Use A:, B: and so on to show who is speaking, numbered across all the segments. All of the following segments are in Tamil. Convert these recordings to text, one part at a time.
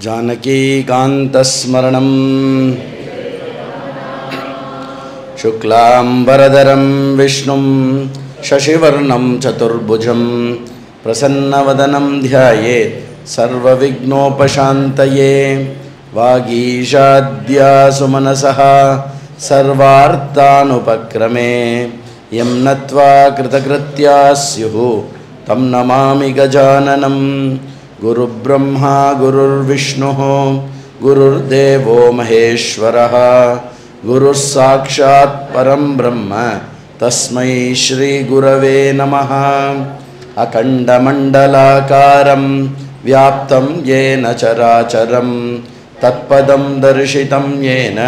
A: जानकीकान्तस्मरणं शुक्लांबरधरं विष्णुं शशिवर्णं चतुर्भुजं प्रसन्नवदनं ध्यायेत् सर्वविघ्नोपशान्तये। वागीशाद्या सुमनसः सर्वार्थानुपक्रमे यं नत्वा कृतकृत्या स्युः तं नमामि गजाननं। गुरुब्रह्मा गुरुर्विष्णुः गुरुर्देवो महेश्वरः गुरुस्साक्षात् परं ब्रह्म तस्मै श्री गुरवे नमः। अखण्डमण्डलाकारं व्याप्तं येन चराचरं तत्पदं दर्शितं येन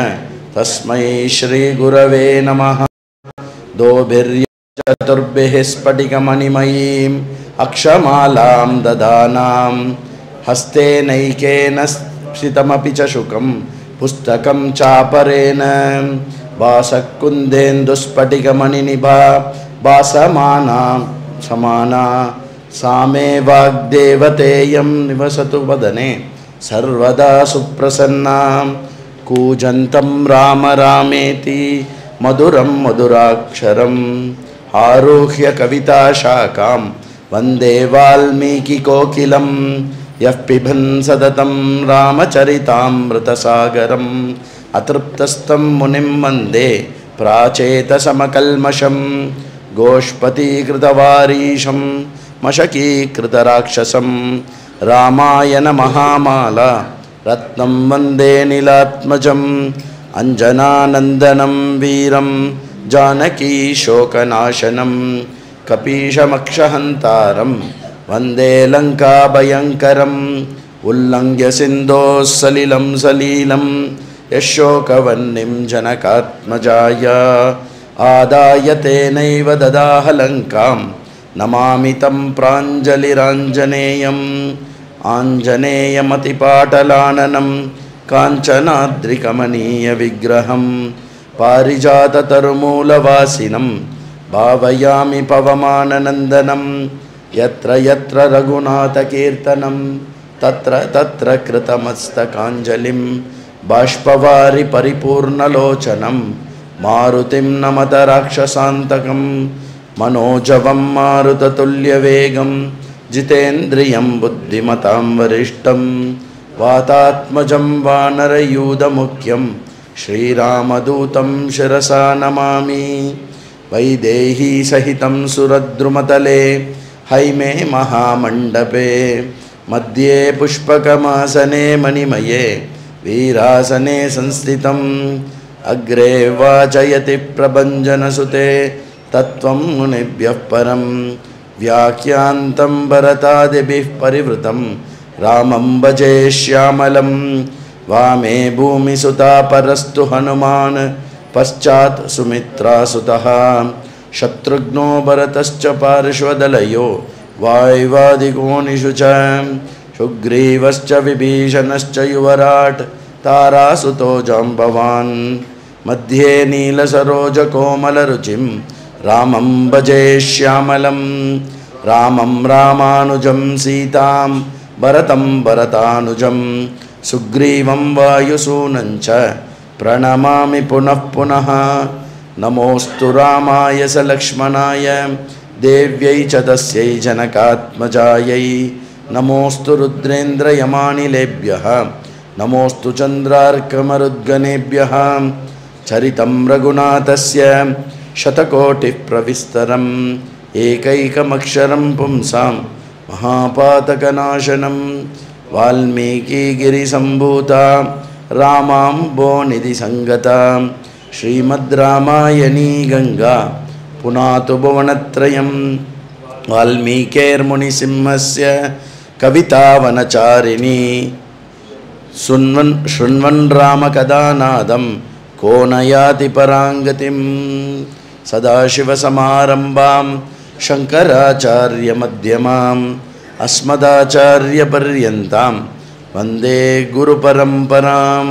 A: तस्मै श्री गुरवे नमः। दोभिर्चतुर्भिः स्फटिकमणिमयीं अक्षमालां ददानां हस्तेनैकेन स्थितमपि च शुकं पुस्तकं चापरेण वासकुन्देन्दुस्फटिकमणिनिभा भासमाना समाना सा मे वाग्देवतेयं निवसतु वदने सर्वदा सुप्रसन्ना। कूजन्तं राम रामेति मधुरं मधुराक्षरम् आरुह्य कविताशाखां वन्दे वाल्मीकिकोकिलं। यः पिबन् सततं रामचरितामृतसागरम् अतृप्तस्तं मुनिं वन्दे प्राचेतसमकल्मषं। गोष्पतीकृतवारीशं मशकीकृतराक्षसं रामायणमहामाला रत्नं वन्दे नीलात्मजम्। अंजनानंदनं वीरं जानकी शोकनाशनं कपीशमक्षहन्तारं वन्दे लङ्काभयङ्करम्। उल्लङ्घ्य सिन्धोः सलिलं सलीलं यशोकवह्निं जनकात्मजाय आदाय तेनैव ददाह लङ्कां नमामि तं प्राञ्जलिराञ्जनेयम्। आञ्जनेयमतिपाटलाननं काञ्चनाद्रिकमनीय विग्रहं पारिजाततरुमूलवासिनं भावयामि पवमाननन्दनं। यत्र यत्र रघुनाथकीर्तनं तत्र तत्र कृतमस्तकाञ्जलिं बाष्पवारि परिपूर्णलोचनं मारुतिं नमत राक्षसान्तकं। मनोजवं मारुततुल्यवेगं जितेन्द्रियं बुद्धिमतां वरिष्ठं वातात्मजं वानरयूथमुख्यं श्रीरामदूतं शिरसा नमामि। वैदेही सहितं सुरद्रुमतले हैमे महामण्डपे मध्ये पुष्पकमासने मणिमये वीरासने संस्थितम्। अग्रे वाचयति प्रभञ्जनसुते तत्त्वं मुनिभ्यः परं व्याख्यान्तं भरतादिभिः परिवृतं रामं भजे श्यामलं। वामे भूमिसुता परस्तु हनुमान् पश्चात् सुमित्रासुतः शत्रुघ्नो भरतश्च पार्श्वदलयो वायुवादिकोनिषु च सुग्रीवश्च विभीषणश्च युवराट् तारासुतो जाम्बवान्। मध्ये नीलसरोजकोमलरुचिं रामं भजे श्यामलं। रामं रामानुजं सीतां भरतं भरतानुजं सुग्रीवं वायुसूनं च प्रणमामि पुनः पुनः। नमोऽस्तु रामाय स लक्ष्मणाय देव्यै च तस्यै जनकात्मजायै। नमोऽस्तु रुद्रेन्द्रयमानिलेभ्यः नमोऽस्तु चन्द्रार्कमरुद्गणेभ्यः। चरितं रघुनाथस्य शतकोटिः प्रविस्तरम् एकैकमक्षरं पुंसां महापातकनाशनं। वाल्मीकिगिरिसम्भूता रामाम्बोनिधि संगता श्रीमद् रामायणी गंगा पुनातु भुवनत्रयम्। वाल्मीकेर्मुनिसिंहस्य कवितावनचारिणी शृण्वन् रामकथानादं को न याति पराङ्गतिम्। सदाशिवसमारम्भां शङ्कराचार्यमध्यमाम् अस्मदाचार्यपर्यन्तां वन्दे गुरुपरम्परां।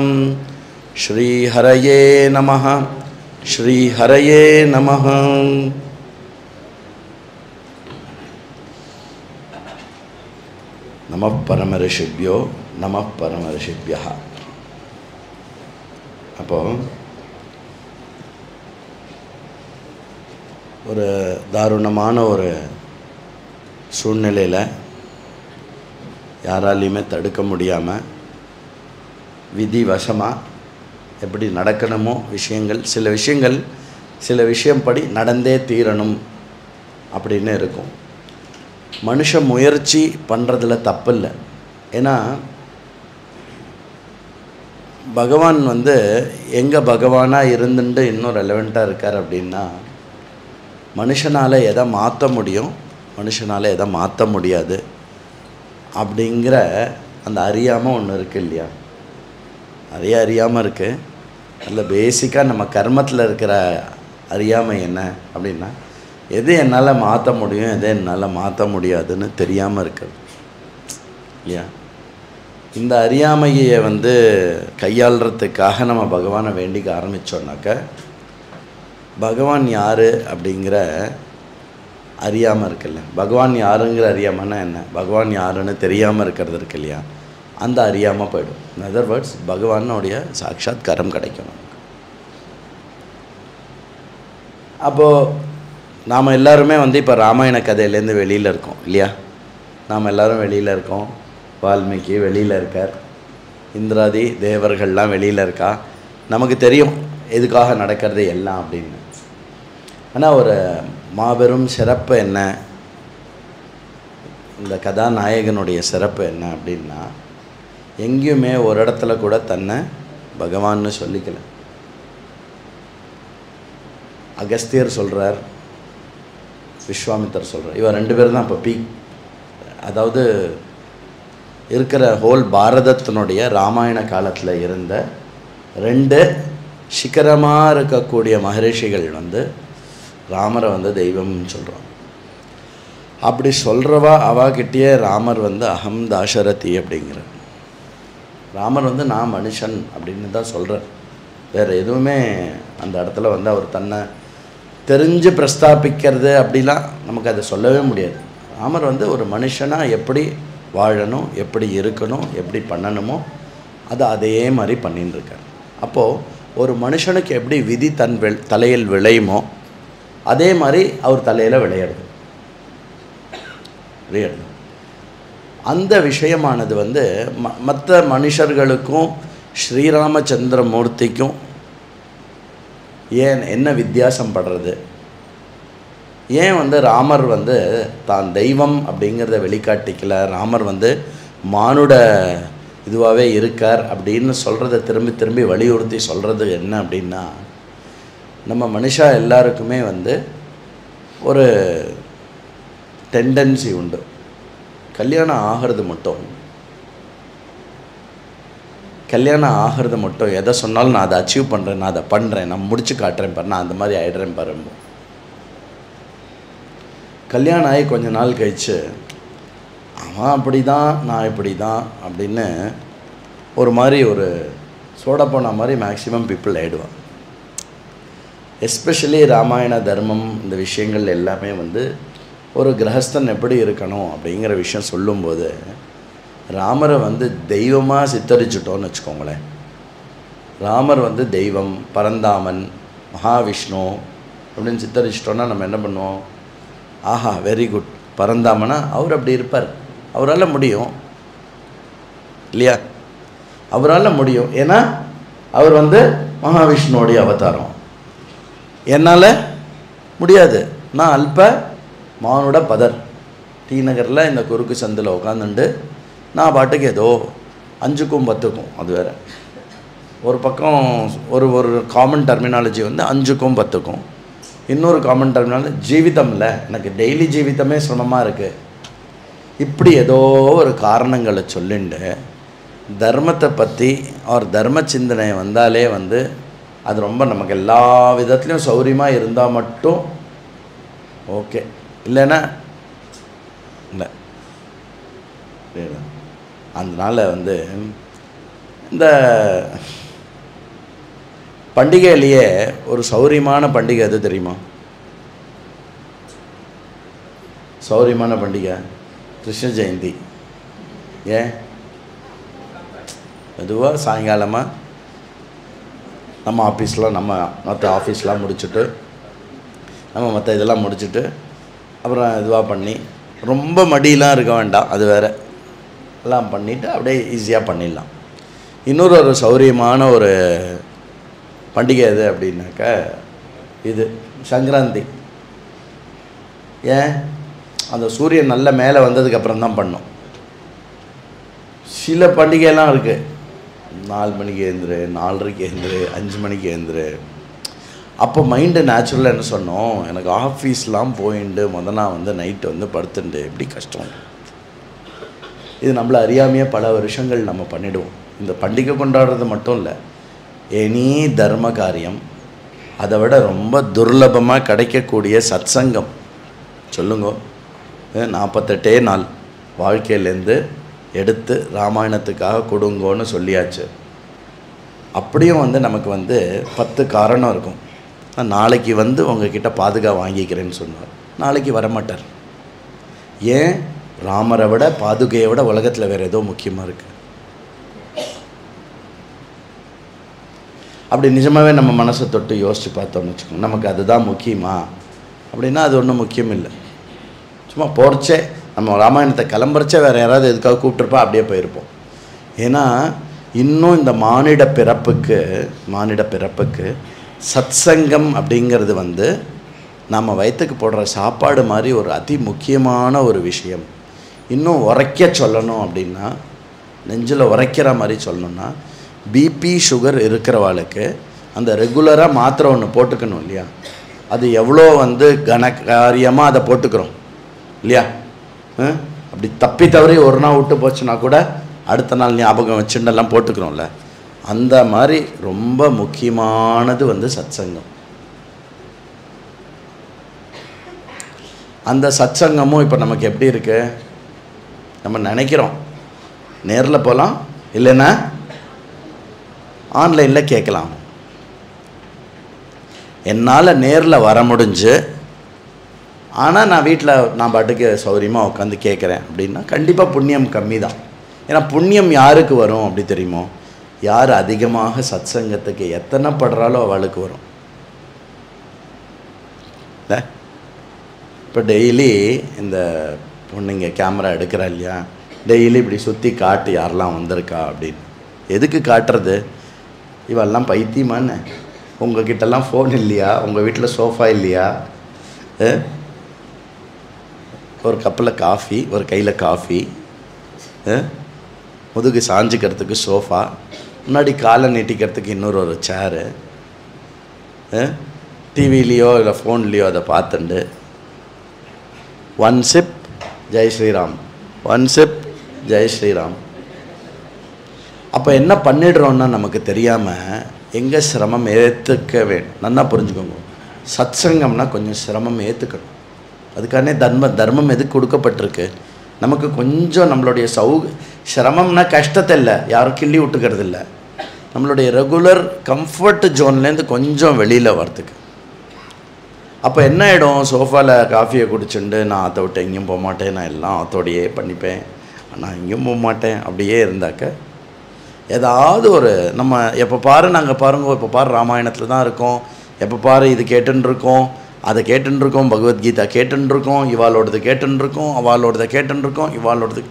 A: श्रीहरये नमः श्रीहरये नमः। நம பரமரிஷிபியோ நம பரமரிஷிபியா. அப்போது ஒரு தாருணமான ஒரு சூழ்நிலையில் யாராலையுமே தடுக்க முடியாமல் விதி வசமாக எப்படி நடக்கணுமோ விஷயங்கள், சில விஷயம் படி நடந்தே தீரணும் அப்படின்னு இருக்கும். மனுஷ முயற்சி பண்ணுறதுல தப்பில்லை. ஏன்னா பகவான் எங்கே பகவானாக இருந்துட்டு இன்னும் ரெலவெண்ட்டாக இருக்கார் அப்படின்னா, மனுஷனால் எதை மாற்ற முடியும், மனுஷனால் எதை மாற்ற முடியாது அப்படிங்கிற அந்த அறியாமல் ஒன்று இருக்குது இல்லையா? நிறைய அறியாமல் இருக்குது. அதில் பேசிக்காக நம்ம கர்மத்தில் இருக்கிற அறியாமை என்ன அப்படின்னா, எது என்னால் மாற்ற முடியும், எது என்னால் மாற்ற முடியாதுன்னு தெரியாமல் இருக்குது இல்லையா? இந்த அறியாமையை கையாளுறதுக்காக நம்ம பகவானை வேண்டிக்க ஆரம்பித்தோன்னாக்க, பகவான் யார் அப்படிங்கிற அறியாமல் இருக்குல்ல, பகவான் யாருங்கிற அறியாமன்னா என்ன, பகவான் யாருன்னு தெரியாமல் இருக்கிறது இருக்கு இல்லையா, அந்த அறியாமல் போயிடும். இன் அதர் வேர்ட்ஸ், பகவானுடைய சாட்சாத்காரம் கிடைக்கும். அப்போது நாம் எல்லாருமே இப்போ ராமாயண கதையிலேருந்து வெளியில் இருக்கோம் இல்லையா? நாம் எல்லோரும் வெளியில் இருக்கோம். வால்மீகி வெளியில் இருக்கார், இந்திராதி தேவர்கள்லாம் வெளியில் இருக்கா. நமக்கு தெரியும் எதுக்காக நடக்கிறது எல்லாம் அப்படின்னு. ஆனால் ஒரு மாபெரும் சிறப்பு என்ன, இந்த கதாநாயகனுடைய சிறப்பு என்ன அப்படின்னா, எங்கேயுமே ஒரு இடத்துல கூட தன்னை பகவான்னு சொல்லிக்கல. அகஸ்தியர் சொல்கிறார், விஸ்வாமித்தர் சொல்கிறார், இவன் 2 பேர் தான் இப்போ பீக். அதாவது இருக்கிற ஹோல் பாரதத்தினுடைய ராமாயண காலத்தில் இருந்த 2 சிகரமாக இருக்கக்கூடிய மகரிஷிகள் ராமரை தெய்வம்னு சொல்கிறான். அப்படி சொல்கிறவா அவாகிட்டே ராமர் அகம் தாசரதி அப்படிங்கிற, ராமர் நான் மனுஷன் அப்படின்னு தான் சொல்கிறார். வேறு எதுவுமே அந்த இடத்துல அவர் தன்னை தெரிஞ்சு பிரஸ்தாபிக்கிறது அப்படிலாம் நமக்கு அதை சொல்லவே முடியாது. ராமர் ஒரு மனுஷனாக எப்படி வாழணும், எப்படி இருக்கணும், எப்படி பண்ணணுமோ அது அதே மாதிரி பண்ணின்னு இருக்கார். அப்போது ஒரு மனுஷனுக்கு எப்படி விதி தன் தலையில் விளையுமோ அதே மாதிரி அவர் தலையில் விளையாடுது. அந்த விஷயமானது மற்ற மனுஷர்களுக்கும் ஸ்ரீராமச்சந்திரமூர்த்திக்கும் ஏன் என்ன வித்தியாசம் படுறது, ஏன் ராமர் தான் தெய்வம் அப்படிங்கிறத வெளிக்காட்டிக்கல, ராமர் மானுட இதுவாகவே இருக்கார் அப்படின்னு சொல்கிறத திரும்பி திரும்பி வலியுறுத்தி சொல்கிறது என்ன அப்படின்னா, நம்ம மனுஷா எல்லாருக்குமே ஒரு டெண்டன்சி உண்டு. கல்யாணம் ஆகிறது மட்டும் எதை சொன்னாலும் நான் அதை அச்சீவ் பண்ணுறேன், நான் அதை பண்ணுறேன், நான் முடிச்சு காட்டுறேன் பாரு, நான் அந்த மாதிரி ஆகிடுறேன் பாரு. கல்யாணம் ஆகி கொஞ்ச நாள் கழிச்சு அவன் அப்படி தான் நான் இப்படி தான் அப்படின்னு ஒரு மாதிரி ஒரு சோடா போன மாதிரி மேக்ஸிமம் பீப்புள் ஆகிடுவான். எஸ்பெஷலி ராமாயண தர்மம் இந்த விஷயங்கள் எல்லாமே ஒரு கிரகஸ்தன் எப்படி இருக்கணும் அப்படிங்கிற விஷயம் சொல்லும்போது, ராமரை தெய்வமாக சித்தரிச்சுட்டோன்னு வச்சுக்கோங்களேன். ராமர் தெய்வம், பரந்தாமன், மகாவிஷ்ணு அப்படின்னு சித்தரிச்சிட்டோன்னா நம்ம என்ன பண்ணுவோம், ஆஹா வெரி குட், பரந்தாமனா அவர் அப்படி இருப்பார், அவரால் முடியும் இல்லையா, அவரால் முடியும், ஏன்னா அவர் மகாவிஷ்ணுவோடைய அவதாரம், என்னால் முடியாது, நான் அல்ப மானுட பதர், டி நகரில் இந்த குறுக்கு சந்தில் உட்காந்துண்டு நான் பாட்டுக்கு ஏதோ 5க்கும் 10க்கும், அது வேறு ஒரு பக்கம் ஒரு காமன் டெர்மினாலஜி 5க்கும் 10க்கும், இன்னொரு காமன் டெர்மினாலஜி ஜீவிதம் இல்லை, எனக்கு டெய்லி ஜீவிதமே சிரமமாக இருக்குது, இப்படி ஏதோ ஒரு காரணங்களை சொல்லிண்டு தர்மத்தை பற்றி அவர் தர்ம சிந்தனை வந்தாலே அது ரொம்ப நமக்கு எல்லா விதத்துலேயும் சௌரியமாக இருந்தால் மட்டும் ஓகே, இல்லைன்னா இல்லை. அதனால் இந்த பண்டிகையிலேயே ஒரு சௌரியமான பண்டிகை எது தெரியுமா? சௌரியமான பண்டிகை கிருஷ்ண ஜெயந்தி. ஏன் மெதுவாக சாயங்காலமாக நம்ம ஆஃபீஸ்லாம் நம்ம மற்ற ஆஃபீஸ்லாம் முடிச்சுட்டு நம்ம மற்ற இதெல்லாம் முடிச்சுட்டு அப்புறம் இதுவாக பண்ணி ரொம்ப மடியெலாம் இருக்க வேண்டாம், அது வேறு, எல்லாம் பண்ணிவிட்டு அப்படியே ஈஸியாக பண்ணிடலாம். இன்னொரு சௌரியமான ஒரு பண்டிகை எது அப்படின்னாக்கா இது சங்கராந்தி. ஏன் அந்த சூரியன் நல்ல மேலே வந்ததுக்கப்புறம் தான் பண்ணோம். சில பண்டிகைலாம் இருக்குது, 4 மணிக்கு எழுந்துரு, 4:30க்கு எழுந்துரு, 5 மணிக்கு எழுந்துரு. அப்போ மைண்டு நேச்சுரலாக என்ன சொன்னோம், எனக்கு ஆஃபீஸ்லாம் போயிட்டு நான் வந்து நைட்டு வந்து படுத்துட்டு எப்படி கஷ்டம். இது நம்மளை அறியாமையே பல வருஷங்கள் நம்ம பண்ணிவிடுவோம். இந்த பண்டிகை கொண்டாடுறது மட்டும் இல்லை, எனி தர்ம காரியம், அதை விட ரொம்ப துர்லபமாக கிடைக்கக்கூடிய சத்சங்கம். சொல்லுங்க, 48 நாள் வாழ்க்கையிலேருந்து எடுத்து ராமாயணத்துக்காக கொடுங்கோன்னு சொல்லியாச்சு. அப்படியும் வந்து நமக்கு வந்து 10 காரணம் இருக்கும். நான் நாளைக்கு வந்து உங்ககிட்ட பாதுகாப்பு வாங்கிக்கிறேன்னு சொன்னார், நாளைக்கு வரமாட்டார். ஏன்? ராமரை விட பாதுகையை விட உலகத்தில் வேறு ஏதோ முக்கியமாக இருக்குது. அப்படி நிஜமாகவே நம்ம மனசை தொட்டு யோசித்து பார்த்தோம்னு வச்சுக்கோங்க, நமக்கு அதுதான் முக்கியமா அப்படின்னா அது ஒன்றும் முக்கியம் இல்லை. சும்மா போகிறச்சே நம்ம ராமாயணத்தை கிளம்புறச்சே வேறு யாராவது எதுக்காக கூப்பிட்ருப்பா அப்படியே போயிருப்போம். ஏன்னா இன்னும் இந்த மானிட பிறப்புக்கு சத்சங்கம் அப்படிங்கிறது வந்து நம்ம வயிற்றுக்கு போடுற சாப்பாடு மாதிரி ஒரு அதி முக்கியமான ஒரு விஷயம். இன்னும் உரைக்க சொல்லணும் அப்படின்னா, நெஞ்சில் உரைக்கிற மாதிரி சொல்லணும்னா, பிபி சுகர் இருக்கிறவாளுக்கு அந்த ரெகுலராக மாத்திரை ஒன்று போட்டுக்கணும் இல்லையா, அது எவ்வளோ வந்து கனகாரியமாக அதை போட்டுக்கிறோம் இல்லையா. அப்படி தப்பி தவறி ஒரு நாள் விட்டு போச்சுன்னா கூட அடுத்த நாள் ஞாபகம் வச்சுட்டெல்லாம் போட்டுக்கிறோம்ல. அந்த மாதிரி ரொம்ப முக்கியமானது வந்து சத்சங்கம். அந்த சத்சங்கமும் இப்போ நமக்கு எப்படி இருக்கு, நம்ம நினைக்கிறோம் நேரில் போகலாம், இல்லைன்னா ஆன்லைனில் கேட்கலாம். என்னால் நேரில் வர முடிஞ்சு, ஆனால் நான் வீட்டில் நான் பாட்டுக்கு சௌரியமாக உட்காந்து கேட்குறேன் அப்படின்னா கண்டிப்பாக புண்ணியம் கம்மி தான். ஏன்னா புண்ணியம் யாருக்கு வரும் அப்படி தெரியுமோ, யார் அதிகமாக சத்சங்கத்துக்கு எத்தனை படுறாலோ அவளுக்கு வரும். இல்லை இப்போ டெய்லி இந்த பொண்ணுங்க கேமரா எடுக்கிறா இல்லையா, டெய்லி இப்படி சுற்றி காட்டு யாரெல்லாம் வந்திருக்கா அப்படின்னு. எதுக்கு காட்டுறது? இவெல்லாம் பைத்தியமானு, உங்ககிட்டலாம் ஃபோன் இல்லையா, உங்கள் வீட்டில் சோஃபா இல்லையா, ஒரு கப்பில் காஃபி, ஒரு கையில் காஃபி, முதுகு சாஞ்சிக்கிறதுக்கு சோஃபா, முன்னாடி காலை நீட்டிக்கிறதுக்கு ஒரு சேரு, டிவிலேயோ இல்லை ஃபோன்லேயோ அதை பார்த்துண்டு one sip Jai Shri Ram, one sip Jai Shri Ram. அப்போ என்ன பண்ணிடுறோன்னா நமக்கு தெரியாமல் எங்கே சிரமம் ஏற்றுக்க வேணும். நல்லா புரிஞ்சுக்கோங்க, சத்சங்கம்னா கொஞ்சம் சிரமம் ஏற்றுக்கணும். அதுக்கானே தர்மம் எதுக்கு கொடுக்கப்பட்டிருக்கு, நமக்கு கொஞ்சம் நம்மளுடைய சிரமம்னா கஷ்டத்தை இல்லை, யாரும் கிள்ளி விட்டுக்கிறது இல்லை, நம்மளுடைய ரெகுலர் கம்ஃபர்ட் ஜோன்லேருந்து கொஞ்சம் வெளியில் வரத்துக்கு. அப்போ என்ன ஆகிடும், சோஃபாவில் காஃபியை குடிச்சுண்டு நான் அதை விட்டு எங்கேயும் போக மாட்டேன், நான் எல்லாம் அத்தோடையே பண்ணிப்பேன், நான் எங்கேயும் போக மாட்டேன் அப்படியே இருந்தாக்க ஏதாவது ஒரு நம்ம எப்போ பாரு நாங்கள் பாருங்க, இப்போ பாரு ராமாயணத்தில் தான் இருக்கோம், எப்போ பாரு இது கேட்டுருக்கோம், அதை கேட்டுருக்கோம், பகவத்கீதா கேட்டுருக்கோம், இவாளோடது கேட்டுருக்கோம், அவளோடதை கேட்டுருக்கோம், இவாளோடது.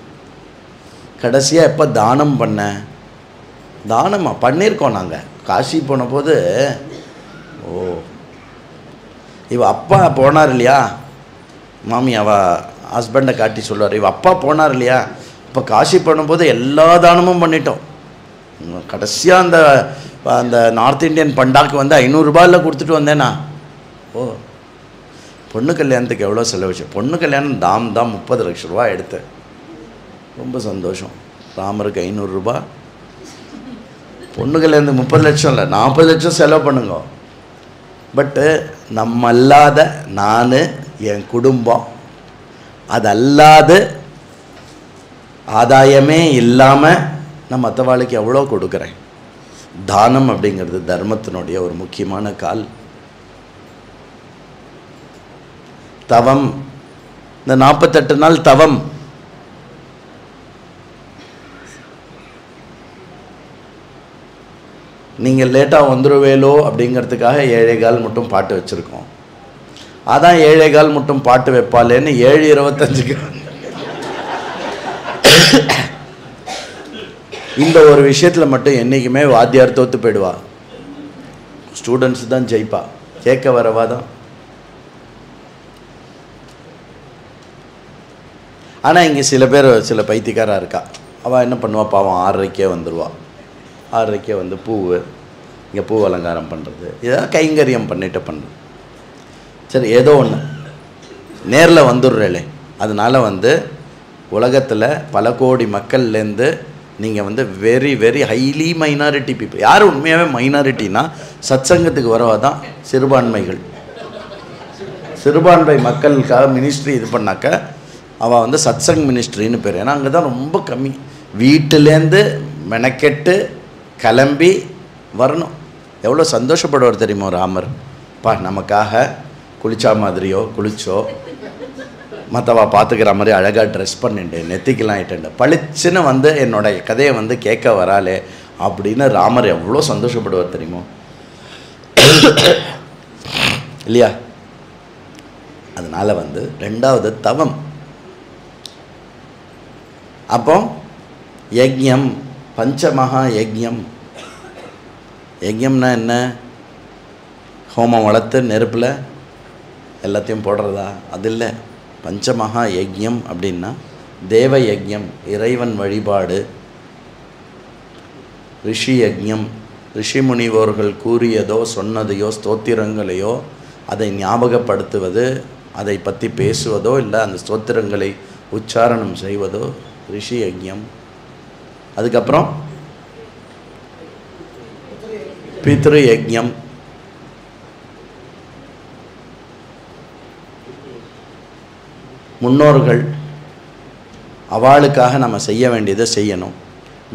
A: கடைசியாக எப்போ தானம் பண்ணேன், தானமாக பண்ணியிருக்கோம். நாங்கள் காசி போன போது, இவ அப்பா போனார் இல்லையா, மாமி அவள் ஹஸ்பண்டை காட்டி சொல்லுவார், இவ அப்பா போனார் இல்லையா, இப்போ காசி பண்ணும்போது எல்லா தானமும் பண்ணிட்டோம். கடைசியாக அந்த அந்த நார்த் இந்தியன் பண்டாக்கு வந்து 500 ரூபாயில் கொடுத்துட்டு வந்தேன்னா. பொண்ணு கல்யாணத்துக்கு எவ்வளோ செலவுச்சு, பொண்ணு கல்யாணம் தாம் 30 லட்ச ரூபா எடுத்தேன். ரொம்ப சந்தோஷம். ராமருக்கு 500 ரூபா, பொண்ணு கல்யாணத்துக்கு 30 லட்சம் இல்லை 40 லட்சம் செலவு பண்ணுங்க. பட்டு நம்ம அல்லாத நான், என் குடும்பம், அதல்லாது ஆதாயமே இல்லாமல் நான் மற்றவாளுக்கு எவ்வளோ கொடுக்குறேன். தானம் அப்படிங்கிறது தர்மத்தினுடைய ஒரு முக்கியமான கால். தவம், இந்த 48 நாள் தவம், நீங்கள் லேட்டாக வந்துடுவேலோ அப்படிங்கிறதுக்காக 7:15 மட்டும் பாட்டு வச்சுருக்கோம். அதான் 7:15 மட்டும் பாட்டு வைப்பாளேன்னு 7:25க்கு இந்த ஒரு விஷயத்தில் மட்டும் என்றைக்குமே வாத்தியார் தோற்று போயிடுவா, ஸ்டூடெண்ட்ஸ் தான் ஜெயிப்பா. கேட்க வரவா தான். ஆனால் இங்கே சில பேர் சில பைத்தியக்காராக இருக்கா. அவள் என்ன பண்ணுவா பாவம், 6:30க்கே வந்துடுவா. 6:30க்கே வந்து இங்கே பூ அலங்காரம் பண்ணுறது, இதெல்லாம் கைங்கரியம் பண்ணிட்டு பண்ணுறது. சரி, ஏதோ ஒன்று நேரில் வந்துடுறேலே. அதனால் வந்து உலகத்தில் பல கோடி மக்கள்லேருந்து நீங்கள் வந்து very very highly minority people. யார் உண்மையாகவே மைனாரிட்டினா சத்சங்கத்துக்கு வரவா தான் சிறுபான்மைகள். சிறுபான்மை மக்களுக்காக மினிஸ்ட்ரி இது பண்ணாக்க அவள் வந்து சத்சங் மினிஸ்ட்ரின்னு பேர். ஏன்னா அங்கே தான் ரொம்ப கம்மி. வீட்டிலேருந்து மெனக்கெட்டு கிளம்பி வரணும். எவ்வளோ சந்தோஷப்படுவார் தெரியுமோ ராமர். நமக்காக குளிச்சா மாதிரியோ குளிச்சோ மற்றவா பார்த்துக்கிற மாதிரி அழகாக ட்ரெஸ் பண்ணிட்டு நெத்திக்கெல்லாம் இட்டு பளிச்சுன்னு வந்து என்னோடய கதையை வந்து கேட்க வராளே அப்படின்னு ராமர் எவ்வளோ சந்தோஷப்படுவார் தெரியுமோ இல்லையா? அதனால் வந்து 2வது தவம். அப்போ யஜ்யம், பஞ்சமகா யஜ்யம். யஜ்யம்னா என்ன? ஹோமம் வளர்த்து நெருப்பில் எல்லாத்தையும் போடுறதா? அது இல்லை. பஞ்சமகா யஜ்யம் அப்படின்னா தேவ யஜ்யம், இறைவன் வழிபாடு. ரிஷி யஜ்யம், ரிஷி முனிவோர்கள் கூறியதோ சொன்னதையோ ஸ்தோத்திரங்களையோ அதை ஞாபகப்படுத்துவது, அதை பற்றி பேசுவதோ இல்லை அந்த ஸ்தோத்திரங்களை உச்சாரணம் செய்வதோ ரிஷி யஜ்யம். அதுக்கப்புறம் பித்ரு யஜ்யம். முன்னோர்கள் அவளுக்காக நம்ம செய்ய வேண்டியதை செய்யணும்.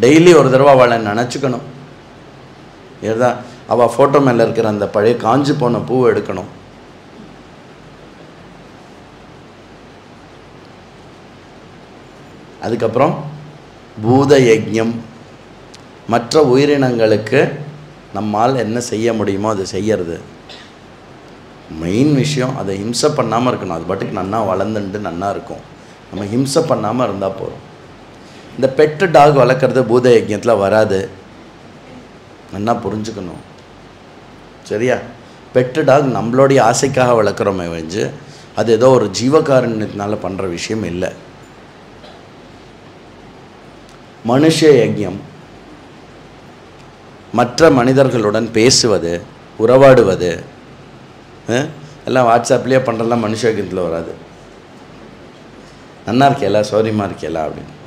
A: டெய்லி ஒரு தடவை அவளை நினச்சிக்கணும். இதுதான் அவள் ஃபோட்டோ மேலே இருக்கிற அந்த பழைய காஞ்சு போன பூவை எடுக்கணும். அதுக்கப்புறம் பூத யஜ்யம், மற்ற உயிரினங்களுக்கு நம்மால் என்ன செய்ய முடியுமோ அதை செய்யறது. மெயின் விஷயம் அதை ஹிம்சை பண்ணாமல் இருக்கணும். அது பாட்டுக்கு நன்னா வளர்ந்துட்டு நன்னா இருக்கும். நம்ம ஹிம்சை பண்ணாமல் இருந்தால் போகிறோம். இந்த பெட்டு டாக் வளர்க்குறது பூத யஜ்யத்தில் வராது. நன்னா புரிஞ்சுக்கணும். சரியா? பெட்டு டாக் நம்மளுடைய ஆசைக்காக வளர்க்குறோமே வச்சு அது ஏதோ ஒரு ஜீவகாரண்யத்தினால பண்ணுற விஷயம் இல்லை. மனுஷ யஜ்யம், மற்ற மனிதர்களுடன் பேசுவது, உறவாடுவது. எல்லாம் வாட்ஸ்அப்லேயே பண்ணுறதுலாம் மனுஷ யஜ்யத்தில் வராது. நன்னா இருக்கேலா, சௌரியமாக இருக்கேலா அப்படின்னு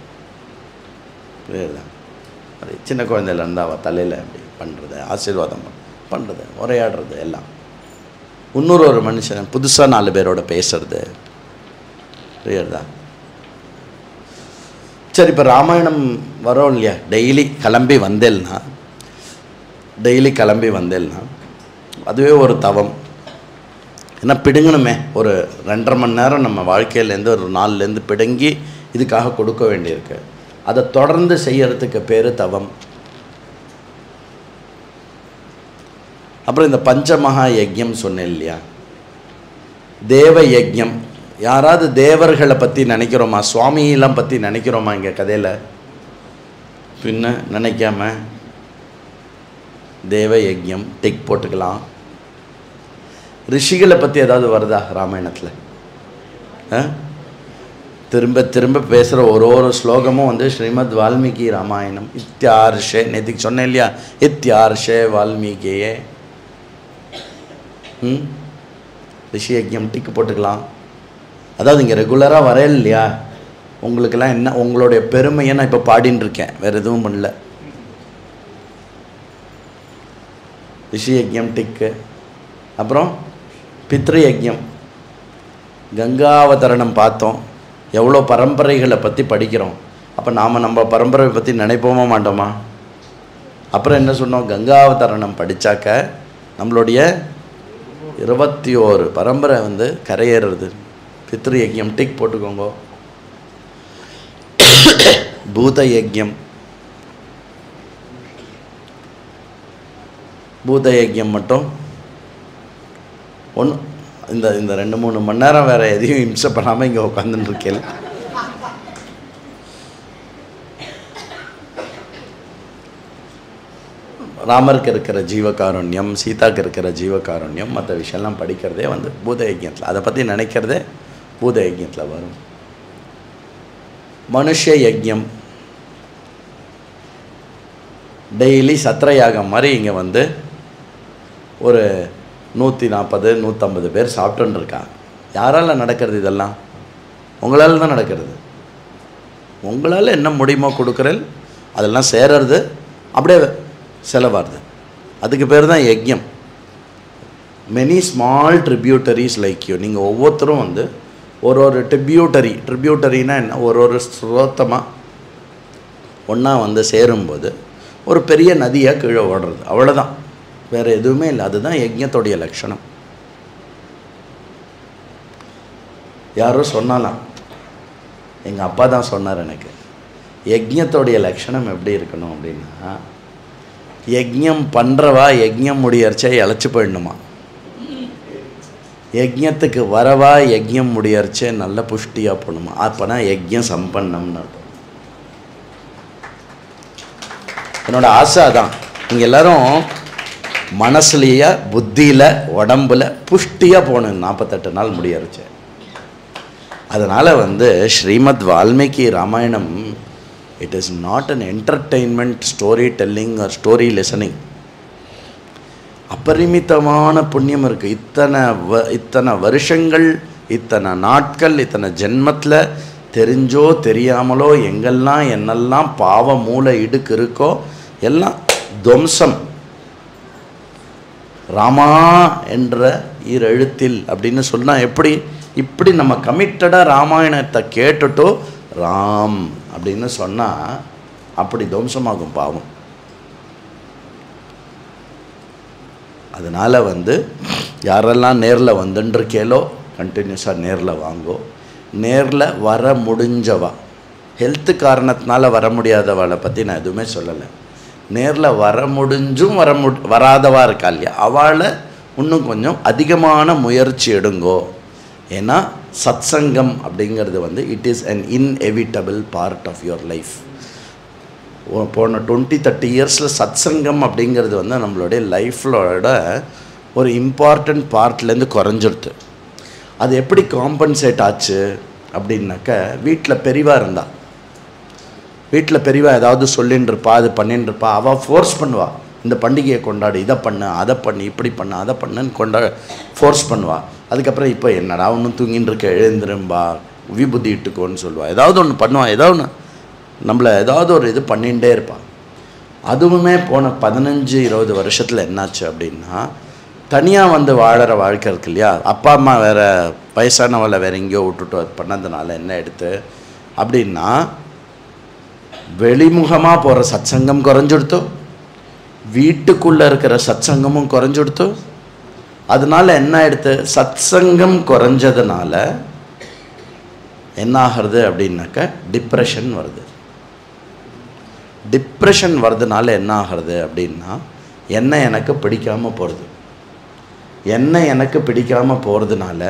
A: அது சின்ன குழந்தையில இருந்தால் அவள் தலையில் அப்படி பண்ணுறது, ஆசீர்வாதம் பண்ணுறது, உரையாடுறது எல்லாம். இன்னொரு மனுஷன் புதுசாக 4 பேரோட பேசுறது புரியுறதா? சரி, இப்போ ராமாயணம் வரோம் இல்லையா? டெய்லி கிளம்பி வந்தேல்னா அதுவே ஒரு தவம். ஏன்னா பிடுங்கணுமே. ஒரு 2.5 மணி நேரம் நம்ம வாழ்க்கையிலேருந்து ஒரு நாள்லேருந்து பிடுங்கி இதுக்காக கொடுக்க வேண்டியிருக்கு. அதை தொடர்ந்து செய்யறதுக்கு பேர் தவம். அப்புறம் இந்த பஞ்சமகா யஜ்யம் சொன்னேன் இல்லையா? தேவ யஜ்யம். யாராவது தேவர்களை பற்றி நினைக்கிறோமா? சுவாமியெல்லாம் பற்றி நினைக்கிறோமா இங்கே கதையில்? பின்ன நினைக்காம தேவ யஜ்யம் டிக் போட்டுக்கலாம். ரிஷிகளை பற்றி ஏதாவது வருதா ராமாயணத்தில்? திரும்ப திரும்ப பேசுகிற ஒரு ஸ்லோகமும் வந்து ஸ்ரீமத் வால்மீகி ராமாயணம். இத்தியார்ஷே, நேற்றுக்கு சொன்னேன் இல்லையா? இத்தியார்ஷே வால்மீகியே. ரிஷி யஜ்யம் டிக்கு போட்டுக்கலாம். அதாவது இங்கே ரெகுலராக வரேன் இல்லையா? உங்களுக்கெல்லாம் என்ன உங்களுடைய பெருமையை நான் இப்போ பாடின்னு இருக்கேன், வேறு எதுவும் பண்ணல. ரிஷி யஜ்யம் டிக்கு. அப்புறம் பித்ரு யஜ்யம், கங்காவதரணம் பார்த்தோம். எவ்வளோ பரம்பரைகளை பற்றி படிக்கிறோம். அப்போ நாம் நம்ம பரம்பரை பற்றி நினைப்போமா மாட்டோமா? அப்புறம் என்ன சொன்னோம்? கங்காவதரணம் படித்தாக்க நம்மளுடைய 21 பரம்பரை வந்து கரையேறுறது. பித்ரு யஜ்யம் டிக் போட்டுக்கோங்க. பூத யஜ்யம், பூத யஜ்யம் மட்டும் ஒன்று. இந்த 2-3 மணி நேரம் வேறு எதையும் இம்சை பண்ணாமல் இங்கே உட்காந்துட்டு இருக்கேன். ராமருக்கு இருக்கிற ஜீவகாருண்யம், சீதாவுக்கு இருக்கிற ஜீவகாருண்யம், மற்ற விஷயம்லாம் படிக்கிறதே வந்து பூத யஜ்யத்தில், அதை பற்றி நினைக்கிறதே பூத யஜ்யத்தில் வரும். மனுஷ யஜ்யம் டெய்லி சத்திரயாகம் மாதிரி இங்கே வந்து ஒரு 140-150 பேர் சாப்பிட்டுன்னு இருக்காங்க. யாரால் நடக்கிறது இதெல்லாம்? உங்களால் தான் நடக்கிறது. உங்களால் என்ன முடியுமோ கொடுக்குறேன், அதெல்லாம் சேரறது, அப்படியே செலவாகுது. அதுக்கு பேர் தான் யஜ்யம். Many small tributaries like you. நீங்கள் ஒவ்வொருத்தரும் வந்து ஒரு ட்ரிபியூட்டரினா என்ன, ஒரு ஸ்ரோத்தமாக ஒன்றா வந்து சேரும்போது ஒரு பெரிய நதியாக கீழே ஓடுறது, அவ்வளோதான், வேறு எதுவுமே இல்லை. அதுதான் யஜ்யத்தோடைய லட்சணம். யாரோ சொன்னாலாம், எங்கள் அப்பா தான் சொன்னார் எனக்கு, யஜ்யத்தோடைய லட்சணம் எப்படி இருக்கணும் அப்படின்னா, யஜ்யம் பண்ணுறவா யஜ்யம் முடியறச்சே இழைச்சி போயிடணுமா, யஜ்யத்துக்கு வரவா யஜ்யம் முடியறச்சே நல்ல புஷ்டியாக போகணுமா. அப்போனா யஜ்யம் சம்பன்னம்னு அர்த்தம். என்னோட ஆசை அதான், நீங்கள் எல்லோரும் மனசுலையே புத்தியில் உடம்பில் புஷ்டியாக போகணும் 48 நாள் முடியறச்சு. அதனால் வந்து Srimad Valmiki Ramayanam it is not an entertainment story telling or story listening. அப்பரிமிதமான புண்ணியம் இருக்குது. இத்தனை வருஷங்கள், இத்தனை நாட்கள், இத்தனை ஜென்மத்தில் தெரிஞ்சோ தெரியாமலோ எங்கெல்லாம் என்னெல்லாம் பாவ மூல இடுக்கு இருக்கோ எல்லாம் துவம்சம். ராமா என்ற எழுத்தில் அப்படின்னு சொன்னால் எப்படி, இப்படி நம்ம கமிட்டடாக ராமாயணத்தை கேட்டுட்டோ ராம் அப்படின்னு சொன்னால் அப்படி துவம்சமாகும் பாவம். அதனால் வந்து யாரெல்லாம் நேரில் வந்துட்டுருக்கேலோ கண்டினியூஸாக நேரில் வாங்கோ. நேரில் வர முடிஞ்சவா, ஹெல்த்து காரணத்தினால வர முடியாதவளை பற்றி நான் எதுவுமே சொல்லலை. நேரில் வர முடிஞ்சும் வராதவா இருக்கா இல்லையா, அவளை இன்னும் கொஞ்சம் அதிகமான முயற்சி எடுங்கோ. ஏன்னா சத்சங்கம் அப்படிங்கிறது வந்து it is an inevitable part of your life. போன 20-30 இயர்ஸில் சத்சங்கம் அப்படிங்கிறது வந்து நம்மளுடைய லைஃப்லோட ஒரு இம்பார்ட்டண்ட் பார்ட்லேருந்து குறைஞ்சிருது. அது எப்படி காம்பன்சேட் ஆச்சு அப்படின்னாக்க, வீட்டில் பெரியவா இருந்தா, வீட்டில் பெரியவா ஏதாவது சொல்லின்னு இருப்பா, அது பண்ணின்னு இருப்பா, அவள் ஃபோர்ஸ் பண்ணுவாள், இந்த பண்டிகையை கொண்டாடு, இதை பண்ணு, அதை பண்ணு, இப்படி பண்ணு, அதை பண்ணுன்னு ஃபோர்ஸ் பண்ணுவாள். அதுக்கப்புறம் இப்போ என்னடா ஒன்றும் தூங்கின்னு இருக்க, எழுந்திரும்பா, விபூதி இட்டுக்கோன்னு சொல்லுவாள், ஏதாவது ஒன்று பண்ணுவாள், ஏதாவது ஒன்று நம்மளை ஏதாவது ஒரு இது பண்ணிகிட்டே இருப்பாள். அதுவுமே போன 15-20 வருஷத்தில் என்னாச்சு அப்படின்னா, தனியாக வந்து வாழற வாழ்க்கை இருக்கு இல்லையா, அப்பா அம்மா வேறு, வயசானவளை வேறு எங்கேயோ விட்டுட்டு அது பண்ணதுனால என்ன எடுத்து அப்படின்னா, வெளிமுகமாக போகிற சத்சங்கம் குறைஞ்சுடுத்தோ, வீட்டுக்குள்ளே இருக்கிற சத்சங்கமும் குறைஞ்சுடுத்தோ. அதனால என்ன எடுத்து, சத்சங்கம் குறைஞ்சதுனால என்ன ஆகிறது அப்படின்னாக்க டிப்ரெஷன் வருது. டிப்ரெஷன் வர்றதுனால என்ன ஆகிறது அப்படின்னா, என்ன எனக்கு பிடிக்காமல் போகிறது. என்ன எனக்கு பிடிக்காமல் போகிறதுனால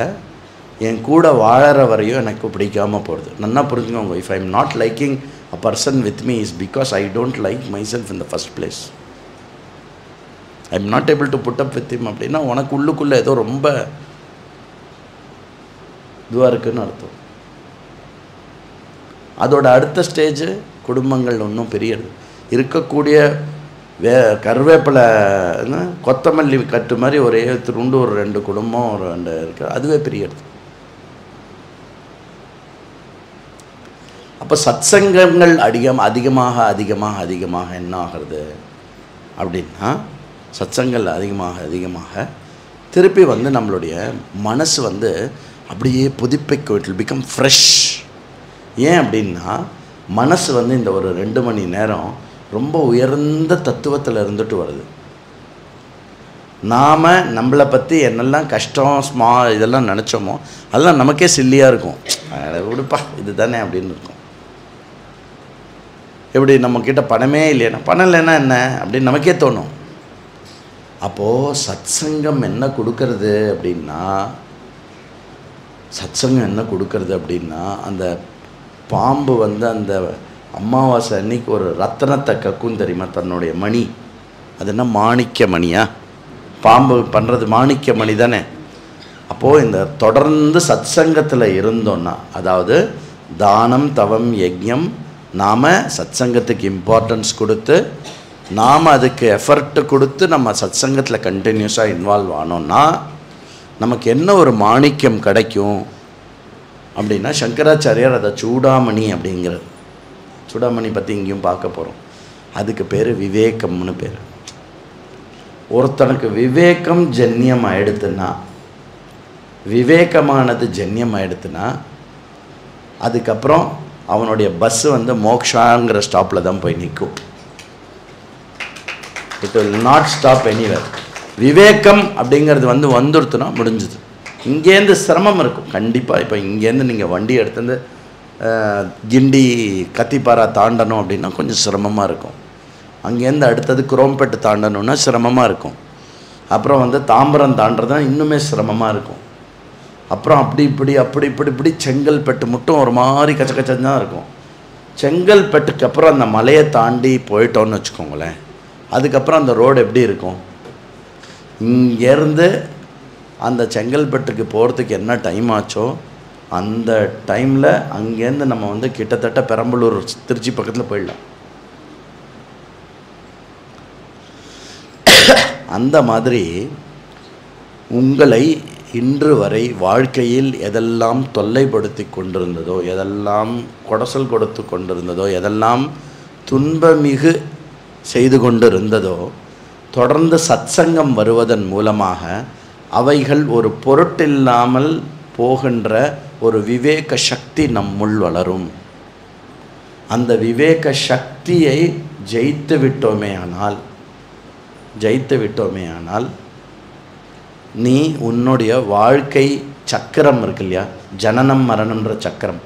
A: என் கூட வாழற வரையும் எனக்கு பிடிக்காமல் போகிறது. நல்லா புரிஞ்சுக்கோங்க. If I am not liking a person with me is because I don't like myself in the first place. I am not able to put up with him அப்படின்னா உனக்கு உள்ளுக்குள்ளே ஏதோ ரொம்ப இதுவாக இருக்குதுன்னு அர்த்தம். அதோட அடுத்த ஸ்டேஜு குடும்பங்கள் இன்னும் பெரியது. இருக்கக்கூடிய கருவேப்பிலை கொத்தமல்லி கட்டு மாதிரி ஒரே துண்டு ஒரு 2 குடும்பம் ஒரு 2 இருக்குது, அதுவே பெரியது. அப்போ சத்சங்கங்கள் அதிகமாக என்ன ஆகிறது அப்படின்னா, சத்சங்கங்கள் அதிகமாக திருப்பி வந்து நம்மளுடைய மனசு வந்து அப்படியே புதுப்பிக்கும். It will become fresh. ஏன் அப்படின்னா, மனசு வந்து இந்த ஒரு 2 மணி நேரம் ரொம்ப உயர்ந்த தத்துவத்தில் இருந்துட்டு வருது. நாம் நம்மளை பற்றி என்னெல்லாம் கஷ்டம் இதெல்லாம் நினச்சோமோ அதெல்லாம் நமக்கே சில்லியாக இருக்கும். விடுப்பா இது தானே அப்படின்னு இருக்கும். எப்படி நம்மக்கிட்ட பணமே இல்லையா, பணம் இல்லைன்னா என்ன அப்படின்னு நமக்கே தோணும். அப்போது சத்சங்கம் என்ன கொடுக்கறது அப்படின்னா, சத்சங்கம் என்ன கொடுக்கறது அப்படின்னா, அந்த பாம்பு வந்து அந்த அமாவாசை அன்னைக்கு ஒரு ரத்தனத்தை கக்கும் தெரியுமா, தன்னுடைய மணி. அது என்ன மாணிக்க மணியா? பாம்பு பண்ணுறது மாணிக்க மணி தானே. அப்போது இந்த தொடர்ந்து சத்சங்கத்தில் இருந்தோன்னா, அதாவது தானம் தவம் யஜ்ஞம், நாம் சத்சங்கத்துக்கு இம்பார்ட்டன்ஸ் கொடுத்து நாம் அதுக்கு எஃபர்ட்டு கொடுத்து நம்ம சத்சங்கத்தில் கண்டினியூஸாக இன்வால்வ் ஆனோன்னா நமக்கு என்ன ஒரு மாணிக்கம் கிடைக்கும் அப்படின்னா, சங்கராச்சாரியார் அதை சூடாமணி அப்படிங்கிறது. சூடாமணி பற்றி இங்கேயும் பார்க்க போகிறோம். அதுக்கு பேர் விவேகம்னு பேர். ஒருத்தனுக்கு விவேகம் ஜன்யம் ஆயிடுத்துன்னா, விவேகமானது ஜன்யம் ஆயிடுத்துன்னா, அதுக்கப்புறம் அவனுடைய பஸ்ஸு வந்து மோக்ஷாங்கிற ஸ்டாப்பில் தான் போய் நிற்கும். It will not stop anywhere. விவேகம் அப்படிங்கிறது வந்து வந்துடுத்துனா முடிஞ்சுது. இங்கேருந்து சிரமம் இருக்கும் கண்டிப்பாக. இப்போ இங்கேருந்து நீங்கள் வண்டி எடுத்துருந்து கிண்டி கத்திப்பாரா தாண்டணும் அப்படின்னா கொஞ்சம் சிரமமாக இருக்கும். அங்கேருந்து அடுத்தது குரோம்பேட்டு தாண்டணுன்னா சிரமமாக இருக்கும். அப்புறம் வந்து தாம்பரம் தாண்டதுனா இன்னுமே சிரமமாக இருக்கும். அப்புறம் அப்படி இப்படி செங்கல்பட்டு மட்டும் ஒரு மாதிரி கச்சக்கச்சன்னு தான் இருக்கும். செங்கல்பட்டுக்கு அப்புறம் அந்த மலையை தாண்டி போயிட்டோன்னு வச்சுக்கோங்களேன், அதுக்கப்புறம் அந்த ரோடு எப்படி இருக்கும்? இங்கேருந்து அந்த செங்கல்பட்டுக்கு போகிறதுக்கு என்ன டைம் ஆச்சோ அந்த டைமில் அங்கேருந்து நம்ம வந்து கிட்டத்தட்ட பெரம்பலூர் திருச்சி பக்கத்தில் போயிடலாம். அந்த மாதிரி உங்களை இன்று வரை வாழ்க்கையில் எதெல்லாம் தொல்லைப்படுத்தி கொண்டிருந்ததோ, எதெல்லாம் கொடசல் கொடுத்து கொண்டிருந்ததோ, எதெல்லாம் துன்பமிகு செய்து கொண்டிருந்ததோ, தொடர்ந்து சத்சங்கம் வருவதன் மூலமாக அவைகள் ஒரு பொருட்டில்லாமல் போகின்ற ஒரு விவேக சக்தி நம்முள் வளரும். அந்த விவேக சக்தியை ஜெயித்து விட்டோமே ஆனால் நீ உன்னுடைய வாழ்க்கை சக்கரம் இருக்கு இல்லையா, ஜனனம் மரணம்ன்ற சக்கரம்,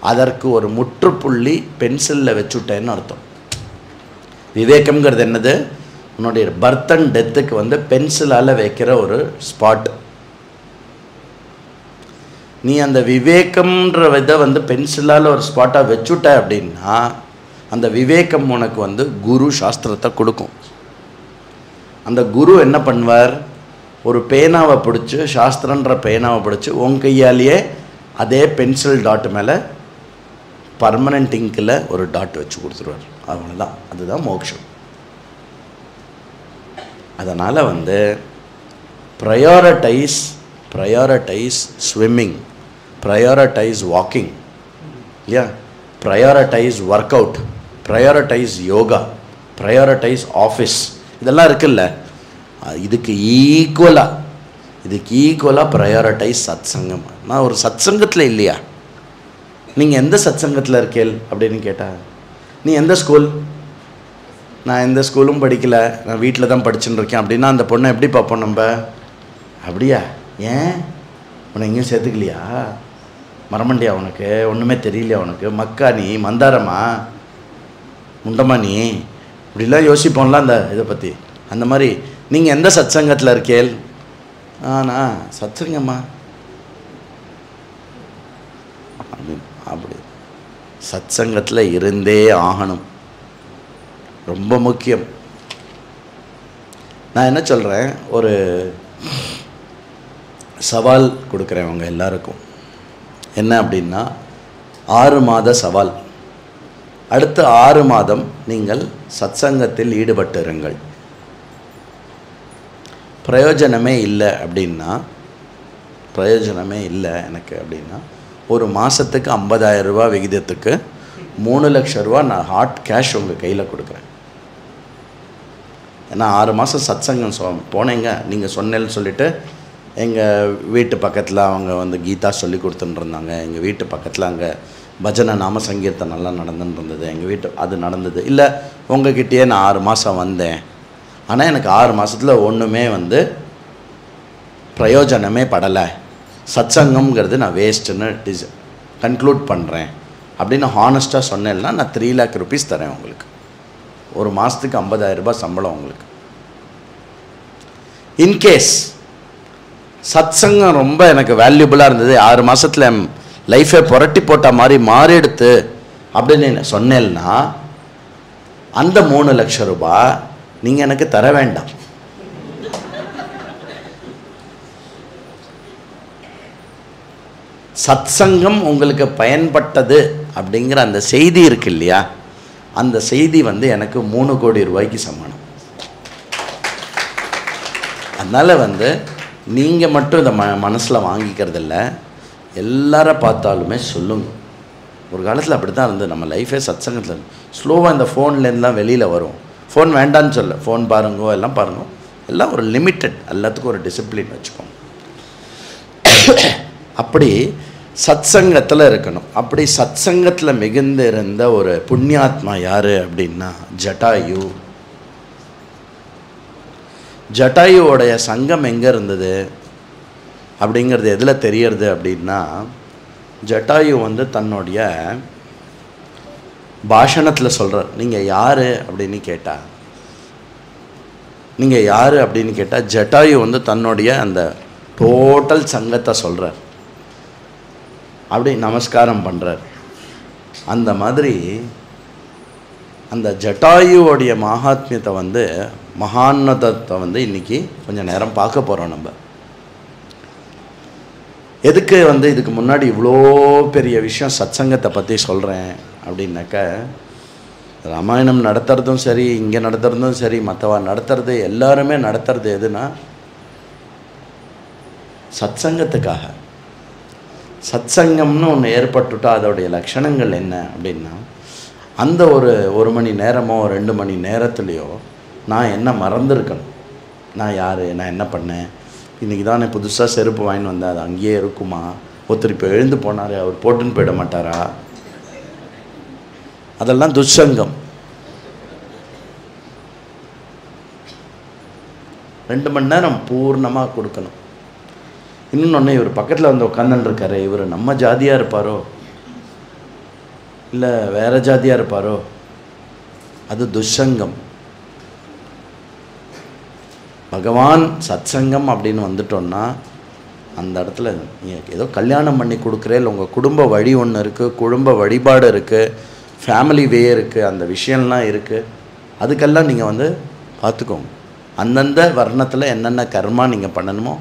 A: அதற்கு ஒரு முற்றுப்புள்ளி பென்சிலில் வச்சுட்டேன்னு அர்த்தம். விவேகம்ங்கிறது என்னது? உன்னுடைய பர்த் அண்ட் டெத்துக்கு வந்து பென்சிலால் வைக்கிற ஒரு ஸ்பாட். நீ அந்த விவேகம்ன்ற இதை வந்து பென்சிலால் ஒரு ஸ்பாட்டாக வச்சுட்ட அப்படின்னா அந்த விவேகம் உனக்கு வந்து குரு சாஸ்திரத்தை கொடுக்கும். அந்த குரு என்ன பண்ணுவார்? ஒரு பேனாவை பிடிச்சி, சாஸ்திரன்ற பேனாவை பிடிச்சி உன் கையாலேயே அதே பென்சில் டாட் மேலே பர்மனெண்ட் இங்கில் ஒரு டாட் வச்சு கொடுத்துருவார். அவ்வளோதான். அதுதான் மோட்சம். அதனால் வந்து ப்ரையாரிட்டைஸ் ஸ்விம்மிங், ப்ரையாரிட்டைஸ் வாக்கிங் இல்லையா, prioritise work out, prioritise yoga, prioritise office, இதெல்லாம் இருக்குல்ல, இதுக்கு ஈக்குவலாக ப்ரையாரிட்டைஸ் சத்சங்கம். நான் ஒரு சத்சங்கத்தில் இல்லையா? நீங்கள் எந்த சத்சங்கத்தில் இருக்கேள் அப்படின்னு கேட்டால், நீ எந்த ஸ்கூல்? நான் எந்த ஸ்கூலும் படிக்கலை, நான் வீட்டில் தான் படிச்சுன்னு இருக்கேன் அப்படின்னா அந்த பொண்ணை எப்படி பார்ப்போம் நம்ம? அப்படியா? ஏன் உன்னை எங்கேயும் சேர்த்துக்கலையா? மரமண்டியா உனக்கு? ஒன்றுமே தெரியலையா உனக்கு? மக்கா நீ? மந்தாரமா? முண்டமா நீ? இப்படிலாம் யோசிப்போம்ல அந்த இதை பற்றி. அந்த மாதிரி நீங்கள் எந்த சத்சங்கத்தில் இருக்கேள்? நான் சத்சங்கம்மா அப்படி சத்சங்கத்தில் இருந்தே ஆகணும். ரொம்ப முக்கியம். நான் என்ன சொல்கிறேன், ஒரு சவால் கொடுக்குறேன் அவங்க எல்லாருக்கும். என்ன அப்படின்னா, 6 மாத சவால். அடுத்த 6 மாதம் நீங்கள் சத்சங்கத்தில் ஈடுபட்டிருங்கள். பிரயோஜனமே இல்லை எனக்கு அப்படின்னா, ஒரு மாதத்துக்கு 50,000 ரூபா விகிதத்துக்கு 3 லட்சம் ரூபா நான் ஹாட் கேஷ் உங்கள் கையில் கொடுக்குறேன். ஏன்னா 6 மாதம் சத்சங்கம் போனேங்க நீங்கள் சொன்னேன்னு சொல்லிவிட்டு எங்கள் வீட்டு பக்கத்தில் அவங்க வந்து கீதா சொல்லி கொடுத்துட்டுருந்தாங்க. எங்கள் வீட்டு பக்கத்தில் அங்கே பஜனை நாம சங்கீர்த்தனெல்லாம் நடந்துன்னு இருந்தது. எங்கள் வீட்டு அது நடந்தது இல்லை. உங்ககிட்டயே நான் 6 மாதம் வந்தேன், ஆனால் எனக்கு 6 மாதத்தில் ஒன்றுமே வந்து பிரயோஜனமே படலை, சத்சங்கம்ங்கிறது நான் வேஸ்ட்டுன்னு கன்க்ளூட் பண்ணுறேன் அப்படின்னு ஹானஸ்ட்டாக சொன்னேன்னா நான் 3 lakh rupees தரேன் உங்களுக்கு. ஒரு மாதத்துக்கு 50,000 ரூபாய் சம்பளம் உங்களுக்கு. இன்கேஸ் சத்சங்கம் ரொம்ப எனக்கு வேல்யூபிளாக இருந்தது, 6 மாதத்தில் லைஃபை புரட்டி போட்ட மாதிரி மாறிடுத்து அப்படின்னு சொன்னேன்னா அந்த 3 லட்சம் ரூபாய் நீங்கள் எனக்கு தர வேண்டாம். சத்சங்கம் உங்களுக்கு பயன்பட்டது அப்படிங்கிற அந்த செய்தி இருக்கு இல்லையா, அந்த செய்தி எனக்கு 3 கோடி ரூபாய்க்கு சமானம். அதனால் நீங்கள் மட்டும் இதை மனசில் வாங்கிக்கிறதில்ல, எல்லாரை பார்த்தாலுமே சொல்லுங்க. ஒரு காலத்தில் அப்படி தான் இருந்தது நம்ம லைஃபே சத்சங்கத்தில். ஸ்லோவாக இந்த ஃபோன்லேருந்துலாம் வெளியில் வரும். ஃபோன் வேண்டான்னு சொல்ல, ஃபோன் பாருங்கோ எல்லாம் பாருங்கோ, எல்லாம் ஒரு லிமிட்டட், எல்லாத்துக்கும் ஒரு டிசிப்ளின் வச்சுக்கோங்க. அப்படி சத்சங்கத்தில் இருக்கணும். அப்படி சத்சங்கத்தில் மிகுந்து இருந்த ஒரு புண்ணியாத்மா யார் அப்படின்னா ஜட்டாயு. ஜட்டாயுவோடைய சங்கம் எங்கே இருந்தது அப்படிங்கிறது எதில் தெரியறது அப்படின்னா, ஜட்டாயு தன்னுடைய பாஷணத்தில் சொல்கிறார். நீங்கள் யார் அப்படின்னு கேட்டால், நீங்கள் யார் அப்படின்னு கேட்டால் ஜட்டாயு தன்னுடைய அந்த டோட்டல் சங்கத்தை சொல்கிறார், அப்படி நமஸ்காரம் பண்ணுறார். அந்த மாதிரி அந்த ஜட்டாயுவோடைய மகாத்மியத்தை மகான்னதத்தை இன்றைக்கி கொஞ்சம் நேரம் பார்க்க போகிறோம். நம்ம எதுக்கு இதுக்கு முன்னாடி இவ்வளோ பெரிய விஷயம் சத்சங்கத்தை பற்றி சொல்கிறேன் அப்படின்னாக்க, ராமாயணம் நடத்துறதும் சரி, இங்கே நடத்துறதும் சரி, மற்றவா நடத்துறது எல்லாருமே நடத்துறது எதுனா சத்சங்கத்துக்காக. சத்சங்கம்னு ஒன்று ஏற்பட்டுட்டா அதோடைய லட்சணங்கள் என்ன அப்படின்னா, அந்த ஒரு மணி நேரமோ 2 மணி நேரத்துலேயோ நான் என்ன மறந்துருக்கணும், நான் யார், நான் என்ன பண்ணேன், இன்றைக்கி தான் நான் புதுசாக செருப்பு வாங்கின்னு வந்தேன், அது அங்கேயே இருக்குமா, ஒருத்தர் இப்போ எழுந்து போனார் அவர் போட்டுன்னு போயிட மாட்டாரா, அதெல்லாம் துஷ்சங்கம். 2 மணி நேரம் பூர்ணமாக கொடுக்கணும். இன்னொன்று, இவர் பக்கத்தில் உட்காந்துருக்காரு, இவர் நம்ம ஜாதியாக இருப்பாரோ இல்லை வேறு ஜாதியாக இருப்பாரோ, அது துஷ்சங்கம். பகவான் சத்சங்கம் அப்படின்னு வந்துட்டோன்னா அந்த இடத்துல நீங்கள் ஏதோ கல்யாணம் பண்ணி கொடுக்குறேன், உங்கள் குடும்ப வழி ஒன்று இருக்குது, குடும்ப வழிபாடு இருக்குது, ஃபேமிலி வே இருக்குது, அந்த விஷயம்லாம் இருக்குது. அதுக்கெல்லாம் நீங்கள் பார்த்துக்கோங்க. அந்தந்த வர்ணத்தில் என்னென்ன கர்மா நீங்கள் பண்ணணுமோ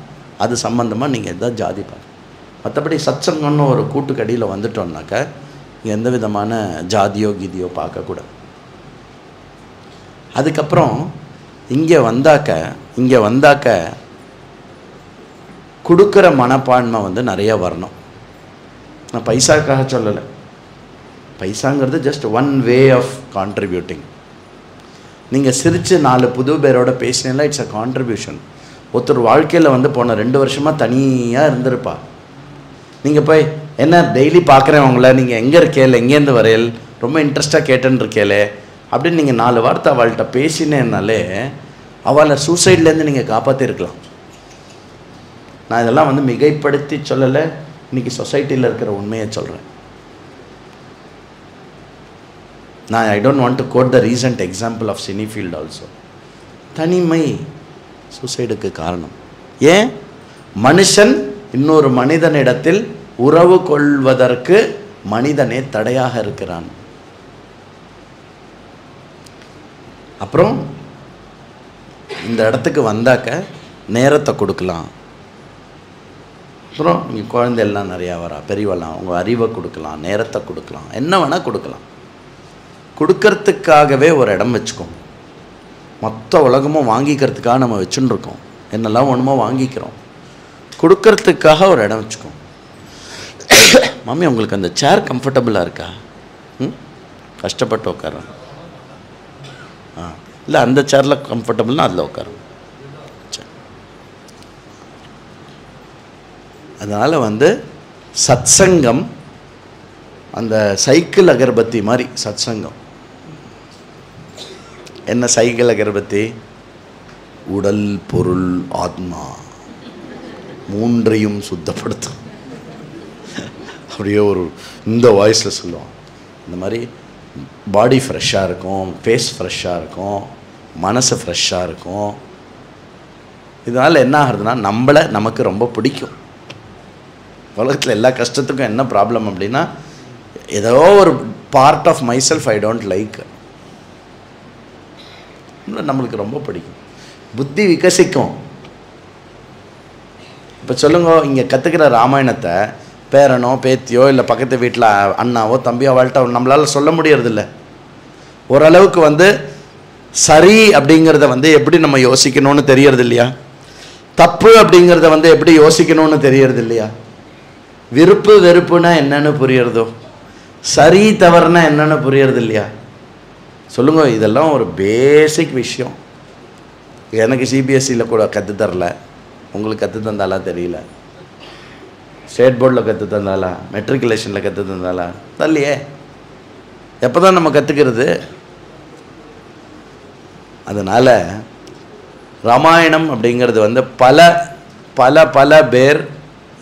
A: அது சம்மந்தமாக நீங்கள் எதாவது ஜாதி பாருங்கள். மற்றபடி சத்சங்கம்னு ஒரு கூட்டுக்கடியில் வந்துட்டோம்னாக்க எந்த விதமான ஜாதியோ கீதியோ பார்க்கக்கூடாது. அதுக்கப்புறம் இங்கே வந்தாக்க கொடுக்குற மனப்பான்மை நிறைய வரணும். நான் பைசாக்காக சொல்லலை, பைசாங்கிறது just one way of contributing. நீங்கள் சிரித்து 4 புது பேரோட பேசினீங்களா, இட்ஸ் அ கான்ட்ரிபியூஷன். ஒருத்தர் வாழ்க்கையில் போன 2 வருஷமாக தனியாக இருந்திருப்பா, நீங்கள் போய் என்ன டெய்லி பார்க்குறேன் உங்களை, நீங்கள் எங்கே இருக்கேல், எங்கேருந்து வரையல், ரொம்ப இன்ட்ரெஸ்ட்டாக கேட்டுன்னு இருக்கேலே அப்படின்னு நீங்கள் 4 வார்த்தை அவள்கிட்ட பேசினேன்னாலே அவளை சூசைட்லேருந்து நீங்கள் காப்பாற்றிருக்கலாம். நான் இதெல்லாம் மிகைப்படுத்தி சொல்லலை, இன்றைக்கி சொசைட்டியில் இருக்கிற உண்மையை சொல்கிறேன். நான் I don't want to quote the recent example of Seinfeld also. தனிமை சூசைடுக்கு காரணம். ஏன்? மனுஷன் இன்னொரு மனிதனிடத்தில் உறவு கொள்வதற்கு மனிதனே தடையாக இருக்கிறான். அப்புறம் இந்த இடத்துக்கு வந்தாக்க நேரத்தை கொடுக்கலாம். அப்புறம் நீங்கள் குழந்தையெல்லாம் நிறையா வரா, பெரியவெல்லாம் உங்கள் அறிவை கொடுக்கலாம், நேரத்தை கொடுக்கலாம், என்ன வேணால் கொடுக்கலாம். கொடுக்கறதுக்காகவே ஒரு இடம் வச்சுக்கோங்க. மொத்த உலகமும் வாங்கிக்கிறதுக்காக நம்ம வச்சுன்னு இருக்கோம், என்னெல்லாம் ஒன்றுமோ வாங்கிக்கிறோம். கொடுக்கறதுக்காக ஒரு இடம் வச்சுக்கோங்க. மாமி உங்களுக்கு அந்த சேர் கம்ஃபர்டபுளாக இருக்கா? கஷ்டப்பட்டு உட்காரோம். இல்லை அந்த சேரில் கம்ஃபர்டபுள்னா அதில் உட்காரும். சரி, அதனால் சத்சங்கம் அந்த சைக்கிள் அகர்பத்தி மாதிரி சத்சங்கம். என்ன சைக்கிள் அகர்பத்தி? உடல், பொருள், ஆத்மா மூன்றையும் சுத்தப்படுத்தும். அப்படியே ஒரு இந்த வாய்ஸில் சொல்லுவோம். இந்த மாதிரி பாடி ஃப்ரெஷ்ஷாக இருக்கும், ஃபேஸ் ஃப்ரெஷ்ஷாக இருக்கும், மனசு ஃப்ரெஷ்ஷாக இருக்கும், இதனால் என்ன ஆகுதுன்னா நம்மளை நமக்கு ரொம்ப பிடிக்கும். உலகத்தில் எல்லா கஷ்டத்துக்கும் என்ன ப்ராப்ளம் அப்படின்னா, ஏதோ ஒரு part of myself I don't like, நம்மளுக்கு ரொம்ப பிடிக்கும். புத்தி விகசிக்கும். இப்போ சொல்லுங்க, இங்கே கற்றுக்கிற ராமாயணத்தை பேரனோ பேத்தியோ இல்லை பக்கத்து வீட்டில் அண்ணாவோ தம்பியோ அவள்கிட்ட நம்மளால் சொல்ல முடியறதில்ல. ஓரளவுக்கு வந்து சரி அப்படிங்கிறத வந்து எப்படி நம்ம யோசிக்கணும்னு தெரியறது இல்லையா? தப்பு அப்படிங்கிறத வந்து எப்படி யோசிக்கணும்னு தெரியறது இல்லையா? விருப்பு வெறுப்புனா என்னன்னு புரியறதோ, சரி தவறுனா என்னன்னு புரியறது இல்லையா? சொல்லுங்க, இதெல்லாம் ஒரு பேசிக் விஷயம். எனக்கு சிபிஎஸ்சியில் கூட கற்றுத்தரல, உங்களுக்கு கற்றுத்தந்தாலா தெரியல. ஸ்டேட் போர்டில் கற்றுத்தந்தாலா, மெட்ரிகுலேஷனில் கற்றுத்தந்தாலா தரலையே. எப்போ தான் நம்ம கற்றுக்கிறது? அதனால் ராமாயணம் அப்படிங்கிறது வந்து பல பல பல பேர்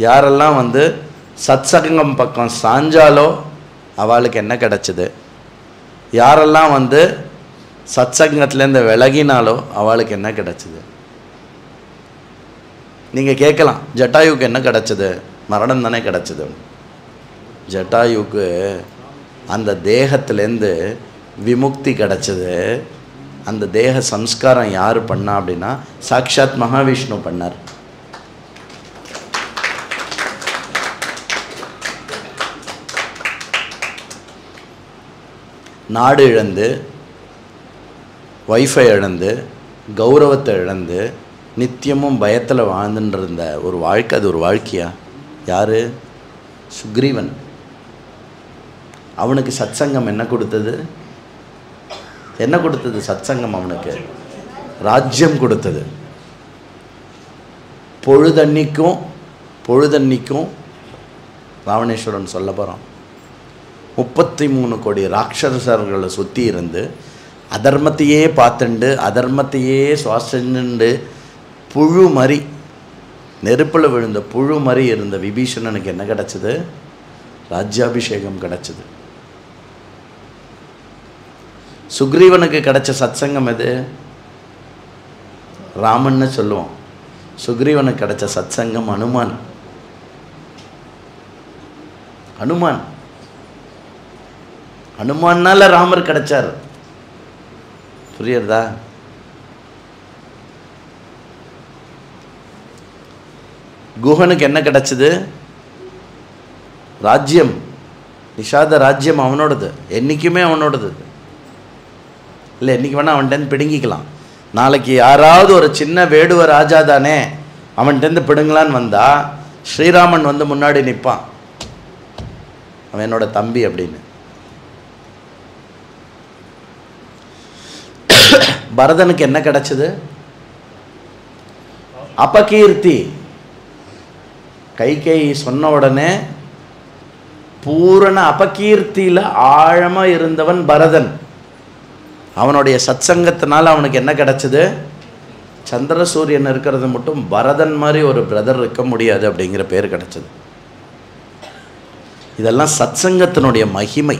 A: யாரெல்லாம் வந்து சத்சங்கம் பக்கம் சாஞ்சாலோ அவளுக்கு என்ன கிடச்சிது, யாரெல்லாம் வந்து சத்சங்கத்துலேருந்து விலகினாலோ அவளுக்கு என்ன கிடச்சிது? நீங்கள் கேட்கலாம், ஜட்டாயுக்கு என்ன கிடச்சிது? மரணம் தானே கிடச்சிது. ஜட்டாயுக்கு அந்த தேகத்திலேருந்து விமுக்தி கிடச்சிது. அந்த தேக சம்ஸ்காரம் யார் பண்ணா அப்படின்னா சாக்ஷாத் மகாவிஷ்ணு பண்ணார். நாடு இழந்து, வைஃபை இழந்து, கௌரவத்தை இழந்து, நித்தியமும் பயத்தில் வாழ்ந்துட்டு இருந்த ஒரு வாழ்க்கை, அது ஒரு வாழ்க்கையா? யார்? சுக்ரீவன். அவனுக்கு சத்சங்கம் என்ன கொடுத்தது? என்ன கொடுத்தது சத்சங்கம்? அவனுக்கு ராஜ்யம் கொடுத்தது. பொழுதன்னிக்கும் ராவணேஸ்வரன் சொல்ல போகிறான், 33 கோடி ராட்சசர்களை சுற்றி இருந்து அதர்மத்தையே பார்த்துண்டு அதர்மத்தையே சுவாசண்டு புழு மறி, நெருப்பில் விழுந்த புழு மறி இருந்த விபீஷணனுக்கு என்ன கிடச்சிது? ராஜ்யாபிஷேகம் கிடச்சிது. சுக்ரீவனுக்கு கிடைச்ச சத்சங்கம் எது? ராமன்னு சொல்லுவோம். சுக்ரீவனுக்கு கிடைச்ச சத்சங்கம் அனுமான். அனுமானால ராமர் கிடைச்சார். புரியுறதா? குஹனுக்கு என்ன கிடைச்சது? ராஜ்யம். நிஷாத ராஜ்யம் அவனோடது, என்றைக்குமே அவனோடது இல்லை. என்றைக்கு வேணால் அவன்கிட்ட பிடுங்கிக்கலாம். நாளைக்கு யாராவது ஒரு சின்ன வேடுவ ராஜா தானே, அவன்கிட்ட பிடுங்கலான்னு வந்தா ஸ்ரீராமன் வந்து முன்னாடி நிற்பான், அவன் என்னோட தம்பி அப்படின்னு. பரதனுக்கு என்ன கிடைச்சது? அபகீர்த்தி. கைகேயி சொன்ன உடனே பூரண அபகீர்த்தியில் ஆழமாக இருந்தவன் பரதன். அவனுடைய சத்சங்கத்தினால அவனுக்கு என்ன கிடச்சிது? சந்திர சூரியன் இருக்கிறது மட்டும் பரதன் மாதிரி ஒரு பிரதர் இருக்க முடியாது அப்படிங்கிற பேர் கிடச்சிது. இதெல்லாம் சத்சங்கத்தினுடைய மகிமை.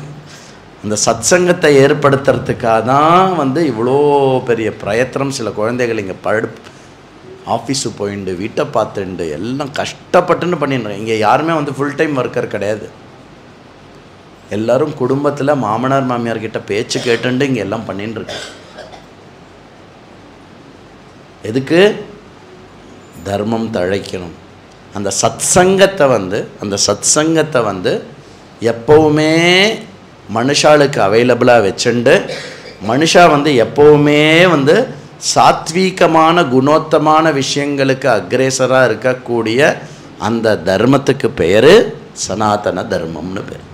A: அந்த சத்சங்கத்தை ஏற்படுத்துறதுக்காக தான் வந்து இவ்வளோ பெரிய பிரயத்தனம். சில குழந்தைகள் இங்கே ஆஃபீஸு போயிண்டு வீட்டை பார்த்துண்டு எல்லாம் கஷ்டப்பட்டுன்னு பண்ணிடுறேன். இங்கே யாருமே வந்து ஃபுல் டைம் ஒர்க்கர் கிடையாது. எல்லோரும் குடும்பத்தில் மாமனார் மாமியார்கிட்ட பேச்சு கேட்டுண்டு இங்கே எல்லாம் பண்ணின்னு இருக்கு. எதுக்கு? தர்மம் தழைக்கணும். அந்த சத்சங்கத்தை வந்து எப்போவுமே மனுஷாளுக்கு அவைலபிளாக வச்சுண்டு, மனுஷா வந்து எப்போவுமே வந்து சாத்வீகமான குணோத்தமான விஷயங்களுக்கு அக்ரேசராக இருக்கக்கூடிய அந்த தர்மத்துக்கு பேர் சனாதன தர்மம்னு பேர்.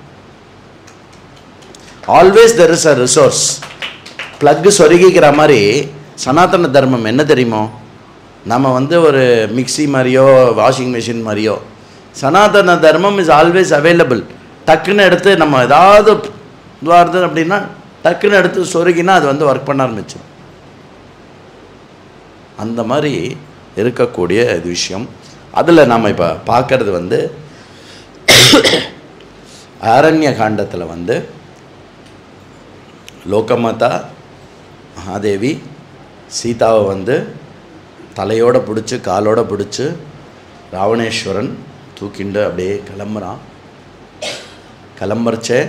A: Always there is a resource. Plug சொருகிக்கிற மாதிரி சனாதன தர்மம் என்ன தெரியுமோ? நம்ம வந்து ஒரு மிக்சி மாதிரியோ வாஷிங் மிஷின் மாதிரியோ, சனாதன தர்மம் இஸ் ஆல்வேஸ் அவைலபிள். டக்குன்னு எடுத்து நம்ம ஏதாவது இதுவாக அப்படின்னா டக்குன்னு எடுத்து சொருகினா அது வந்து ஒர்க் பண்ண ஆரம்பிச்சிடும். அந்த மாதிரி இருக்கக்கூடிய இது விஷயம். அதில் நாம் இப்போ பார்க்கறது வந்து ஆரண்ய காண்டத்தில் வந்து லோகமாதா மகாதேவி சீதாவை வந்து தலையோடு பிடிச்சி காலோடு பிடிச்சி ராவணேஸ்வரன் தூக்கிண்டு அப்படியே கிளம்புறான். கிளம்புறச்சே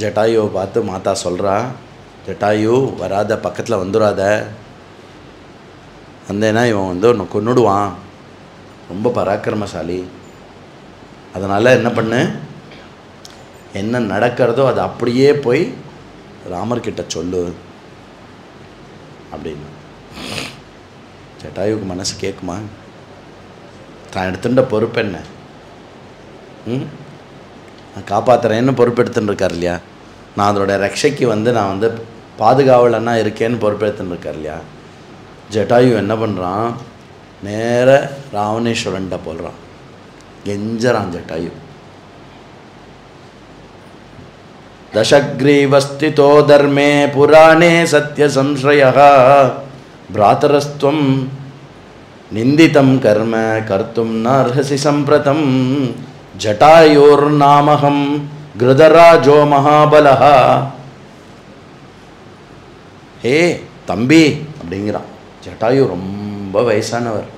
A: ஜட்டாயுவை பார்த்து மாதா சொல்கிறா, ஜட்டாயு வராத, பக்கத்தில் வந்துடாத, வந்தேன்னா இவன் வந்து உன்னை கொன்னுடுவான், ரொம்ப பராக்கிரமசாலி, அதனால் என்ன பண்ணு, என்ன நடக்கிறதோ அதை அப்படியே போய் ராமர்கிட்ட சொல்லு அப்படின்னு. ஜட்டாயுவுக்கு மனசு கேட்குமா? தான் எடுத்துட்ட பொறுப்பு என்ன? நான் காப்பாற்றுறேன்னு பொறுப்பு எடுத்துன்னு இருக்கார் இல்லையா, நான் அதோட ரக்ஷைக்கு வந்து நான் வந்து பாதுகாவலன்னா இருக்கேன்னு பொறுப்பு எடுத்துன்னு இருக்கார் இல்லையா. ஜட்டாயு என்ன பண்ணுறான், நேர ராவணேஸ்வரன்ட்ட போடுறான், கெஞ்சறான் ஜட்டாயு. தசக்ரீவஸ்திதோ தர்மே புராணே சத்ய சம்ஸ்ரயः பிராதரஸ்துவம் நிந்திதம் கர்ம கர்த்தும் நர்ஹசி சம்பிரதம் ஜட்டாயோர்நாமஹம் கிருதராஜோ மகாபலஹ. ஹே தம்பி அப்படிங்கிறான். ஜட்டாயு ரொம்ப வயசானவர்.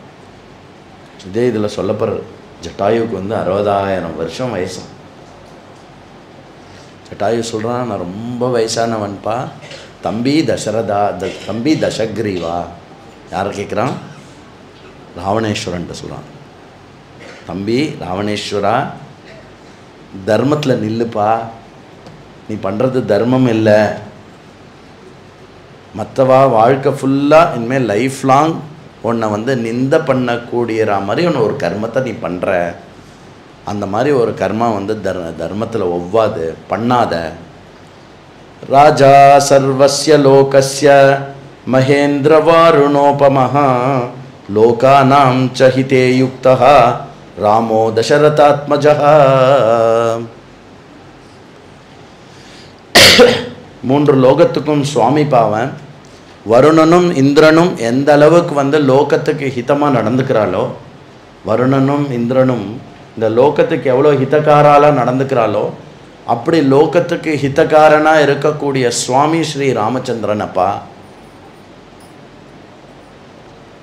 A: இதே இதில் சொல்லப்படுறது ஜட்டாயுக்கு வந்து 60,000 வருஷம் வயசு. ஜட்டாயு சொல்கிறான், நான் ரொம்ப வயசானவன்பா, தம்பி தசரதா, தம்பி தசக்ரீவா. யாரை கேட்குறான்? ராவணேஸ்வரன்ட்ட சொல்கிறான். தம்பி ராவணேஸ்வரா, தர்மத்தில் நில்லுப்பா, நீ பண்ணுறது தர்மம் இல்லை, மற்றவா வாழ்க்கை ஃபுல்லாக இனிமேல் லைஃப் லாங் உன்னை வந்து நிந்த பண்ணக்கூடியற மாதிரி உன்னை ஒரு கர்மத்தை நீ பண்ணுற, அந்த மாதிரி ஒரு கர்மா வந்து தர்மத்தில் ஒவ்வாது, பண்ணாத. ராஜா சர்வஸ்ய லோகஸ்ய மகேந்திர வாருணோபமஹ லோகானாம் சஹிதே யுக்தஹ ராமோ தசரதாத்மஜஹ. 3 லோகத்துக்கும் சுவாமி பாவன். வருணனும் இந்திரனும் எந்த அளவுக்கு வந்து லோகத்துக்கு ஹிதமாக நடந்துக்கிறாளோ, வருணனும் இந்திரனும் இந்த லோகத்துக்கு எவ்வளோ ஹிதக்காராலாக நடந்துக்கிறாளோ, அப்படி லோகத்துக்கு ஹிதக்காரனாக இருக்கக்கூடிய சுவாமி ஸ்ரீ ராமச்சந்திரன் அப்பா.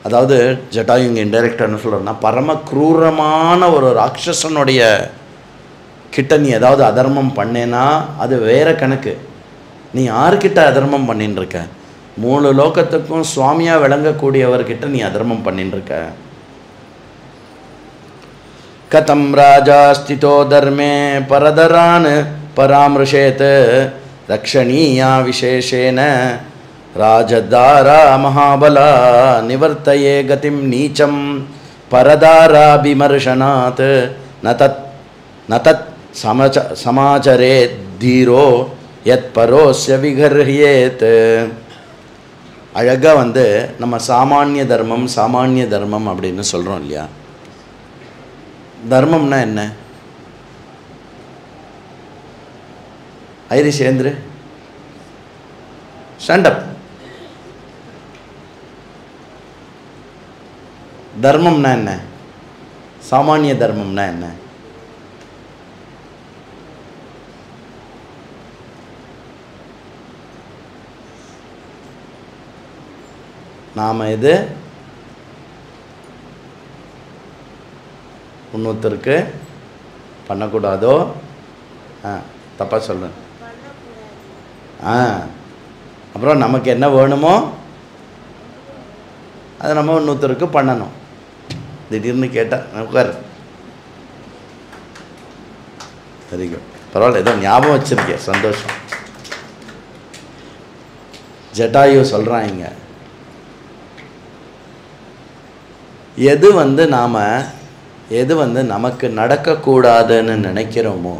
A: அதாவது ஜட்டாயு இங்கே இன்டைரக்டாக என்ன சொல்கிறேன்னா, பரம குரூரமான ஒரு ராட்சசனுடைய கிட்ட நீ ஏதாவது அதர்மம் பண்ணேன்னா அது வேற கணக்கு. நீ யார்கிட்ட அதர்மம் பண்ணின்னு இருக்க? 3 லோகத்துக்கும் சுவாமியாக விளங்கக்கூடியவர்கிட்ட நீ அதர்மம் பண்ணின்னு இருக்க. கதம் ராஜா ஸ்திதோ தர்மே பரதரான் பராமர்ஷேத் ரக்ஷணீயா விசேஷேன ராஜதாரா மகாபலா நிவர்த்தயே கதிம் நீச்சம் பரதாரா விமர்சனாத் நதத் சமாச்சரே தீரோ யத் பரோஸ்ய விகர்ஹ்யேத். அழகாக வந்து நம்ம சாமானிய தர்மம் அப்படின்னு சொல்கிறோம் இல்லையா. தர்மம்னா என்ன? Irish ஏந்திரு, stand up. தர்மம்னா என்ன? சாமானிய தர்மம்னா என்ன? நாம் எது இன்னொருத்தருக்கு பண்ணக்கூடாதோ, தப்பாக சொல்கிறேன், அப்புறம் நமக்கு என்ன வேணுமோ அதை நம்ம இன்னொருத்தருக்கு பண்ணணும். திடீர்னு கேட்டால் உட்கார், வெரி குட், பரவாயில்ல, ஏதோ ஞாபகம் வச்சுருக்கேன், சந்தோஷம். ஜட்டாயு சொல்கிறான் இங்கே, எது வந்து நமக்கு நடக்கக்கூடாதுன்னு நினைக்கிறோமோ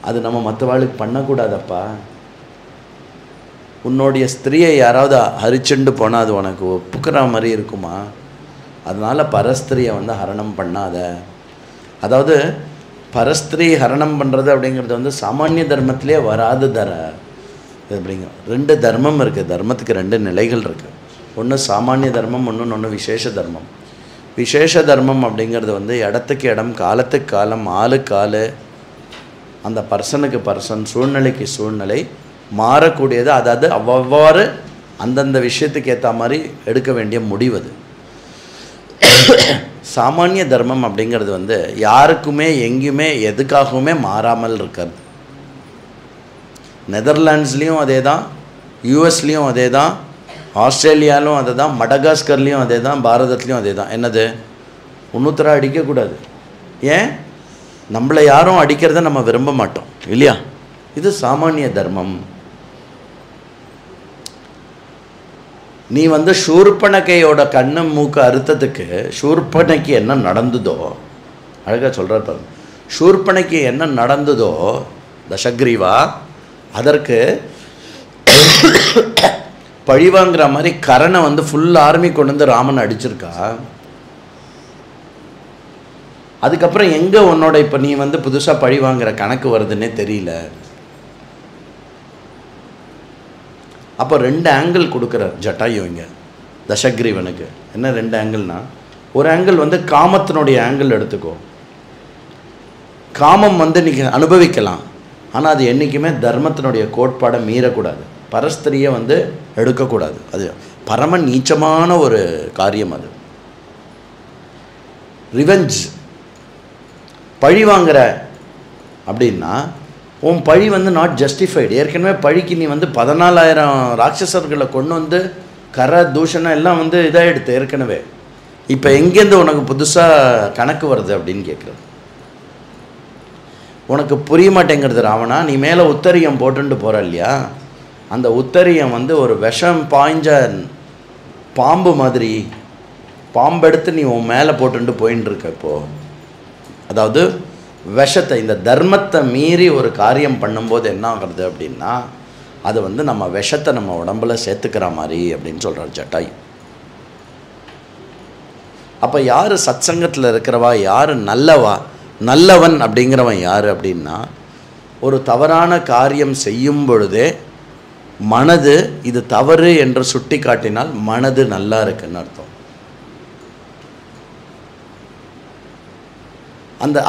A: அது நம்ம மற்றவாளுக்கு பண்ணக்கூடாதப்பா. உன்னுடைய ஸ்திரீயை யாராவது ஹரிச்சுண்டு போனால் அது உனக்கு ஒப்புக்கிற மாதிரி இருக்குமா? அதனால் பரஸ்திரியை வந்து ஹரணம் பண்ணாத. அதாவது பரஸ்திரி ஹரணம் பண்ணுறது அப்படிங்கிறது வந்து சாமானிய தர்மத்திலே வராது அப்படிங்கிற 2 தர்மம் இருக்குது. தர்மத்துக்கு 2 நிலைகள் இருக்குது. ஒன்று சாமானிய தர்மம், ஒன்று விசேஷ தர்மம். விசேஷ தர்மம் அப்படிங்கிறது வந்து இடத்துக்கு இடம், காலத்துக்கு காலம், ஆளுக்கு ஆள், அந்த பர்சனுக்கு பர்சன், சூழ்நிலைக்கு சூழ்நிலை மாறக்கூடியது. அதாவது அவ்வாறு அந்தந்த விஷயத்துக்கு ஏற்ற மாதிரி எடுக்க வேண்டிய முடிவு அது. சாமானிய தர்மம் அப்படிங்கிறது வந்து யாருக்குமே எங்கேயுமே எதுக்காகவுமே மாறாமல் இருக்கிறது. நெதர்லாண்ட்ஸ்லேயும் அதே தான், யூஎஸ்லேயும் அதே தான், ஆஸ்திரேலியாலும் அதே தான், மடகாஸ்கர்லேயும் அதே தான், பாரதத்துலேயும் அதே தான். என்னது? இன்னொருத்தரை அடிக்கக்கூடாது. ஏன்? நம்மளை யாரும் அடிக்கிறத நம்ம விரும்ப மாட்டோம் இல்லையா? இது சாமானிய தர்மம். நீ வந்து சூர்பனகையோட கண்ணு மூக்கு அறுத்ததுக்கு சூர்பனகைக்கு என்ன நடந்ததோ, அழகாக சொல்கிறார் பாருங்க, சூர்பனகைக்கு என்ன நடந்ததோ தசக்ரீவா, அதற்கு பழிவாங்கிற மாதிரி கரனை வந்து ஃபுல் ஆர்மி கொண்டு வந்து ராமன் அடிச்சிருக்கா. அதுக்கப்புறம் எங்கே உன்னோட இப்போ நீ வந்து புதுசாக பழி வாங்குற கணக்கு வருதுன்னே தெரியல. அப்போ 2 ஆங்கிள் கொடுக்குறார் ஜட்டாயு இங்கே தசக்ரீவனுக்கு. என்ன 2 ஆங்கிள்னா, ஒரு ஆங்கிள் வந்து காமத்தினுடைய ஆங்கிள் எடுத்துக்கோ. காமம் வந்து நீங்கள் அனுபவிக்கலாம், ஆனால் அது என்றைக்குமே தர்மத்தினுடைய கோட்பாடை மீறக்கூடாது. பரஸ்திரியை வந்து எடுக்கக்கூடாது. அது பரம நீச்சமான ஒரு காரியம். அது ரிவெஞ்ச், பழி வாங்குற அப்படின்னா உன் பழி வந்து நாட் ஜஸ்டிஃபைடு. ஏற்கனவே பழிக்கு நீ வந்து 14,000 ராட்சசர்களை கொண்டு வந்து கர தூஷணம் எல்லாம் வந்து இதாகிடுது ஏற்கனவே. இப்போ எங்கேருந்து உனக்கு புதுசாக கணக்கு வருது அப்படின்னு கேட்குறது. உனக்கு புரிய மாட்டேங்கிறது ராவணா. நீ மேலே உத்தரியம் போட்டுட்டு போகிற இல்லையா, அந்த உத்தரியம் வந்து ஒரு விஷம் பாய்ஞ்ச பாம்பு மாதிரி, பாம்பெடுத்து நீ உன் மேலே போட்டுட்டு போயின்னு இருக்க. இப்போது அதாவது விஷத்தை, இந்த தர்மத்தை மீறி ஒரு காரியம் பண்ணும்போது என்ன ஆகிறது அப்படின்னா, அது வந்து நம்ம விஷத்தை நம்ம உடம்புல சேர்த்துக்கிற மாதிரி அப்படின்னு சொல்கிறார் ஜட்டாயு. அப்போ யார் சத் சங்கத்தில் இருக்கிறவா, யார் நல்லவன் அப்படிங்கிறவன் யார் அப்படின்னா, ஒரு தவறான காரியம் செய்யும் பொழுதே மனது இது தவறு என்று சுட்டி காட்டினால் மனது நல்லா இருக்குன்னு அர்த்தம்.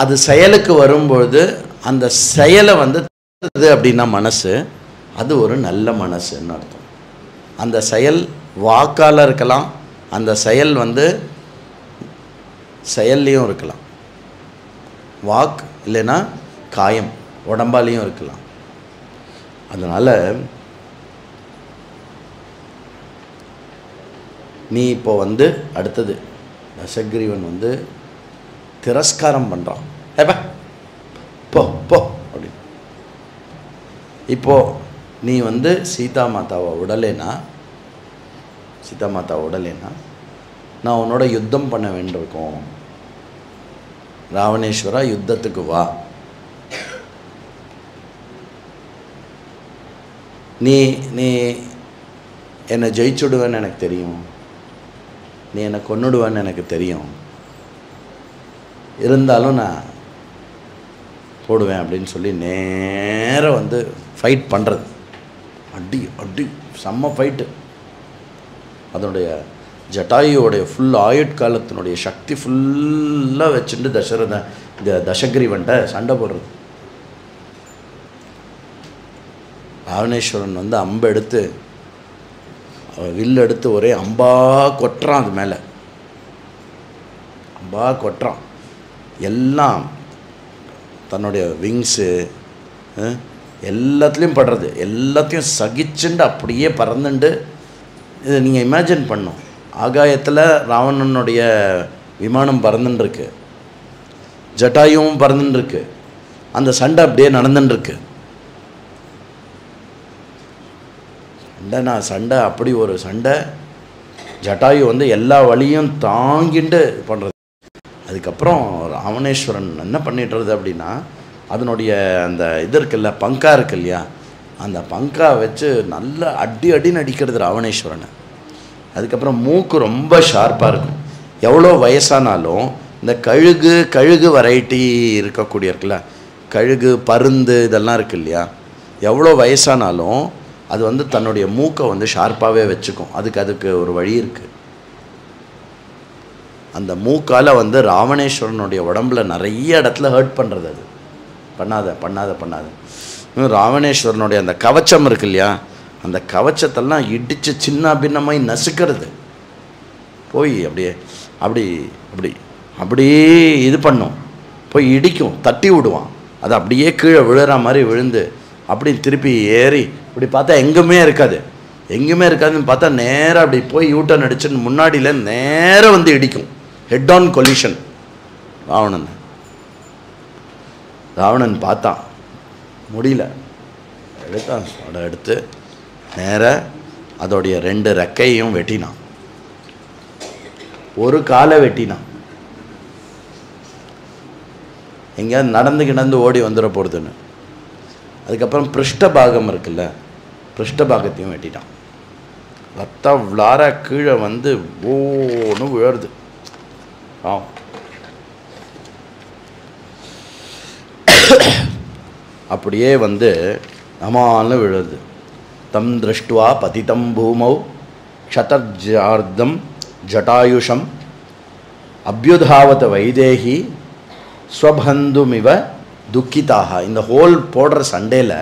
A: அது செயலுக்கு வரும்பொழுது அந்த செயலை வந்து அப்படின்னா மனசு, அது ஒரு நல்ல மனசுன்னு அர்த்தம். அந்த செயல் வாக்கால் இருக்கலாம், அந்த செயல் வந்து செயல்லையும் இருக்கலாம். வாக் இல்லைன்னா காயம் உடம்பாலையும் இருக்கலாம். அதனால் நீ இப்போ வந்து அடுத்தது தசக்ரீவன் வந்து திரஸ்காரம் பண்ணுறான். ஏப்பா போ போ அப்படின்னு. இப்போது நீ வந்து சீதா மாதாவை விடலைன்னா நான் உன்னோட யுத்தம் பண்ண வேண்டியிருக்கோம். ராவணேஸ்வரா யுத்தத்துக்கு வா. நீ நீ என்னை ஜெயிச்சுடுவேன்னு எனக்கு தெரியும், நீ என்னை கொன்னுடுவேன்னு எனக்கு தெரியும், இருந்தாலும் நான் போடுவேன் அப்படின்னு சொல்லி நேராக வந்து ஃபைட் பண்ணுறது. அடி செம்ம ஃபைட்டு. அதனுடைய ஜட்டாயுவோடைய ஃபுல் ஆயுட்காலத்தினுடைய சக்தி ஃபுல்லாக வச்சுட்டு தசக்ரீவன்ட்ட சண்டை போடுறது. ராவணேஸ்வரன் வந்து அம்பை எடுத்து வில்லு எடுத்து ஒரே அம்பா கொட்டுறான். அது மேலே அம்பா கொட்டுறான். எல்லாம் தன்னுடைய விங்ஸு எல்லாத்துலேயும் படுறது, எல்லாத்தையும் சகிச்சுண்டு அப்படியே பறந்துண்டு. இதை நீங்கள் இமேஜின் பண்ணும், ஆகாயத்தில் ராவணனுடைய விமானம் பறந்துட்டுருக்கு, ஜட்டாயுவும் பறந்துட்டுருக்கு, அந்த சண்டை அப்படியே நடந்துட்டுருக்கு. சண்டை அப்படி ஒரு சண்டை. ஜட்டாயு வந்து எல்லா வழியும் தாங்கிட்டு பண்ணுறது. அதுக்கப்புறம் ராவணேஸ்வரன் என்ன பண்ணிட்டுறது அப்படின்னா, அதனுடைய அந்த இது இருக்குல்ல, பங்கா இருக்கு இல்லையா, அந்த பங்கா வச்சு நல்ல அடின்னு அடிக்கிறது ராவணேஸ்வரனை. அதுக்கப்புறம் மூக்கு ரொம்ப ஷார்ப்பாக இருக்கும். எவ்வளோ வயசானாலும் இந்த கழுகு வெரைட்டி இருக்கக்கூடிய இருக்குல்ல, கழுகு பருந்து இதெல்லாம் இருக்கு இல்லையா, எவ்வளோ வயசானாலும் அது வந்து தன்னுடைய மூக்கை வந்து ஷார்ப்பாகவே வச்சுக்கும். அதுக்கு ஒரு வழி இருக்குது. அந்த மூக்கால் வந்து ராவணேஸ்வரனுடைய உடம்புல நிறைய இடத்துல ஹர்ட் பண்ணுறது. அது பண்ணாத. ராவணேஸ்வரனுடைய அந்த கவச்சம் இருக்கு இல்லையா, அந்த கவச்சத்தெல்லாம் இடித்து சின்ன பின்னமாய் நசுக்கிறது. போய் அப்படியே அப்படி அப்படி அப்படியே இது பண்ணும், போய் இடிக்கும், தட்டி விடுவான். அது அப்படியே கீழே விழுற மாதிரி விழுந்து அப்படி திருப்பி ஏறி இப்படி பார்த்தா எங்குமே இருக்காது. எங்கேயுமே இருக்காதுன்னு பார்த்தா நேராக அப்படி போய் யூட்டர்ன் அடிச்சுன்னு முன்னாடியில் நேராக வந்து இடிக்கும். Head on collision. ராவணன் பார்த்தான், முடியல, எடுத்தான், அதை எடுத்து நேராக அதோடைய 2 ரெக்கையும் வெட்டினான், ஒரு காலை வெட்டினான். எங்கேயாவது நடந்து ஓடி வந்துட போகிறதுன்னு. அதுக்கப்புறம் பிருஷ்டபாகம் இருக்குல்ல, பிருஷ்டபாகத்தையும் வெட்டிட்டான். ரத்தம் விளார கீழே வந்து ஓன்னு விழுறது. அப்படியே வந்து நமான்னு விழுது. தம் திருஷ்டுவா பதிதம் பூமௌ க்ஷதஜார்தம் ஜட்டாயுஷம் அபியுதாவத வைதேகி ஸ்வபந்துமிவ துக்கிதாக. இந்த ஹோல் போடுற சண்டையில்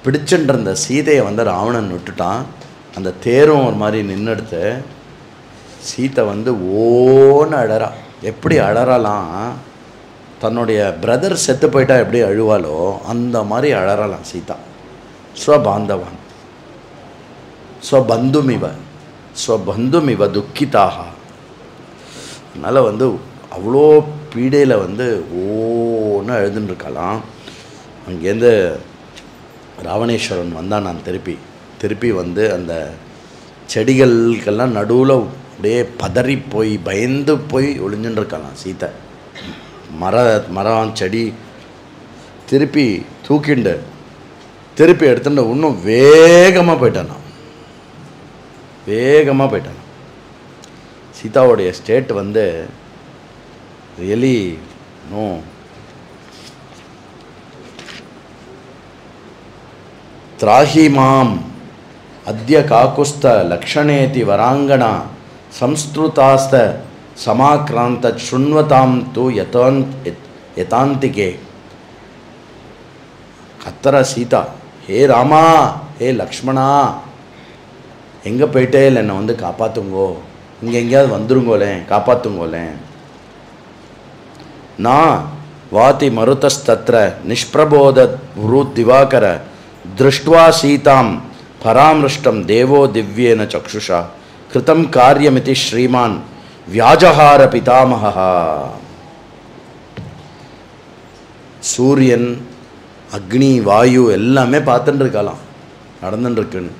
A: பிடிச்சுட்டு இருந்த சீதையை வந்து ராவணன் விட்டுட்டான். அந்த தேரும் ஒரு மாதிரி நின்றுடுத்து. சீத்தை வந்து ஓன்னு அழறா. எப்படி அழறலாம், தன்னுடைய பிரதர் செத்து போயிட்டா எப்படி அழுவாலோ அந்த மாதிரி அழறலாம் சீதா. ஸ்வபாந்தவான் ஸ்வபந்துமிவ துக்கிதாக. அதனால் வந்து அவ்வளோ பீடையில் வந்து ஓன்னு எழுதுன்னு இருக்கலாம். அங்கேருந்து ராவணேஸ்வரன் வந்தான். நான் திருப்பி வந்து அந்த செடிகளுக்கெல்லாம் நடுவில் அப்படியே பதறி போய் பயந்து போய் ஒளிஞ்சுன்னு இருக்கலாம் சீத்தை. மரம் செடி திருப்பி தூக்கிண்டு திருப்பி எடுத்துட்டு இன்னும் வேகமாக போயிட்டான். சீதாவுடைய ஸ்டேட் வந்து ரியலி நோ. த்ராஹி மாம் அத்ய காக்குஸ்த லக்ஷணேதி வராங்கணா சம்ஸ்ருதாஸ்த சமாக்ராந்த சுண்வதாம் தூ யதாந்திகே. கத்தர சீதா, ஹே ராமா, ஹே லக்ஷ்மணா, எங்கே போயிட்டே இல்லை, என்னை வந்து காப்பாற்றுங்கோ, இங்கே எங்கேயாவது வந்துருங்கோலேன், காப்பாற்றுங்கோலேன். நான் வாதி மருதஸ்தத்ர நிஷ்பிரபோத வ்ரூத் திவாகர திருஷ்ட்வா சீதாம் பராமிருஷ்டம் தேவோ திவ்யேன சக்ஷுஷா கிருதம் காரியமிதி ஸ்ரீமான் வியாஜஹார பிதாமகா. சூரியன், அக்னி, வாயு எல்லாமே பார்த்துட்டு இருக்கலாம் நடந்துட்டுருக்குன்னு.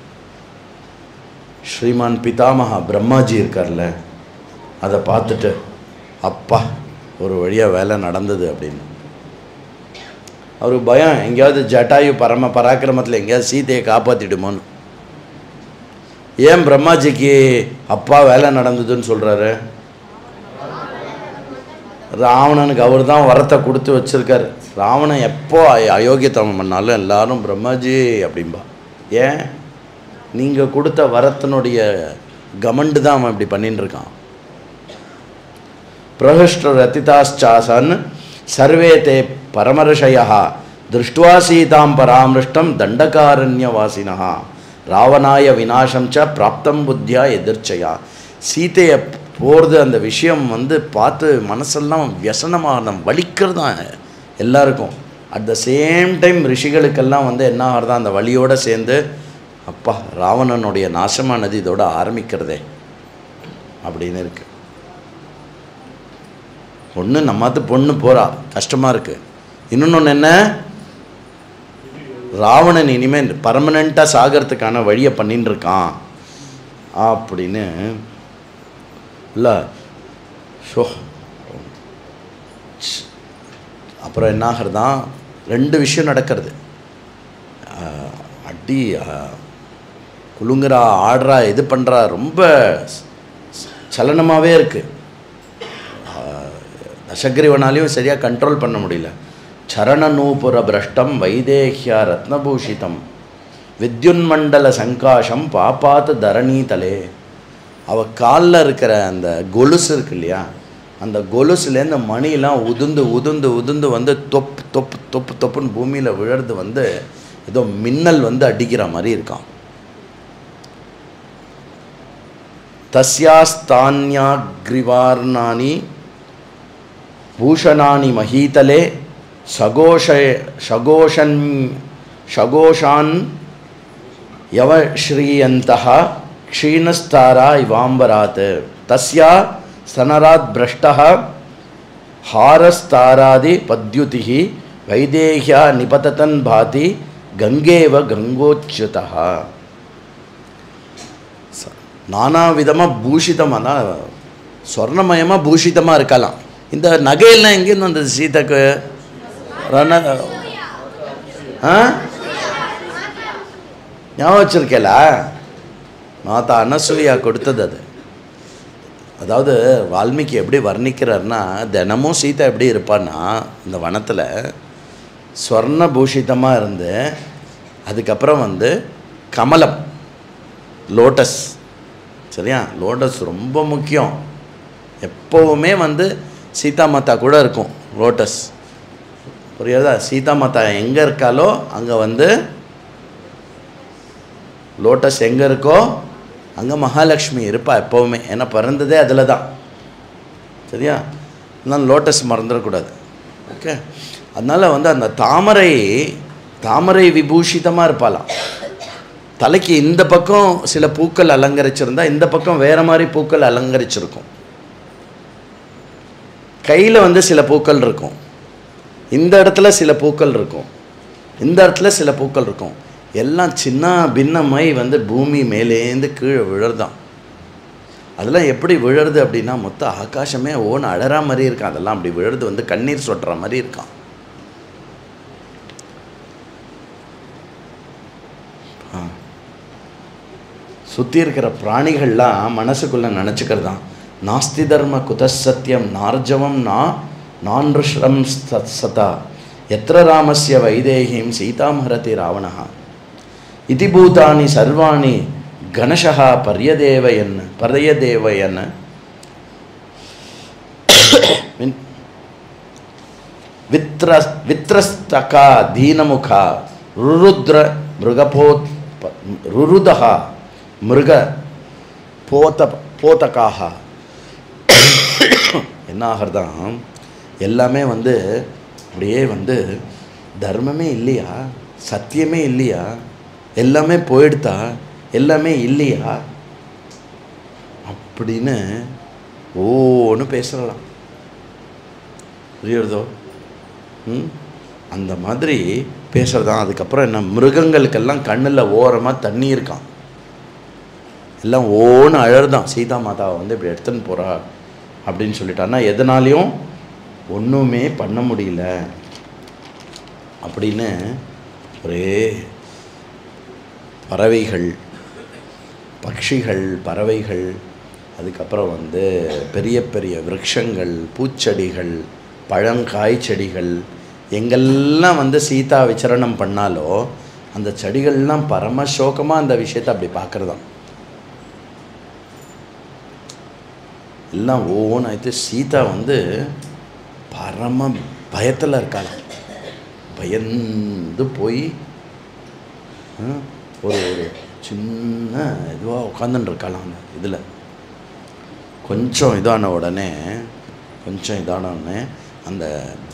A: ஸ்ரீமான் பிதாமகா பிரம்மாஜி இருக்கார்ல, அதை பார்த்துட்டு அப்பா ஒரு வழியாக வேலை நடந்தது அப்படின்னு அவருக்கு பயம். எங்கேயாவது ஜட்டாயு பராக்கிரமத்தில் எங்கேயாவது சீதையை காப்பாற்றிடுமோன்னு. ஏன் பிரம்மாஜிக்கு அப்பா வேலை நடந்ததுன்னு சொல்கிறாரு? ராவணனுக்கு அவர் தான் வரத்தை கொடுத்து வச்சுருக்காரு. ராவணன் எப்போ அயோக்கியத்தனம் பண்ணாலும் எல்லாரும் பிரம்மாஜி அப்படின்பா. ஏன்? நீங்கள் கொடுத்த வரத்தினுடைய கமண்டு தான் அவன் இப்படி பண்ணின்னு இருக்கான். பிரஹிஷ்ட ரத்திதாச்சாசன் சர்வே தே பரமர்ஷயா திருஷ்டுவா சீதாம் பராமிருஷ்டம் தண்டகாரண்யவாசினா ராவணாய விநாசம் ச பிராப்தம் புத்தியா எதிர்ச்சையா. சீதையை போகிறது அந்த விஷயம் வந்து பார்த்து மனசெல்லாம் வியசனமாக வலிக்கிறதான் எல்லாருக்கும். அட் த சேம் டைம் ரிஷிகளுக்கெல்லாம் வந்து என்ன ஆகிறதா, அந்த வலியோடு சேர்ந்து அப்பா ராவணனுடைய நாசமானது இதோட ஆரம்பிக்கிறதே அப்படின்னு இருக்கு. ஒன்று நம்மாத்து பொண்ணு போகிறா, கஷ்டமாக இருக்குது. இன்னொன்று என்ன, ராவணன் இனிமேல் பர்மனெண்ட்டாக சாகிறதுக்கான வழியை பண்ணின்னு இருக்கான் அப்படின்னு இல்லை. ஷோ அப்புறம் என்ன ஆகிறதான், 2 விஷயம் நடக்கிறது. அடி குலுங்குறா, ஆடுறா, இது பண்ணுறா, ரொம்ப சலனமாகவே இருக்குது. தசகிரிவனாலையும் சரியாக கண்ட்ரோல் பண்ண முடியல. சரண நூபுர பிரஷ்டம் வைதேஹ்யா ரத்னபூஷிதம் வித்யுன்மண்டல சங்காஷம் பாப்பாத்து தரணீதலே. அவள் காலில் இருக்கிற அந்த கொலுசு இருக்கு இல்லையா, அந்த கொலுசுலேருந்து மணிலாம் உதுந்து உதுந்து உதுந்து வந்து தொப்பு தொப்பு தொப்பு தொப்புன்னு பூமியில் விழுறது வந்து ஏதோ மின்னல் வந்து அடிக்கிற மாதிரி இருக்கான். தஸ்யாஸ்தான்யாக்ரிவார்ணானி பூஷணானி மஹீதலே ஷகோஷான் யவஸ்ரீயந்தஹ க்ஷீணஸ்தாரா இவாம்பராத் தஸ்யா ஸ்தனராத் பிரஷ்டஹ ஹாரஸ்தாராதி பத்யுதிஹி வைதேஹ்யா நிபததன் பாதி கங்கேவ கங்கோச்யுதஹ. நானா விதமாக பூஷிதமான ஸ்வர்ணமயமாக பூஷிதமாக இருக்கலாம். இந்த நகையெல்லாம் எங்கேருந்து வந்தது சீதைக்கு? ஞாபகம் வச்சிருக்கல, மாதா அனசூயா கொடுத்தது அது. அதாவது வால்மீகி எப்படி வர்ணிக்கிறார்னா, தினமும் சீதா எப்படி இருப்பான்னா இந்த வனத்தில் ஸ்வர்ண பூஷிதமாக இருந்து, அதுக்கப்புறம் கமலம் லோட்டஸ், சரியா? லோட்டஸ் ரொம்ப முக்கியம். எப்போவுமே சீதா மாதா கூட இருக்கும் லோட்டஸ், புரியாதா? சீதா மாதா எங்கே இருக்காலோ அங்கே லோட்டஸ் எங்கே இருக்கோ அங்கே மகாலட்சுமி இருப்பா எப்போவுமே. ஏன்னா பிறந்ததே அதில் தான், சரியா? அதனால் லோட்டஸ் மறந்துடக்கூடாது. ஓகே, அதனால் அந்த தாமரை விபூஷிதமாக இருப்பாளாம். தலைக்கு இந்த பக்கம் சில பூக்கள் அலங்கரிச்சிருந்தா இந்த பக்கம் வேறு மாதிரி பூக்கள் அலங்கரிச்சிருக்கும். கையில் சில பூக்கள் இருக்கும், இந்த இடத்துல சில பூக்கள் இருக்கும், இந்த இடத்துல சில பூக்கள் இருக்கும். எல்லாம் சின்ன பின்னமாய் பூமி மேலேந்து கீழே விழறதான். அதெல்லாம் எப்படி விழருது அப்படின்னா மொத்த ஆகாசமே ஓன்னு அழறா மாதிரி இருக்கான். அதெல்லாம் அப்படி விழறது கண்ணீர் சொட்டுற மாதிரி இருக்கான். சுற்றி இருக்கிற பிராணிகள்லாம் மனசுக்குள்ளே நினச்சிக்கிறதான், நாஸ்தி தர்ம குதசத்தியம் நார்ஜவம் நான்ருஷ்ரம் சதா எத்திர ராமஸ்ய வைதேகிம் சீதாமஹரதி ராவணஹ இதி பூதானி சர்வாணி கணஷஹ பர்யதேவயன் வித்ரஸ்தகா தீனமுகா ருருத்ர ருருதஹ மிருக போதகாக. என்ன ஆகிறதான், எல்லாமே அப்படியே தர்மமே இல்லையா, சத்தியமே இல்லையா, எல்லாமே போயிடுதா, எல்லாமே இல்லையா அப்படின்னு ஓன்னு பேசலாம். புரியுறதோ? அந்த மாதிரி பேசுகிறதான். அதுக்கப்புறம் என்ன, மிருகங்களுக்கெல்லாம் கண்ணில் ஓரமாக தண்ணி இருக்கான், எல்லாம் ஓன்னு அழறுதான். சீதா மாதாவை இப்படி எடுத்துன்னு போகிறா அப்படின்னு சொல்லிட்டான்னா எதனாலையும் ஒன்றுமே பண்ண முடியல அப்படின்னு ஒரே பறவைகள், பட்சிகள், பறவைகள், அதுக்கப்புறம் பெரிய பெரிய விருட்சங்கள், பூச்செடிகள், பழங்காய் செடிகள் எங்கெல்லாம் சீதா விசரணம் பண்ணாலோ அந்த செடிகள்லாம் பரமசோகமாக அந்த விஷயத்தை அப்படி பார்க்குறதான். எல்லாம் ஒவ்வொன்று ஆயிடுத்து. சீதா பரம பயத்தில் இருக்காளாம். பயந்து போய் ஒரு சின்ன இதுவாக உட்காந்துன்னு இருக்கலாம். அந்த இதில் கொஞ்சம் இதான உடனே அந்த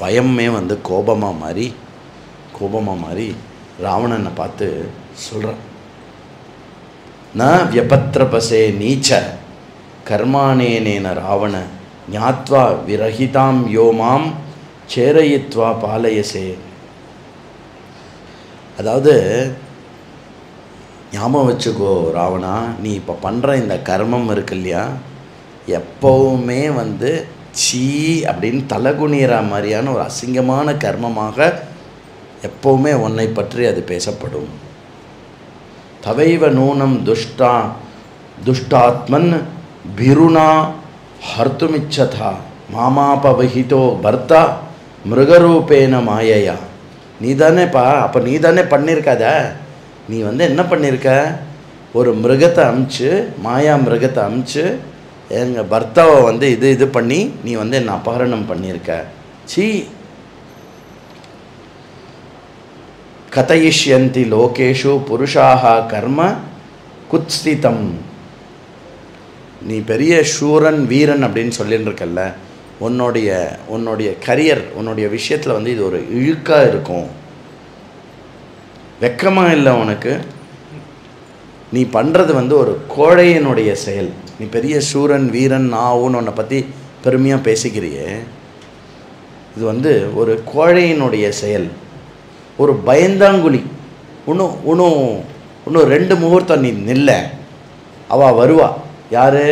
A: பயமே கோபமாக மாறி ராவணனை பார்த்து சொல்கிறான், ந வியபத்ரபசே நீச்ச கர்மானேனேன ராவண ஞாத்வா விரஹிதாம் யோமாம் சேரயித்வா பாலயசே. அதாவது ஞாபகம் வச்சுக்கோ ராவணா, நீ இப்போ பண்ணுற இந்த கர்மம் இருக்கு இல்லையா, எப்போவுமே சீ அப்படின்னு தலகுனிற மாதிரியான ஒரு அசிங்கமான கர்மமாக எப்போவுமே உன்னை பற்றி அது பேசப்படும். தவைவ நூனம் துஷ்டாத்மன் பிருணா ஹர்த்துமிச்சதா மாமாபவஹிதோ பர்த்தா மிருகரூபேன மாயையா. நீ தானேப்பா, அப்போ நீ தானே பண்ணியிருக்காத. நீ என்ன பண்ணியிருக்க, ஒரு மிருகத்தை அமுச்சு, மாயா மிருகத்தை அமுச்சு எங்கள் பர்த்தாவை இது பண்ணி நீ என்னை அபகரணம் பண்ணியிருக்க. சீ. கதயிஷ்யந்தி லோகேஷு புருஷாக கர்ம குத்ஸ்திதம். நீ பெரிய சூரன் வீரன் அப்படின்னு சொல்லிட்டு இருக்கல்ல, உன்னுடைய கரியர், உன்னுடைய விஷயத்தில் வந்து இது ஒரு இழுக்காக இருக்கும். வெக்கமாக இல்லை உனக்கு? நீ பண்ணுறது வந்து ஒரு கோழையினுடைய செயல். நீ பெரிய சூரன் வீரன் ஆவுன்னு உன்னை பற்றி பெருமையாக பேசிக்கிறியே, இது வந்து ஒரு கோழையினுடைய செயல், ஒரு பயந்தாங்குழி. இன்னும் 2 முகூர்த்தம் நீ நில்ல, அவள் வருவா. யார்?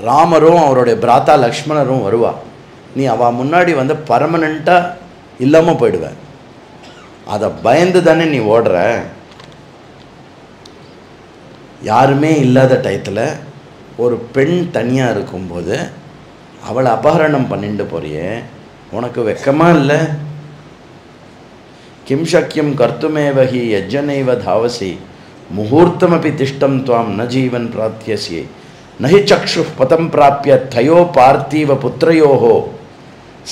A: ராமரும் அவருடைய பிராத்தா லக்ஷ்மணரும் வருவா. நீ அவள் முன்னாடி வந்து பர்மனெண்ட்டாக இல்லாமல் போயிடுவ. அதை பயந்து தானே நீ ஓடுற. யாருமே இல்லாத டயத்தில் ஒரு பெண் தனியாக இருக்கும்போது அவளை அபகரணம் பண்ணிட்டு போறியே, உனக்கு வெக்கமாக இல்லை? கிம் சக்கியம் கர்த்துமேவஹி யஜ்ஜனைவ தாவசி முகூர்த்தமபி திஷ்டம் துவாம் ந ஜீவன் பிராப்தியசி நஹி சக்ஷு பதம் பிராப்பிய தயோ பார்த்திவ புத்திரயோஹோ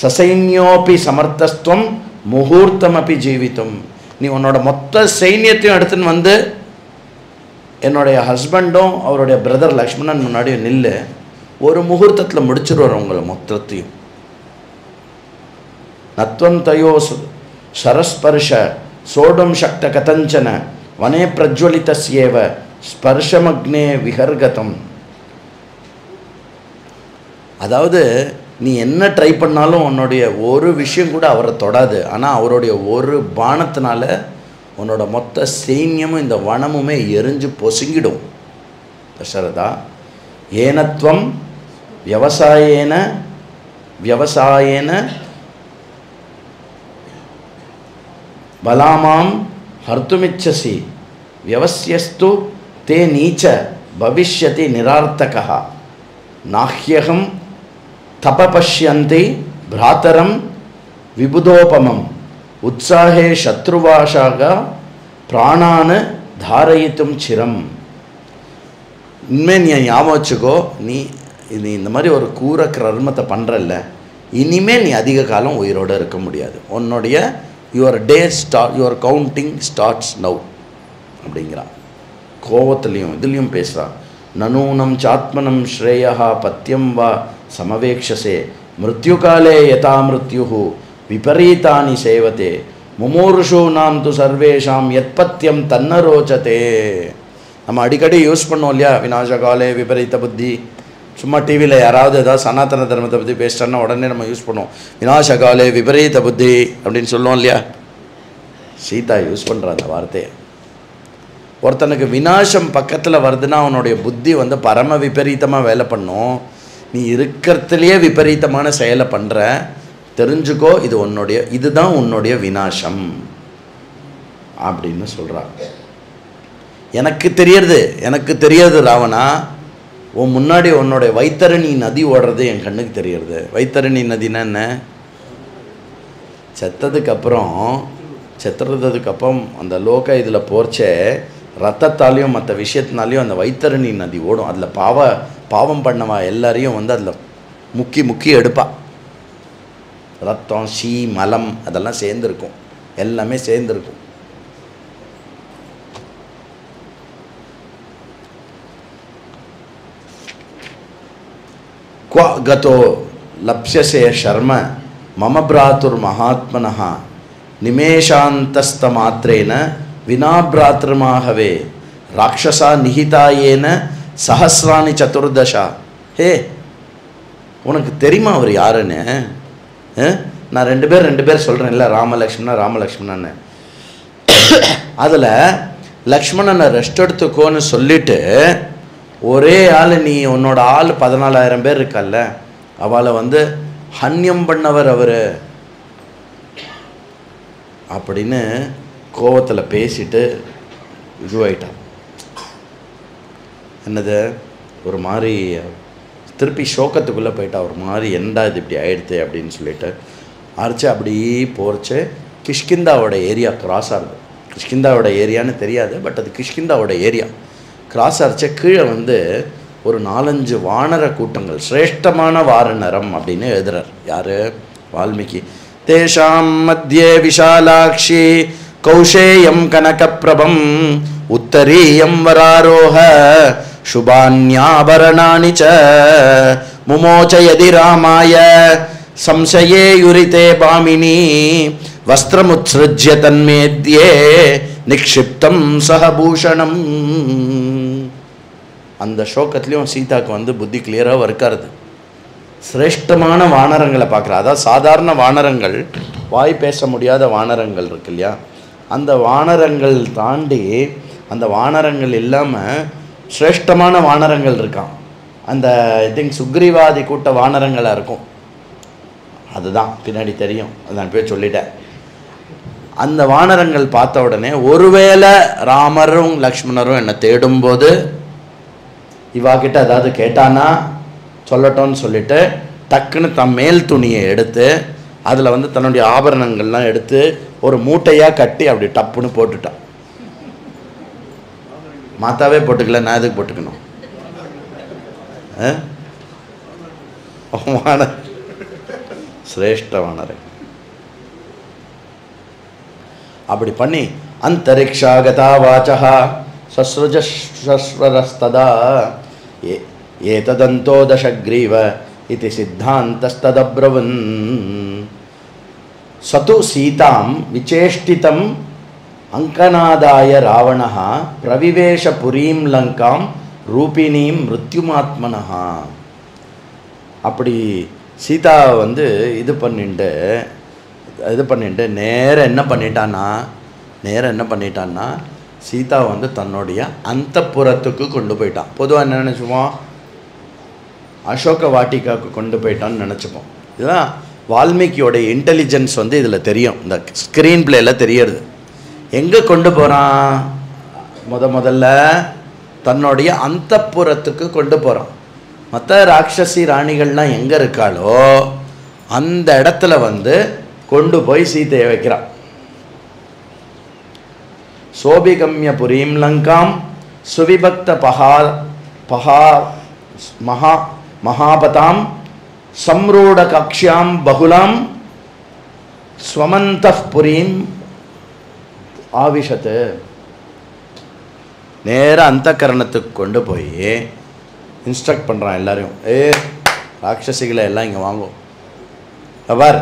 A: சசைன்யோபி சமர்த்தஸ்துவம் முகூர்த்தமபி ஜீவித்தும். நீ உன்னோட மொத்த சைன்யத்தையும் எடுத்துன்னு வந்து என்னுடைய ஹஸ்பண்டும் அவருடைய பிரதர் லக்ஷ்மணன் முன்னாடி நில்லு, ஒரு முகூர்த்தத்தில் முடிச்சிருவார் உங்களை மொத்தத்தையும். நத்வம் தயோ சரஸ்பர்ஷ சோடம் சக்த கதஞ்சன வனே பிரஜ்வலிதஸ்யேவ ஸ்பர்ஷமக்னே விஹர்கதம். அதாவது நீ என்ன ட்ரை பண்ணாலும் உன்னுடைய ஒரு விஷயம் கூட அவரை தொடாது. ஆனால் அவருடைய ஒரு பானத்தினால உன்னோட மொத்த சைன்யமும் இந்த வனமுமே எரிஞ்சு பொசுங்கிடும். தசரதா, ஏனத்வம் விவசாயேன பலாமாம் ஹர்த்துமிச்சசி வியவஸ்யஸ்து தே நீச்ச பவிஷ்யதி நிரார்த்தகா நாஹ்யகம் தபபஷ்யந்தி பிராத்தரம் விபுதோபமம் உற்சாகே சத்ருவாஷாக பிராணானு தாரயித்தும் சிரம். இனிமேல் நீ ஞாபகம் வச்சுக்கோ, நீ இந்த மாதிரி ஒரு கூற கர்மத்தை பண்ணுறல்ல, இனிமேல் நீ அதிக காலம் உயிரோடு இருக்க முடியாது. உன்னுடைய யுவர் கவுண்டிங் ஸ்டார்ட்ஸ் நவ் அப்படிங்கிறான். கோவத்துலேயும் இதுலேயும் பேசுகிறான். நனூனம் சாத்மனம் ஸ்ரேயா பத்தியம் வா சமவேக்ஷசே மிருத்யுகாலே யதா மிருத்யு விபரீதானி சேவதே முமூர்ஷு நாம் து சர்வேஷாம் யத்பத்தியம் தன்னரோச்சதே. நம்ம அடிக்கடி யூஸ் பண்ணோம் இல்லையா, விநாசகாலே விபரீத புத்தி. சும்மா டிவியில் யாராவது ஏதாவது சனாதன தர்மத்தை பற்றி பேசிட்டான்னா உடனே நம்ம யூஸ் பண்ணுவோம், விநாசகாலே விபரீத புத்தி அப்படின்னு சொல்லுவோம் இல்லையா. சீதா யூஸ் பண்ணுற அந்த வார்த்தையை. ஒருத்தனுக்கு விநாசம் பக்கத்தில் வருதுன்னா அவனுடைய புத்தி வந்து பரம விபரீதமாக வேலை பண்ணும். நீ இருக்கிறதுலையே விபரீதமான செயலை பண்ணுற, தெரிஞ்சுக்கோ, இதுதான் உன்னுடைய விநாசம் அப்படின்னு சொல்கிறான். எனக்கு தெரியறது ராவணா, உன் முன்னாடி உன்னுடைய வைத்தரணி நதி ஓடுறது என் கண்ணுக்கு தெரியறது. வைத்தரணி நதினா என்ன? செத்துறதுக்கப்புறம் அந்த லோக இதில் போர்ச்சே ரத்தத்தாலையும் மற்ற விஷயத்தினாலையும் அந்த வைத்தரணி நதி ஓடும். அதில் பாவம் பண்ணவா எல்லாரையும் வந்து அதில் முக்கி எடுப்பா. ரத்தம், சீ, மலம் அதெல்லாம் சேர்ந்துருக்கும், எல்லாமே சேர்ந்துருக்கும். क्वा गतो लप्स्यसे शर्म मम भ्रातुर् महात्मनः निमेषान्तस्तमात्रेण विना भ्रातृमाहवे राक्षसा निहितायेन सहस्राणि चतुर्दशा. हे, உனக்கு தெரியுமா அவர் யாருன்னு? நான் ரெண்டு பேர் சொல்கிறேன் இல்லை, ராமலக்ஷ்மணன்னு. அதில் லக்ஷ்மணனை ரெஸ்ட் எடுத்துக்கோன்னு சொல்லிட்டு ஒரே ஆள், நீ உன்னோட ஆள் 14,000 பேர் இருக்கல்ல, அவளை வந்து ஹன்யம் பண்ணவர் அவர் அப்படின்னு கோவத்தில் பேசிட்டு இதுவாயிட்டான். என்னது, ஒரு மாதிரி திருப்பி சோகத்துக்குள்ளே போயிட்டா. ஒரு மாதிரி என்னடா இது இப்படி ஆயிடுது அப்படின்னு சொல்லிட்டு அரைச்சி அப்படியே போர்ச்சு. கிஷ்கிந்தாவோட ஏரியா கிராஸ் ஆகுது. கிஷ்கிந்தாவோட ஏரியான்னு தெரியாது, பட் அது கிஷ்கிந்தாவோட ஏரியா. கிராஸ் அரைச்ச கீழே வந்து ஒரு 4-5 வானர கூட்டங்கள், சிரேஷ்டமான வாரணரம் அப்படின்னு எழுதுறார். யார்? வால்மீகி. தேஷாம் மத்தியே விஷாலாட்சி கௌஷேயம் கனக பிரபம் உத்தரீயம் வராரோஹ சுபான்யாபரணானி ச முமோச்சயதி ராமாய சம்சயே யுரிதே பாமினி வஸ்திரமுத்ஸ்ருஜ்ய தன்மேத்யே நிக்ஷிப்தம் சஹபூஷணம். அந்த ஸ்லோகத்துலேயும் சீதாவுக்கு வந்து புத்தி கிளியராக இருக்காது. சிரேஷ்டமான வானரங்களை பார்க்குறா. அதாவது சாதாரண வானரங்கள், வாய் பேச முடியாத வானரங்கள் இருக்கு இல்லையா, அந்த வானரங்கள் தாண்டி அந்த வானரங்கள் இல்லாமல் சிரேஷ்டமான வானரங்கள் இருக்கான். அந்த ஐ திங்க் சுக்ரீவாதி கூட்ட வானரங்களாக இருக்கும். அதுதான் பின்னாடி தெரியும், அது நான் போய் சொல்லிட்டேன். அந்த வானரங்கள் பார்த்த உடனே ஒருவேளை ராமரும் லக்ஷ்மணரும் என்னை தேடும்போது இவா கிட்ட ஏதாவது கேட்டானா சொல்லட்டோன்னு சொல்லிட்டு டக்குன்னு தன் மேல் துணியை எடுத்து அதில் வந்து தன்னுடைய ஆபரணங்கள்லாம் எடுத்து ஒரு மூட்டையாக கட்டி அப்படி டப்புன்னு போட்டுட்டான். மாத்தாவே போட்டுக்கல, நான் எதுக்கு போட்டுக்கணும்? சிரேஷ்ட வானரை அப்படி பண்ணி அந்தரிக்ஷாகதா வாச்சா சஸ்ருஜஸ்வரஸ்ததா ஏததந்தோ தசக்ரீவ இதி சித்தாந்தஸ்ததப்ரவன் சது சீதாம் விசேஷ்டிதம் அங்கநாதாய ராவணः பிரவிவேஷ புரீம் லங்காம் ரூபிணீம் மிருத்யுமாத்மனः. அப்படி சீதா வந்து இது பண்ணிட்டு நேரம் என்ன பண்ணிட்டான்னா சீதா வந்து தன்னுடைய அந்தப்புறத்துக்கு கொண்டு போயிட்டான். பொதுவாக என்ன நினச்சிப்போம், அசோக வாட்டிக்காவுக்கு கொண்டு போயிட்டான்னு நினச்சிப்போம். இதுதான் வால்மீகியோடைய இன்டெலிஜென்ஸ் வந்து இதில் தெரியும், இந்த ஸ்க்ரீன் பிளேல தெரியறது. எங்கே கொண்டு போகிறான்? முதல்ல தன்னுடைய அந்தப்புறத்துக்கு கொண்டு போகிறான். மற்ற ராட்சசி ராணிகள்லாம் எங்கே இருக்காளோ அந்த இடத்துல வந்து கொண்டு போய் சீதையை வைக்கிறான். சோபிகம்ய புரீம் லங்காம் சுவிபக்த மகாபதாம் சம்ரூட கக்ஷ்யாம் பகுலாம் ஸ்வமந்தப் புரீம் ஆவிஷத்து. நேர அந்த கரணத்துக்கு கொண்டு போய் இன்ஸ்ட்ரக்ட் பண்ணுறான் எல்லாரையும். ராட்சசிகளை எல்லாம் இங்கே வாங்கும் அவர்,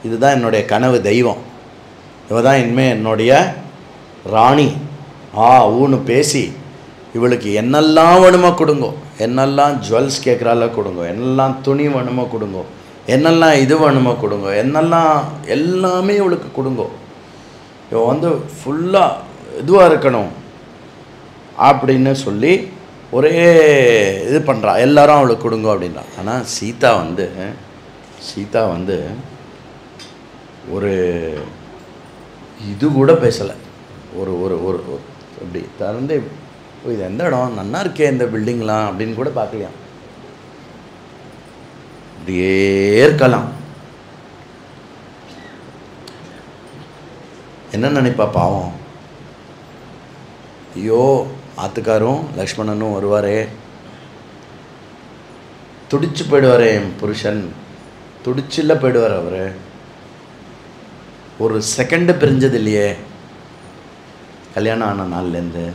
A: இதுதான் என்னுடைய கனவு தெய்வம், இவ தான் இனிமேல் என்னுடைய ராணி. ஊன்னு பேசி இவளுக்கு என்னெல்லாம் வேணுமோ கொடுங்கோ, என்னெல்லாம் ஜுவல்ஸ் கேட்குறால கொடுங்கோ, என்னெல்லாம் துணி வேணுமோ கொடுங்கோ, என்னெல்லாம் இது வேணுமோ கொடுங்கோ, என்னெல்லாம் எல்லாமே இவளுக்கு கொடுங்கோ. இவ வந்து ஃபுல்லாக இதுவாக இருக்கணும் அப்படின்னு சொல்லி ஒரே இது பண்ணுறா. எல்லாரும் அவளுக்கு கொடுங்கோ அப்படின்றா. ஆனால் சீதா வந்து ஒரு இது கூட பேசலை. ஒரு ஒரு ஒரு அப்படி திறந்து இது எந்த இடம் நல்லா இருக்கே இந்த பில்டிங்லாம் அப்படின்னு கூட பார்க்கலையாம். அப்படியே இருக்கலாம். என்ன நினைப்பா பாவம், ஐயோ ஆத்துக்காரும் லக்ஷ்மணனும் வருவாரே, துடிச்சு போயிடுவாரே என் புருஷன், துடிச்சில்ல போயிடுவார் அவர், ஒரு செகண்டு பிரிஞ்சது இல்லையே கல்யாணம் ஆன நாள்லேருந்து,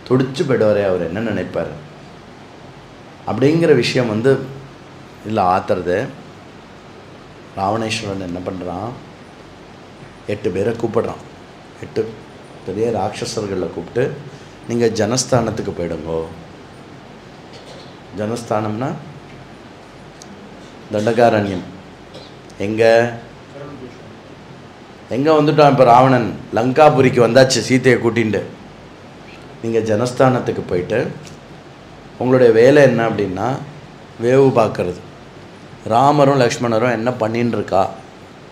A: துடிச்சு போயிடுவாரே அவர், என்ன நினைப்பார் அப்படிங்கிற விஷயம் வந்து இதில் ஆத்துறது. ராவணேஸ்வரன் என்ன பண்ணுறான், 8 பேரை கூப்பிடுறான். 8 பெரிய ராட்சசர்களை கூப்பிட்டு நீங்கள் ஜனஸ்தானத்துக்கு போயிடுங்கோ. ஜனஸ்தானம்னா தண்டகாரண்யம். எங்கே வந்துட்டான் இப்போ ராவணன், லங்காபுரிக்கு வந்தாச்சு சீதையை கூட்டின்ட்டு. நீங்கள் ஜனஸ்தானத்துக்கு போயிட்டு உங்களுடைய வேலை என்ன அப்படின்னா வேவு பார்க்கறது. ராமரும் லக்ஷ்மணரும் என்ன பண்ணின்னு இருக்கா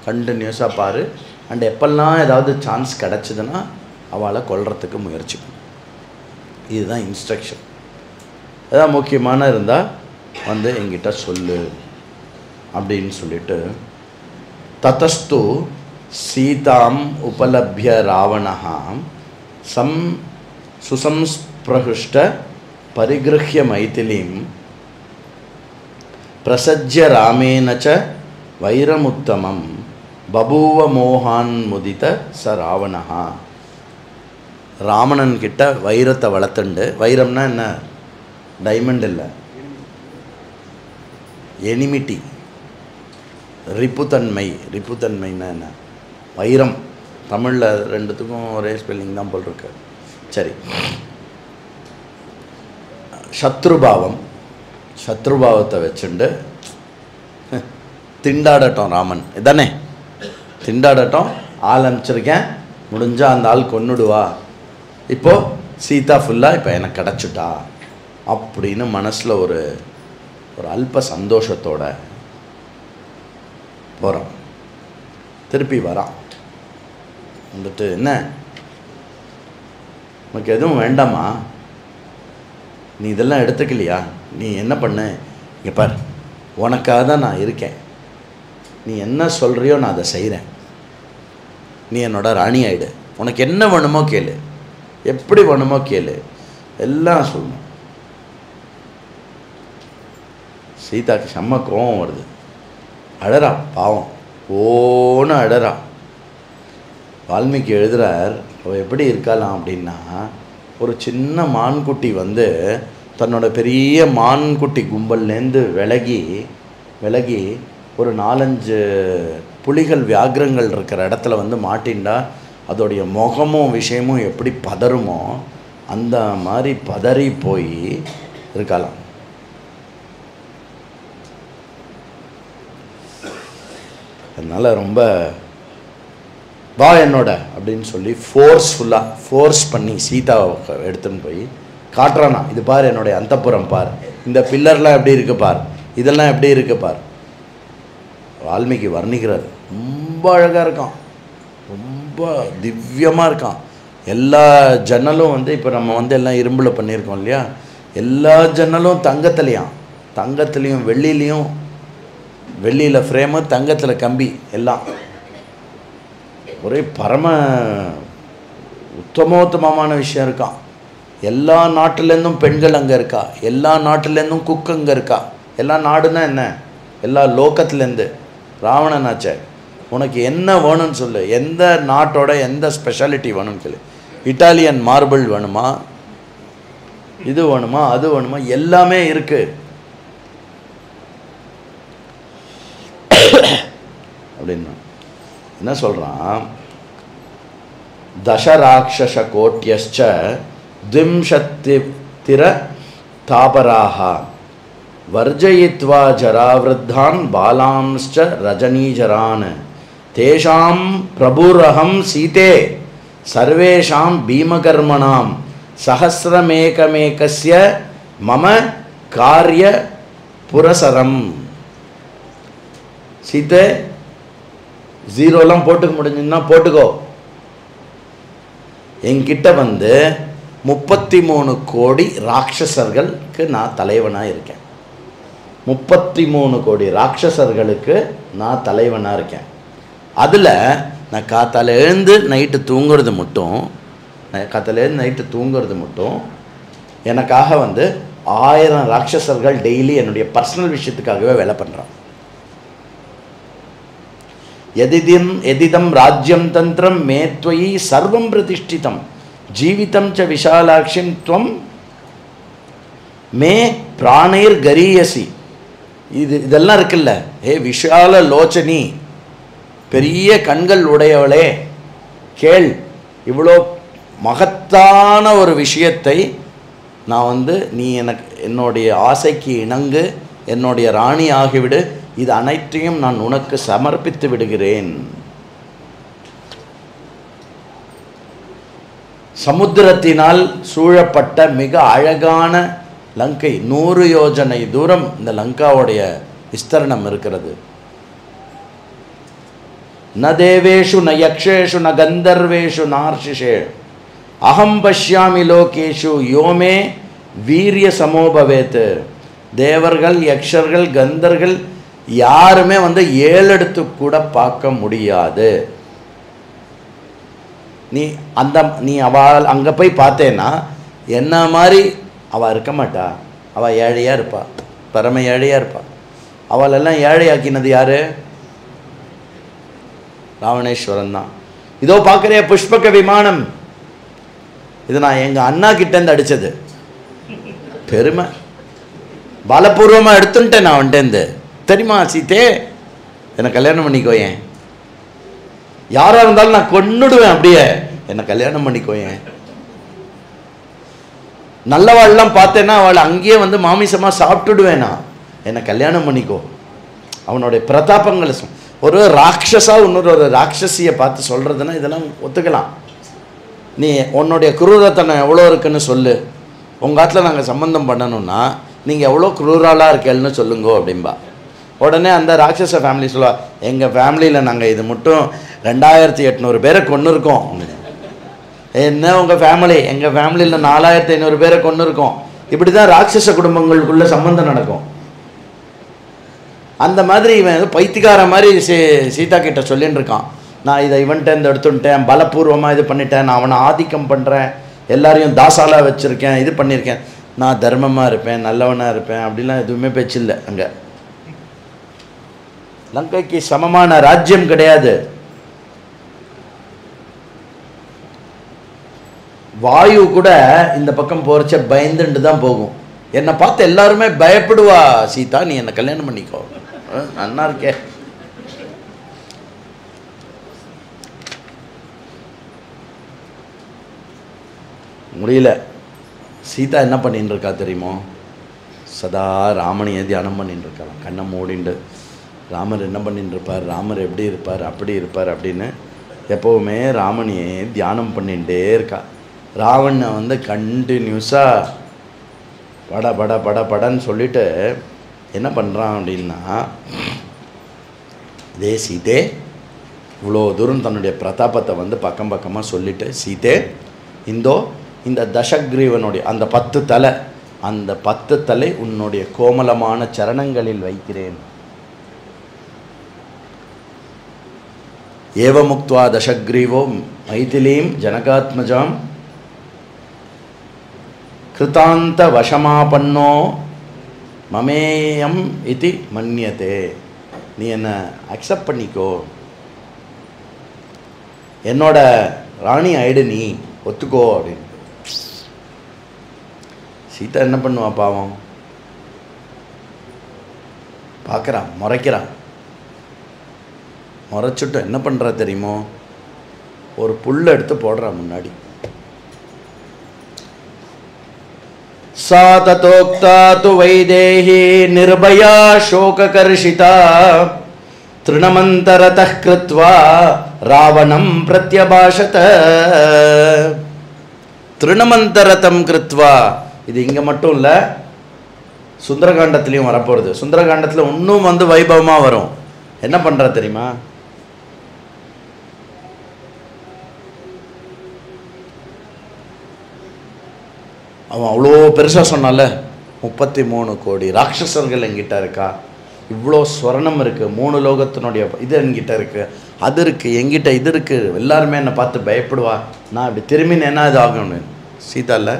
A: கண்டினியூஸாக பாரு. அண்ட் எப்பெல்லாம் ஏதாவது சான்ஸ் கிடச்சிதுன்னா அவளை கொல்றதுக்கு முயற்சி பண்ணு. இதுதான் இன்ஸ்ட்ரக்ஷன். ஏதாவது முக்கியமான இருந்தால் வந்து என்கிட்ட சொல்லு அப்படின்னு சொல்லிட்டு ததஸ்து சீதாம் உபலப்ய ராவணः சுசம்ஸ்பிரஹுஷ்ட பரிகிருஹ்ய மைதிலீம் பிரசஜ்ய ராமேன ச வைரமுத்தமம் பபூவ மோகான் முதித ச ராவணः. ராவணன் கிட்ட வைரத்தை வளர்த்துண்டு, வைரம்னா என்ன, டைமண்ட் இல்லை, எனிமிட்டி, ரிப்புத்தன்மை. ரிப்புத்தன்மைன்னா என்ன, வைரம். தமிழில் ரெண்டுத்துக்கும் ஒரே ஸ்பெல்லிங் தான் போல் இருக்கு. சரி, சத்ருபாவம். சத்ருபாவத்தை வச்சுண்டு திண்டாடட்டும் ராமன், இதானே திண்டாடட்டும், ஆள் அனுப்பிச்சிருக்கேன், முடிஞ்சால் அந்த ஆள் கொன்னுடுவா, இப்போது சீதா ஃபுல்லாக இப்போ எனக்கு கிடச்சிட்டா அப்படின்னு மனசில் ஒரு அல்ப சந்தோஷத்தோட போகிறான். திருப்பி வரான், வந்துட்டு என்ன உனக்கு எதுவும் வேண்டாமா, நீ இதெல்லாம் எடுத்துக்கலையா, நீ என்ன பண்ணு, இங்கே பார், உனக்காக தான் நான் இருக்கேன், நீ என்ன சொல்கிறியோ நான் அதை செய்கிறேன், நீ என்னோட ராணி ஆயிடு, உனக்கு என்ன வேணுமோ கேளு, எப்படி வேணுமோ கேளு, எல்லாம் சொல்லணும். சீதாக்கு செம்ம கோபம் வருது, அழறா, பாவம் ஓன்னு அழறா. வால்மீகி எழுதுகிறார், அவள் எப்படி இருக்கலாம் அப்படின்னா, ஒரு சின்ன மான்குட்டி வந்து தன்னோட பெரிய மான்குட்டி கும்பல்லேருந்து விலகி ஒரு 4-5 புலிகள் வியாகிரங்கள் இருக்கிற இடத்துல வந்து மாட்டின்டா அதோடைய முகமும் விஷயமும் எப்படி பதறுமோ அந்த மாதிரி பதறி போய் இருக்கலாம். அதனால் ரொம்ப வா என்னோட அப்படின்னு சொல்லி ஃபோர்ஸ் பண்ணி சீதாவை எடுத்துன்னு போய் காட்டுறானா, இது பார் என்னுடைய அந்தப்புறம் பார், இந்த பில்லர்லாம் எப்படி இருக்கு பார், இதெல்லாம் எப்படி இருக்கு பார். வால்மீகி வர்ணிக்கிறார், ரொம்ப அழகாக இருக்கான், ரொம்ப திவ்யமாக இருக்கான். எல்லா ஜன்னலும் வந்து இப்போ நம்ம வந்து எல்லாம் இரும்பில் பண்ணியிருக்கோம் இல்லையா, எல்லா ஜன்னலும் தங்கத்துலேயும் வெள்ளிலையும், வெள்ளியில் ஃப்ரேமு, தங்கத்தில் கம்பி, எல்லாம் ஒரே பரம உத்தமோத்தமமான விஷயம் இருக்கான். எல்லா நாட்டிலேருந்தும் பெண்கள் அங்கே இருக்கா, எல்லா நாட்டிலேருந்தும் குக் அங்கே இருக்கா. எல்லா நாடுனா என்ன, எல்லா லோக்கத்துலேருந்து. ராவணனாச்சே, உனக்கு என்ன வேணும்னு சொல்லு, எந்த நாட்டோட எந்த ஸ்பெஷாலிட்டி வேணும்னு சொல்லு, இட்டாலியன் மார்பிள் வேணுமா, இது வேணுமா, அது வேணுமா, எல்லாமே இருக்கு அப்படின்னா என்ன சொல்கிறான், தசராட்சச கோட்யஸ்ச திம்ஷத்திர தாபராக வர்ஜயித்வா ஜராவிருத்தான் பாலாம்ஸ்ச ரஜனீஜரான் தேஷாம் பிரபுரஹம் சீதே சர்வேஷாம் பீமகர்மணாம் சஹஸ்ரமேகமேகஸ்ய மம காரிய புரசரம். சீதே, ஜீரோலாம் போட்டுக்க முடிஞ்சுன்னா போட்டுக்கோ, என்கிட்ட வந்து 33 கோடி ராட்சசர்களுக்கு நான் தலைவனாக இருக்கேன். 33 கோடி ராட்சசர்களுக்கு நான் தலைவனாக இருக்கேன். அதில் நான் காத்தால எழுந்து நைட்டு தூங்குறது மட்டும் எனக்காக வந்து 1000 ராட்சசர்கள் டெய்லி என்னுடைய பர்சனல் விஷயத்துக்காகவே வேலை பண்ணுறான். எதிதம் ராஜ்யம் தந்திரம் மே த்வயி சர்வம் பிரதிஷ்டிதம் ஜீவிதம் ச விஷாலாட்சிம் துவம் மே பிராணைர் கரியசி. இதெல்லாம் இருக்குல்ல, ஹே விஷால லோச்சனி, பெரிய கண்கள் உடையவளே, கேள், இவ்வளோ மகத்தான ஒரு விஷயத்தை நான் வந்து நீ எனக்கு என்னுடைய ஆசைக்கு இணங்கு என்னுடைய ராணி ஆகிவிடு, இது அனைத்தையும் நான் உனக்கு சமர்ப்பித்து விடுகிறேன். சமுத்திரத்தினால் சூழப்பட்ட மிக அழகான லங்கை, 100 யோஜனை தூரம் இந்த லங்காவுடைய விஸ்தரணம் இருக்கிறது. ந தேவேஷு ந யக்ஷேஷு ந கந்தர்வேஷு நார்ஷிஷே அகம் பஷ்யாமி லோகேஷு யோமே வீரிய சமோபவேத். தேவர்கள், யக்ஷர்கள், கந்தர்கள் யாருமே வந்து 7 எடுத்து கூட பார்க்க முடியாது. நீ அவள் அங்கே போய் பார்த்தேன்னா என்ன மாதிரி அவள் இருக்க மாட்டா, அவள் ஏழையாக இருப்பா, பரம ஏழையாக இருப்பா. அவளெல்லாம் ஏழையாக்கினது யார்? ராவணேஸ்வரன் தான். இதோ பார்க்குறிய புஷ்பக விமானம், இது நான் எங்கள் அண்ணா கிட்டேருந்து அடித்தது. பெருமை, பலபூர்வமாக எடுத்துட்டேன் நான் வந்துட்டேருந்து. தெரியுமா சீதே, என்னை கல்யாணம் பண்ணிக்கோயேன், யாராக இருந்தாலும் நான் கொன்னுடுவேன், அப்படியே என்னை கல்யாணம் பண்ணிக்கோயேன். நல்லவாள்லாம் பார்த்தேன்னா அவளை அங்கேயே வந்து மாமிசமாக சாப்பிட்டுடுவேனா, என்னை கல்யாணம் பண்ணிக்கோ. அவனுடைய பிரதாபங்களை ஒரு ராட்சஸா இன்னொரு ராட்சசியை பார்த்து சொல்கிறதுன்னா இதெல்லாம் ஒத்துக்கலாம். நீ உன்னுடைய குரூரத்தனம் எவ்வளோ இருக்குன்னு சொல்லு, உங்கள் ஆத்தில் நாங்கள் சம்பந்தம் பண்ணணும்னா நீங்கள் எவ்வளோ குரூராலாக இருக்கேன்னு சொல்லுங்கோ அப்படின்பா. உடனே அந்த ராட்சச ஃபேமிலி சொல்லுவா, எங்கள் ஃபேமிலியில் நாங்கள் இது மட்டும் 2800 பேரை கொண்டு இருக்கோம். என்ன உங்கள் ஃபேமிலி, எங்கள் ஃபேமிலியில் 4500 பேரை கொண்டு இருக்கோம். இப்படி தான் ராட்சச குடும்பங்களுக்குள்ள சம்பந்தம் நடக்கும். அந்த மாதிரி இவன் பைத்தியக்கார மாதிரி சீதா கிட்ட சொல்லின்னு இருக்கான், நான் இதை இவன்ட்டேருந்து எடுத்துட்டேன், பலபூர்வமாக இது பண்ணிட்டேன், நான் அவனை ஆதிக்கம் பண்ணுறேன், எல்லாரையும் தாசாலாக வச்சுருக்கேன், இது பண்ணியிருக்கேன், நான் தர்மமாக இருப்பேன், நல்லவனாக இருப்பேன், அப்படிலாம் எதுவுமே பேச்சில்லை. அங்கே லங்கைக்கு சமமான ராஜ்யம் கிடையாது. வாயு கூட இந்த பக்கம் போகிறச்ச பயந்துட்டு தான் போகும். என்னை பார்த்து எல்லாருமே பயப்படுவா, சீதா நீ என்னை கல்யாணம் பண்ணிக்கோ, நன்னா இருக்கே. முடியல. சீதா என்ன பண்ணிட்டு இருக்கா தெரியுமோ, சதா ராமனையே தியானம் பண்ணிட்டு இருக்கலாம். கண்ணை மூடிண்டு ராமர் என்ன பண்ணிட்டு இருப்பார், ராமர் எப்படி இருப்பார், அப்படி இருப்பார் அப்படின்னு எப்போவுமே ராமனையே தியானம் பண்ணிகிட்டே இருக்கா. ராவணனை வந்து கண்டினியூஸாக பட பட பட படன்னு சொல்லிட்டு என்ன பண்ணுறான் அப்படின்னா, இதே சீதே இவ்வளோ தூரம் தன்னுடைய பிரதாபத்தை வந்து பக்கம் பக்கமாக சொல்லிட்டு, சீதே இந்த தசக்ரீவனுடைய அந்த 10 தலை, அந்த 10 தலை உன்னுடைய கோமலமான சரணங்களில் வைக்கிறேன். ஏவமுக்த்வா தசக்ரீவோ மைதிலீம் ஜனகாத்மஜாம் கிருதாந்த வசமாபன்னோ மமேயம் இதி மன்யதே. நீ என்னை அக்செப்ட் பண்ணிக்கோ, என்னோட ராணி ஆயிடு, நீ ஒத்துக்கோ அப்படின்னு. சீதா என்ன பண்ணுவா பாவம், பார்க்குறான், முறைக்கிறான். முறைச்சுட்டு என்ன பண்ணுறா தெரியுமோ, ஒரு புல் எடுத்து போடுறா முன்னாடி. சா ததோக்தா து வைதேஹி நிர்பயா சோககர்ஷிதா திருணமந்தரதः கிருத்வா ராவணம் பிரத்யபாஷத. திருணமந்தரதம் கிருத்வா, இது இங்கே மட்டும் இல்லை, சுந்தரகாண்டத்துலேயும் வரப்போகிறது. சுந்தரகாண்டத்தில் இன்னும் வந்து வைபவமாக வரும். என்ன பண்ணுறா தெரியுமா, அவன் அவ்வளோ பெருசாக சொன்னால 33 கோடி ராட்சசர்கள் என்கிட்ட இருக்கா, இவ்வளோ ஸ்வர்ணம் இருக்குது, 3 லோகத்தினுடைய இது என்கிட்ட இருக்குது, அது இருக்குது, என்கிட்ட இது இருக்குது, எல்லாருமே என்னை பார்த்து பயப்படுவா, நான் இப்படி திரும்பினேன்னா இது ஆகணும். சீதா இல்லை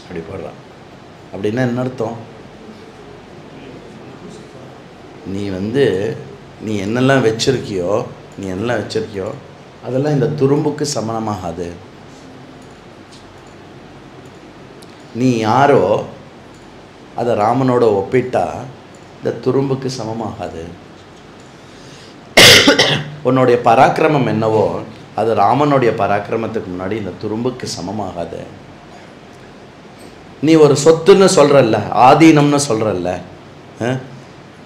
A: அப்படி போடுறான். அப்படின்னா என்ன அர்த்தம், நீ என்னெல்லாம் வச்சுருக்கியோ அதெல்லாம் இந்த துரும்புக்கு சமனமாகாது. நீ யாரோ அதை ராமனோட ஒப்பிட்டா இந்த துரும்புக்கு சமமாகாது. உன்னுடைய பராக்கிரமம் என்னவோ அது ராமனுடைய பராக்கிரமத்துக்கு முன்னாடி இந்த துரும்புக்கு சமமாகாது. நீ ஒரு சொத்துன்னு சொல்கிறல்ல, ஆதீனம்னு சொல்கிறல்ல,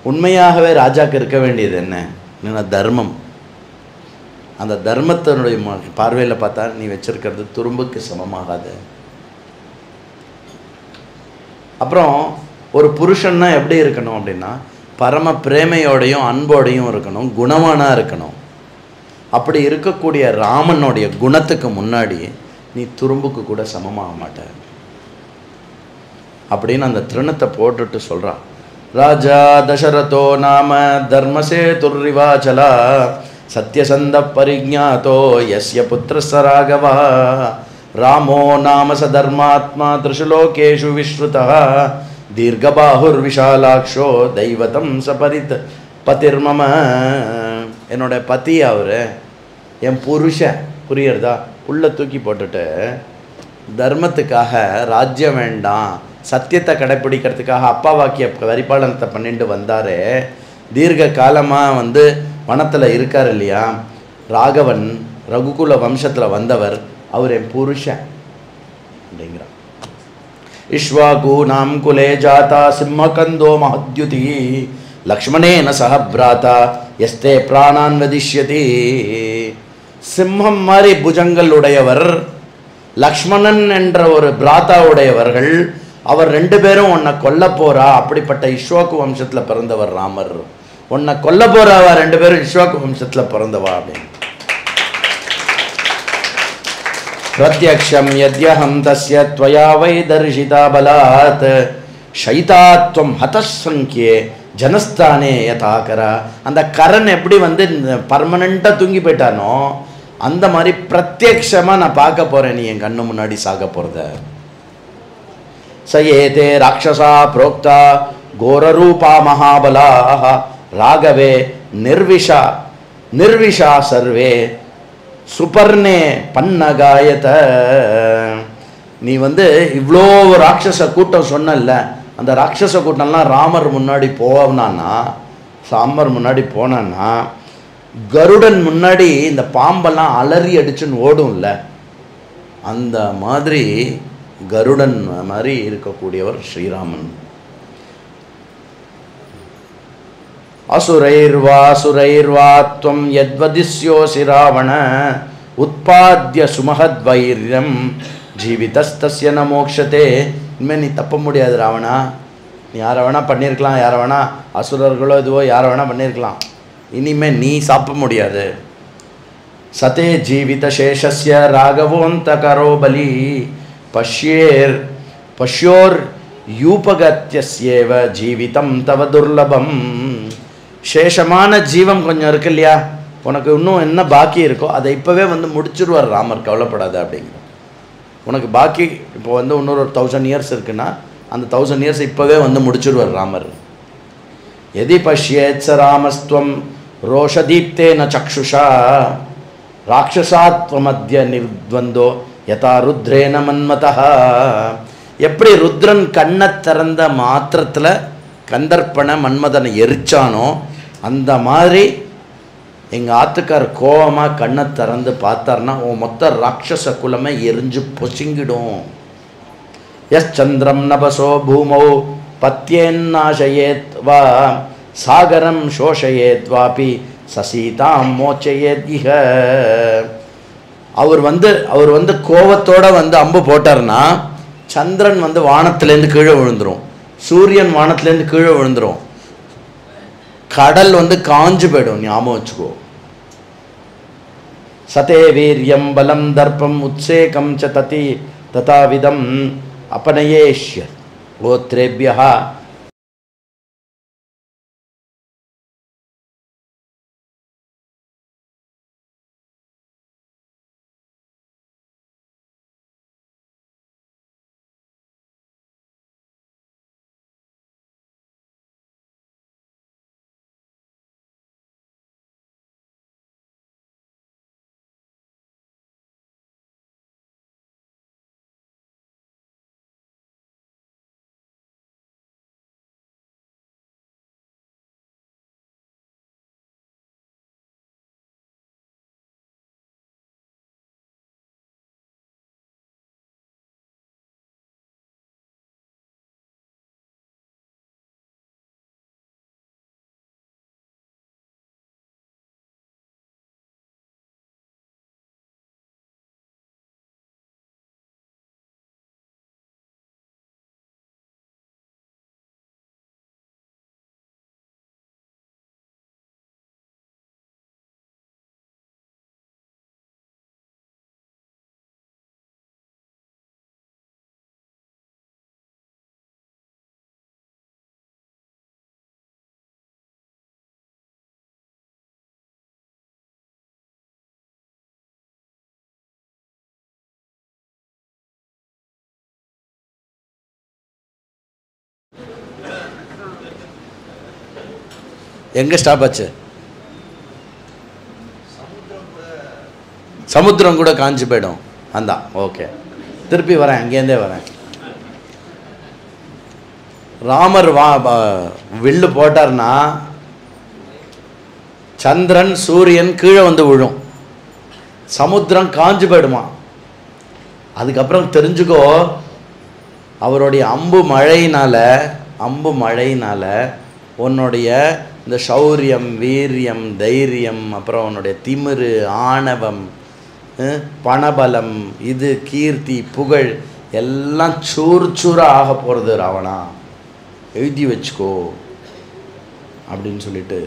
A: உண்மையாகவே ராஜாக்கு இருக்க வேண்டியது என்ன, தர்மம். அந்த தர்மத்தினுடைய பார்வையில் பார்த்தா நீ வச்சிருக்கிறது துரும்புக்கு சமமாகாது. அப்புறம் ஒரு புருஷன்னா எப்படி இருக்கணும் அப்படின்னா, பரம பிரேமையோடையும் அன்போடையும் இருக்கணும், குணவானாக இருக்கணும். அப்படி இருக்கக்கூடிய ராமனுடைய குணத்துக்கு முன்னாடி நீ துரும்புக்கு கூட சமமாக மாட்ட அப்படின்னு அந்த திருணத்தை போட்டுட்டு சொல்கிறான். ராஜா தசரதோ நாம தர்மசேதுர்ரிவாச்சலா சத்யசந்த பரிஜ்ஞாதோ யஸ்ய புத்திரஸ்ய ராகவா ராமோ நாம ச தர்மாத்மா த்ரிஷுலோகேஷு விஸ்ருதः தீர்க்கபாஹுர்விசாலாக்ஷோ தெய்வதம் சபரித் பதிர்மம. என்னோட பதி அவர், என் புருஷன், புரியுறதா, உள்ள தூக்கி போட்டுட்டு தர்மத்துக்காக, ராஜ்யம் வேண்டாம், சத்தியத்தை கடைப்பிடிக்கிறதுக்காக அப்பா வாக்கிய பரிபாலனத்தை பண்ணிட்டு வந்தார். தீர்க்க காலமாக வந்து வனத்தில் இருக்கார் இல்லையா, ராகவன் ரகுகுல வம்சத்தில் வந்தவர், அவர் என் புருஷன் அப்படிங்கிறார். இஷ்வாகூனாம் குலே ஜாதா சிம்மகந்தோ மஹத்யுதி லக்ஷ்மணேன சஹ பிராதா எஸ்தே பிராணான் வதிஷ்யதி. சிம்மம் மாதிரி புஜங்கள் உடையவர், லக்ஷ்மணன் என்ற ஒரு பிராதா உடையவர்கள், அவர் ரெண்டு பேரும் உன்னை கொல்ல போறா. அப்படிப்பட்ட இஷ்வாக்கு வம்சத்தில் பிறந்தவர் ராமர். உன்னை கொல்ல போறாவா, ரெண்டு பேரும் இஷ்வாக்கு வம்சத்தில் பிறந்தவா அப்படின்னு. பிரத்யக்ஷம் யத்யஹம் தஸ்ய த்வயா வை தர்ஷிதா பலாத் ஷைதாத்வம் ஹதசங்கே ஜனஸ்தானே யதாகரா. அந்த கரண் எப்படி வந்து பர்மனெண்ட்டாக தூங்கி போயிட்டானோ அந்த மாதிரி பிரத்யக்ஷமாக நான் பார்க்க போகிறேன், நீ என் கண்ணு முன்னாடி சாக போகிறத. சயேதே ராட்சசா புரோக்தா கோரரூபா மகாபலா ராகவே நிர்விஷா நிர்விஷா சர்வே சுபர்ணே பன்னகாயத. நீ வந்து இவ்வளோ ராட்சச கூட்டம் சொன்னல, அந்த ராட்சச கூட்டம்லாம் ராமர் முன்னாடி போனான்னா, சாமர் முன்னாடி போனான்னா, கருடன் முன்னாடி இந்த பாம்பெல்லாம் அலறி அடிச்சுன்னு ஓடும்ல, அந்த மாதிரி கருடன் மாதிரி இருக்கக்கூடியவர் ஸ்ரீராமன். அசுரைர்வாசுரைர்வாத்வம் யத்வதிஸ்யோசி ராவண உத்பாத்ய சுமஹத்வைர்யம் ஜீவிதஸ்தஸ்ய ந மோக்ஷதே. இனிமேல் நீ தப்ப முடியாது ராவணா, நீ யாரை வேணா பண்ணியிருக்கலாம், யாரை வேணா அசுரர்களோ இதுவோ யாரை வேணா பண்ணியிருக்கலாம், இனிமேல் நீ சாப்பிட முடியாது. சதே ஜீவித சேஷஸ்ய ராகவோந்த கரோ பலி பஷ்யோர் யூபகத்யஸ்யேவ ஜீவிதம் தவ துர்லபம். சேஷமான ஜீவம் கொஞ்சம் இருக்கு இல்லையா, உனக்கு இன்னும் என்ன பாக்கி இருக்கோ அதை இப்போவே வந்து முடிச்சிருவார் ராமர், கவலைப்படாத அப்படிங்கிற. உனக்கு பாக்கி இப்போ வந்து இன்னொரு 1000 இயர்ஸ் இருக்குன்னா அந்த 1000 இயர்ஸ் இப்போவே வந்து முடிச்சிருவார் ராமர். எதி பஷ்யேத் ச ராமஸ்துவம் ரோஷதீப்தேன சக்ஷுஷா ராட்சசாத்வமத்ய நிர்த்வந்தோ யதா ருத்ரேன மன்மதா. எப்படி ருத்ரன் கண்ணை திறந்த மாத்திரத்தில் கந்தர்ப்பனை மன்மதனை எரிச்சானோ அந்த மாதிரி எங்கள் ஆத்துக்கார் கோபமாக கண்ணை திறந்து பார்த்தார்னா உன் மொத்த ராட்சச குலமே எரிஞ்சு பொசுங்கிடும். எஸ் சந்திரம் நபசோ பூமௌ பத்யேன்னாசயேத் வா சாகரம் சோஷயேத் வாபி சசீதாம் மோச்சயேத் இஹ. அவர் வந்து கோபத்தோடு வந்து அம்பு போட்டார்னா சந்திரன் வந்து வானத்திலேருந்து கீழே விழுந்துடும், சூரியன் வானத்திலேருந்து கீழே விழுந்துடும், கடல் வந்து காஞ்சு போயிடும், ஞாபகம் வச்சுக்கோ. சதே வீரியம் பலம் தர்ப்பம் உத்சேகம் ச ததி ததாவிதம் அபனயேஷ்ய கோத்ரேபியா. எங்கே ஸ்டாப் ஆச்சு? சமுத்திரம் கூட காஞ்சி போயிடும். அந்த ஓகே, திருப்பி வரேன், அங்கேருந்தே வரேன். ராமர் வில்லு போட்டார்னா சந்திரன் சூரியன் கீழே வந்து விழும், சமுத்திரம் காஞ்சு போயிடுமா. அதுக்கப்புறம் தெரிஞ்சுக்கோ, அவருடைய அம்பு மழையினால் உன்னுடைய இந்த சௌரியம், வீரியம், தைரியம், அப்புறம் உன்னுடைய திமிரு, ஆணவம், பணபலம், இது கீர்த்தி, புகழ் எல்லாம் சூறாக போகிறது ராவணா, எழுதி வச்சுக்கோ அப்படின்னு சொல்லிட்டு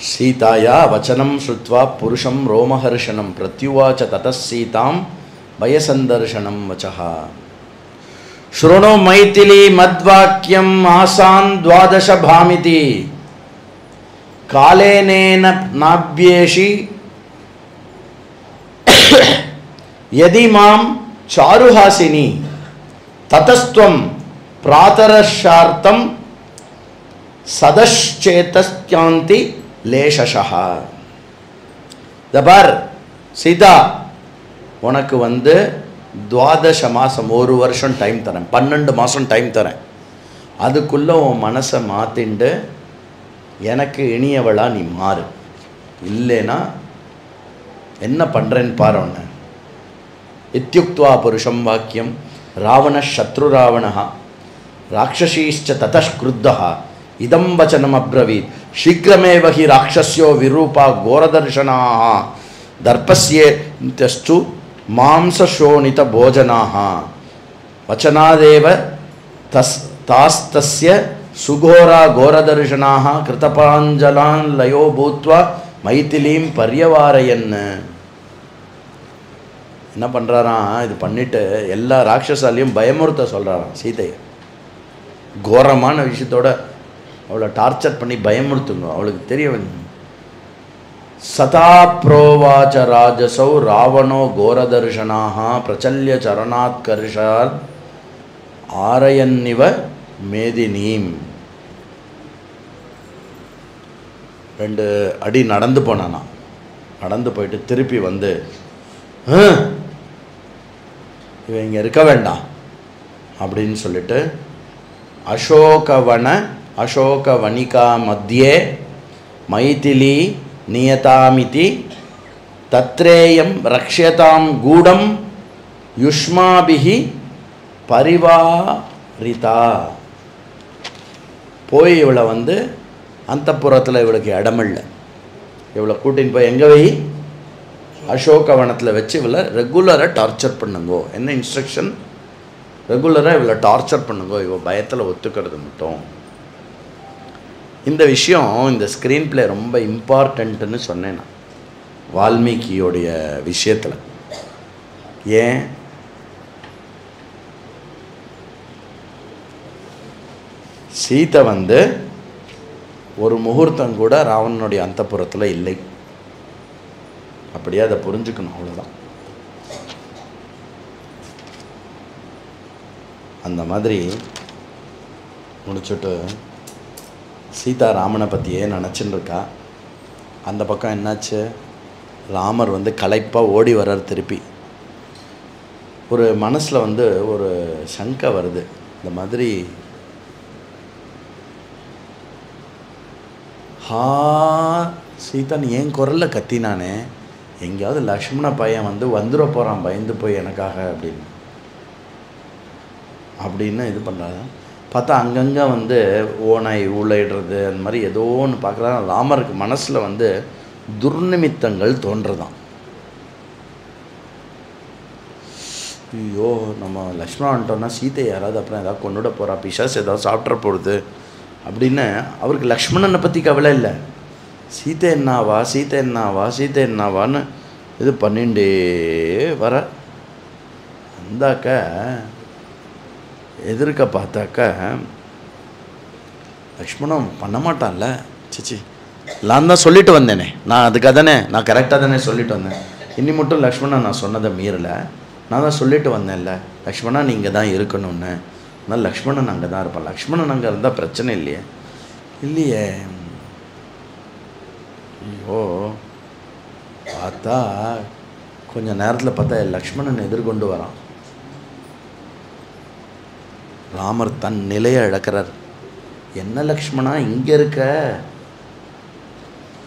A: சீதாயா வச்சனம் ஸ்ருத்வா புருஷம் ரோமஹர்ஷனம் பிரத்யுவாச்ச ததஸ் சீதாம் பயசந்தர்ஷனம் வச்சஹா. ஸ்ருணு மைதிலி மத்வாக்கியம் ஆசான் துவாதச பாமிதி காலேனேன நாப்யேஷி யதி மாம் சாருஹாசினி ததஸ்த்வம் பிராதரஷார்த்தம் சதச்சேதஸ்யாந்தி லேஷஷா. தபார் சீதா, உனக்கு துவாதச மாதம், 1 வருஷம் டைம் தரேன், 12 மாதம் டைம் தரேன். அதுக்குள்ளே உன் மனசை மாற்றிண்டு எனக்கு இனியவளா நீ மாறு, இல்லைன்னா என்ன பண்ணுறேன்னு பாரு. ஒன்று இத்யுக்த்வா புருஷம் வாக்கியம் ராவண சத்ரு ராவணா ராட்சசீஷ்ச ததஷ்க்ருத்தா இதம் வச்சனம் அப்ரவீத் சீக்கிரமேவ ஹி ராட்சஸ்யோ விரூபா கோரதர்ஷனாः தர்ப்பஸ்யேஸ்து மாம்சசோணித போஜனாः வச்சனாதேவ தாஸ்தஸ்ய சுகோரா கோரதர்ஷனாः கிருதபாஞ்சலான் லயோ பூத்வா மைதிலீம் பர்யவாரயன். என்ன பண்ணுறாராம், இது பண்ணிவிட்டு எல்லா ராட்சசாலையும் பயமுறுத்த சொல்கிறாராம் சீதையை. கோரமான விஷயத்தோட அவளை டார்ச்சர் பண்ணி பயமுறுத்துங்க, அவளுக்கு தெரிய வந்து. சதா புரோவாச்ச ராஜசௌ ராவணோ கோரதர்ஷனாக பிரச்சல்ய சரணாத்கர்ஷாத் ஆரயன்னிவ மேதினீம். 2 அடி நடந்து போனானா, நடந்து போயிட்டு திருப்பி வந்து இவன் இங்கே இருக்க வேண்டாம் அப்படின்னு சொல்லிட்டு அசோகவனிகா மத்தியே மைதிலி நியதாமிதி தத்ரேயம் ரக்ஷயதாம் கூடம் யுஷ்மாபிஹி பரிவாரிதா. போய் இவளை அந்தப்புறத்தில் இவளுக்கு இடமில்லை, இவளை கூட்டின்னு போய் எங்கே வை, அசோகவனத்தில் வச்சு இவளை ரெகுலராக டார்ச்சர் பண்ணுங்கோ. என்ன இன்ஸ்ட்ரக்ஷன்? ரெகுலராக இவளை டார்ச்சர் பண்ணுங்கோ, இவ பயத்தில் ஒத்துக்கிறது மட்டும். இந்த விஷயம் இந்த ஸ்க்ரீன் பிளே ரொம்ப இம்பார்ட்டண்ட்டுன்னு சொன்னேன் நான் வால்மீகியோடைய விஷயத்தில். ஏன் சீதை ஒரு முகூர்த்தம் கூட ராவணனுடைய அந்தப்புறத்தில் இல்லை, அப்படியே அதை புரிஞ்சுக்கணும், அவ்வளோதான். அந்த மாதிரி முடிச்சுட்டு சீதா ராமனை பற்றியே நினச்சின்னு இருக்கா. அந்த பக்கம் என்னாச்சு, ராமர் களைப்பாக ஓடி வர்றார். திருப்பி ஒரு மனசில் ஒரு சங்கை வருது, இந்த மாதிரி சீதா நீ ஏன் குரலில் கத்தினானே, எங்கேயாவது லக்ஷ்மண பையன் வந்துட போகிறான் பயந்து போய் எனக்காக அப்படின்னு இது பண்ணுறாங்க. பார்த்தா அங்கங்கே ஓனாய் ஊழையிடுறது அந்த மாதிரி ஏதோ ஒன்று பார்க்குறாங்க. ராமருக்கு மனசில் துர்நிமித்தங்கள் தோன்றுதான். ஐயோ நம்ம லக்ஷ்மணன் வந்துட்டோன்னா சீதை யாராவது அப்புறம் ஏதாவது கொண்டுட போகிறா, பிசாசு ஏதாவது சாப்பிட்ற போகிறது அப்படின்னு அவருக்கு லக்ஷ்மணனை பற்றி கவலை இல்லை. சீதை என்னாவான்னு இது பண்ணிண்டே வர. அந்தாக்க எதிர்க்க பார்த்தாக்க லக்ஷ்மணன் பண்ண மாட்டான்ல. சிச்சி நான் தான் சொல்லிட்டு வந்தேனே, நான் அதுக்காக தானே, நான் கரெக்டாக தானே சொல்லிட்டு வந்தேன். இன்னி மட்டும் லக்ஷ்மணன் நான் சொன்னதை மீறலை, நான் தான் சொல்லிட்டு வந்தேன்ல லக்ஷ்மணா நீங்கள் தான் இருக்கணும்னு. ஆனால் லக்ஷ்மணன் அங்கே தான் இருப்பான், லக்ஷ்மணன் அங்கே இருந்தால் பிரச்சனை இல்லையே. ஐயோ பார்த்தா கொஞ்ச நேரத்தில் பார்த்தா லக்ஷ்மணன் எதிர்கொண்டு வரான். ராமர் தன் நிலையை இழக்கிறார். என்ன லக்ஷ்மணா இங்கே இருக்க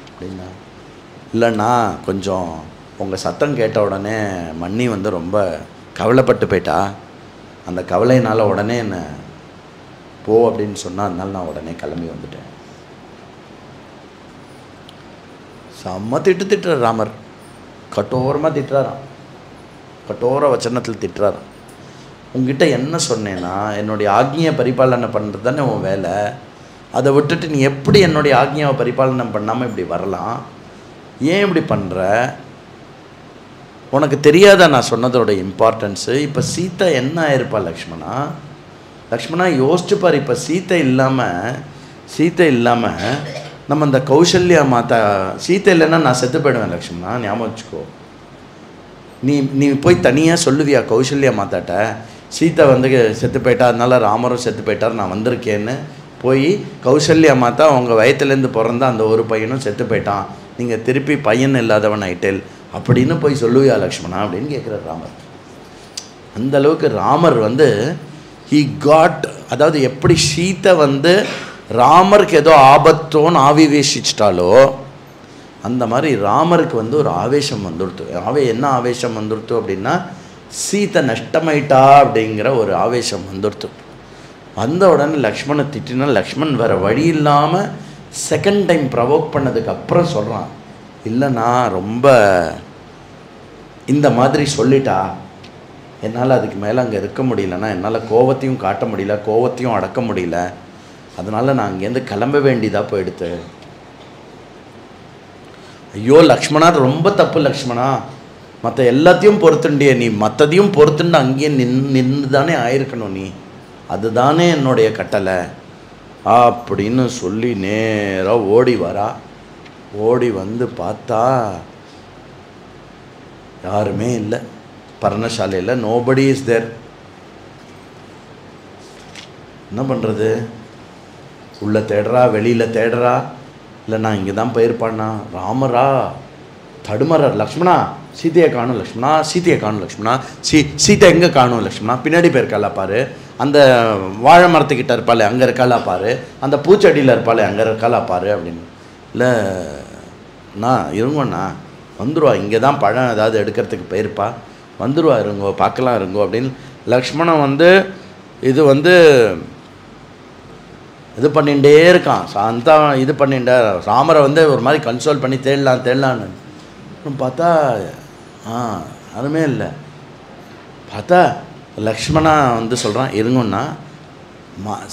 A: அப்படின்னா, இல்லைண்ணா கொஞ்சம் உங்கள் சத்தம் கேட்ட உடனே மன்னி வந்து ரொம்ப கவலைப்பட்டு போயிட்டா, அந்த கவலையினால் உடனே என்ன போ அப்படின்னு சொன்னால், அதனால நான் உடனே கிளம்பி வந்துட்டேன். செம்ம திட்டுறார் ராமர். கட்டோரமாக திட்டுறாராம், கட்டோர வச்சனத்தில் திட்டுறாராம். உங்ககிட்ட என்ன சொன்னேன்னா, என்னுடைய ஆக்ஞையை பரிபாலனை பண்ணுறது தானே உன் வேலை. அதை விட்டுட்டு நீ எப்படி என்னுடைய ஆக்ஞையை பரிபாலனை பண்ணாமல் இப்படி வரலாம்? ஏன் இப்படி பண்ணுற? உனக்கு தெரியாத நான் சொன்னதோட இம்பார்ட்டன்ஸு. இப்போ சீத்தை என்ன ஆயிருப்பா லக்ஷ்மணா? லக்ஷ்மணா யோசிச்சுப்பார். இப்போ சீத்தை இல்லாமல் நம்ம இந்த கௌசல்யா மாதா, சீத்தை இல்லைன்னா நான் செத்து போயிடுவேன் லக்ஷ்மணா, ஞாபகம் வச்சுக்கோ. நீ போய் தனியாக சொல்லுவியா கௌசல்யா மாதாட்ட, சீத்தை வந்து செத்து போயிட்டா, அதனால ராமரும் செத்து போயிட்டார், நான் வந்திருக்கேன்னு போய் கௌசல்யா மாதா உங்கள் வயத்துலேருந்து பிறந்த அந்த ஒரு பையனும் செத்து போயிட்டான், நீங்கள் திருப்பி பையன் இல்லாதவன் ஆயிட்டேல் அப்படின்னு போய் சொல்லுவியா லக்ஷ்மணா அப்படின்னு கேட்குறார் ராமர். அந்த அளவுக்கு ராமர் வந்து ஹீ காட், அதாவது எப்படி சீத்தை வந்து ராமருக்கு ஏதோ ஆபத்தோன்னு ஆவிவேசிச்சிட்டாலோ அந்த மாதிரி ராமருக்கு வந்து ஒரு ஆவேசம் வந்துடுத்து. என்ன ஆவேசம் வந்துடுத்து அப்படின்னா, சீத்தை நஷ்டமாயிட்டா அப்படிங்கிற ஒரு ஆவேசம் வந்துடுத்து. வந்த உடனே லக்ஷ்மணை திட்டினா, லக்ஷ்மண் வேறு வழி இல்லாமல் செகண்ட் டைம் ப்ரவோக் பண்ணதுக்கு அப்புறம் சொல்கிறான், இல்லைண்ணா ரொம்ப இந்த மாதிரி சொல்லிட்டா, என்னால் அதுக்கு மேலே அங்கே இருக்க முடியலண்ணா, என்னால் கோவத்தையும் காட்ட முடியல, கோவத்தையும் அடக்க முடியல, அதனால் நான் அங்கேருந்து கிளம்ப வேண்டியதாக போயிடுத்து. ஐயோ லக்ஷ்மணா ரொம்ப தப்பு லக்ஷ்மணா, மற்ற எல்லாத்தையும் பொறுத்துண்டிய நீ, மற்றதையும் பொறுத்துண்டு அங்கேயே நின்று தானே ஆயிருக்கணும் நீ, அதுதானே என்னுடைய கட்டளை அப்படின்னு சொல்லி நேராக ஓடி வரா. ஓடி வந்து பார்த்தா யாருமே இல்லை பர்ணசாலையில். Nobody is there. என்ன பண்ணுறது? உள்ளே தேடுறா, வெளியில் தேடுறா, இல்லை நான் இங்கே தான் போயிருப்பான்னா. ராமரா தடுமாறார். லக்ஷ்மணா சீதையை காணும் லக்ஷ்மணா, சீதையை காணும் லக்ஷ்மணா, சீதை எங்கே காணும் லக்ஷ்மணா, பின்னாடி போயிருக்காளா பாரு, அந்த வாழை மரத்துக்கிட்ட இருப்பாளே அங்கே இருக்காளா பாரு, அந்த பூச்செடியில் இருப்பாளே அங்கே இருக்காளா பாரு அப்படின்னு. இல்லை நான் இருங்கண்ணா வந்துடுவா, இங்கே தான் பழம் ஏதாவது எடுக்கிறதுக்கு போயிருப்பா, வந்துடுவா இருங்கோ, பார்க்கலாம் இருங்கோ அப்படின்னு லக்ஷ்மணன் வந்து இது பண்ணிகிட்டே இருக்கான். சாந்தா இது பண்ணிட்டே ராமரை வந்து ஒரு மாதிரி கன்சோல் பண்ணி தேடலான்னு பார்த்தா அதுவுமே இல்லை. பார்த்தா லக்ஷ்மணா வந்து சொல்கிறான், இருங்கன்னா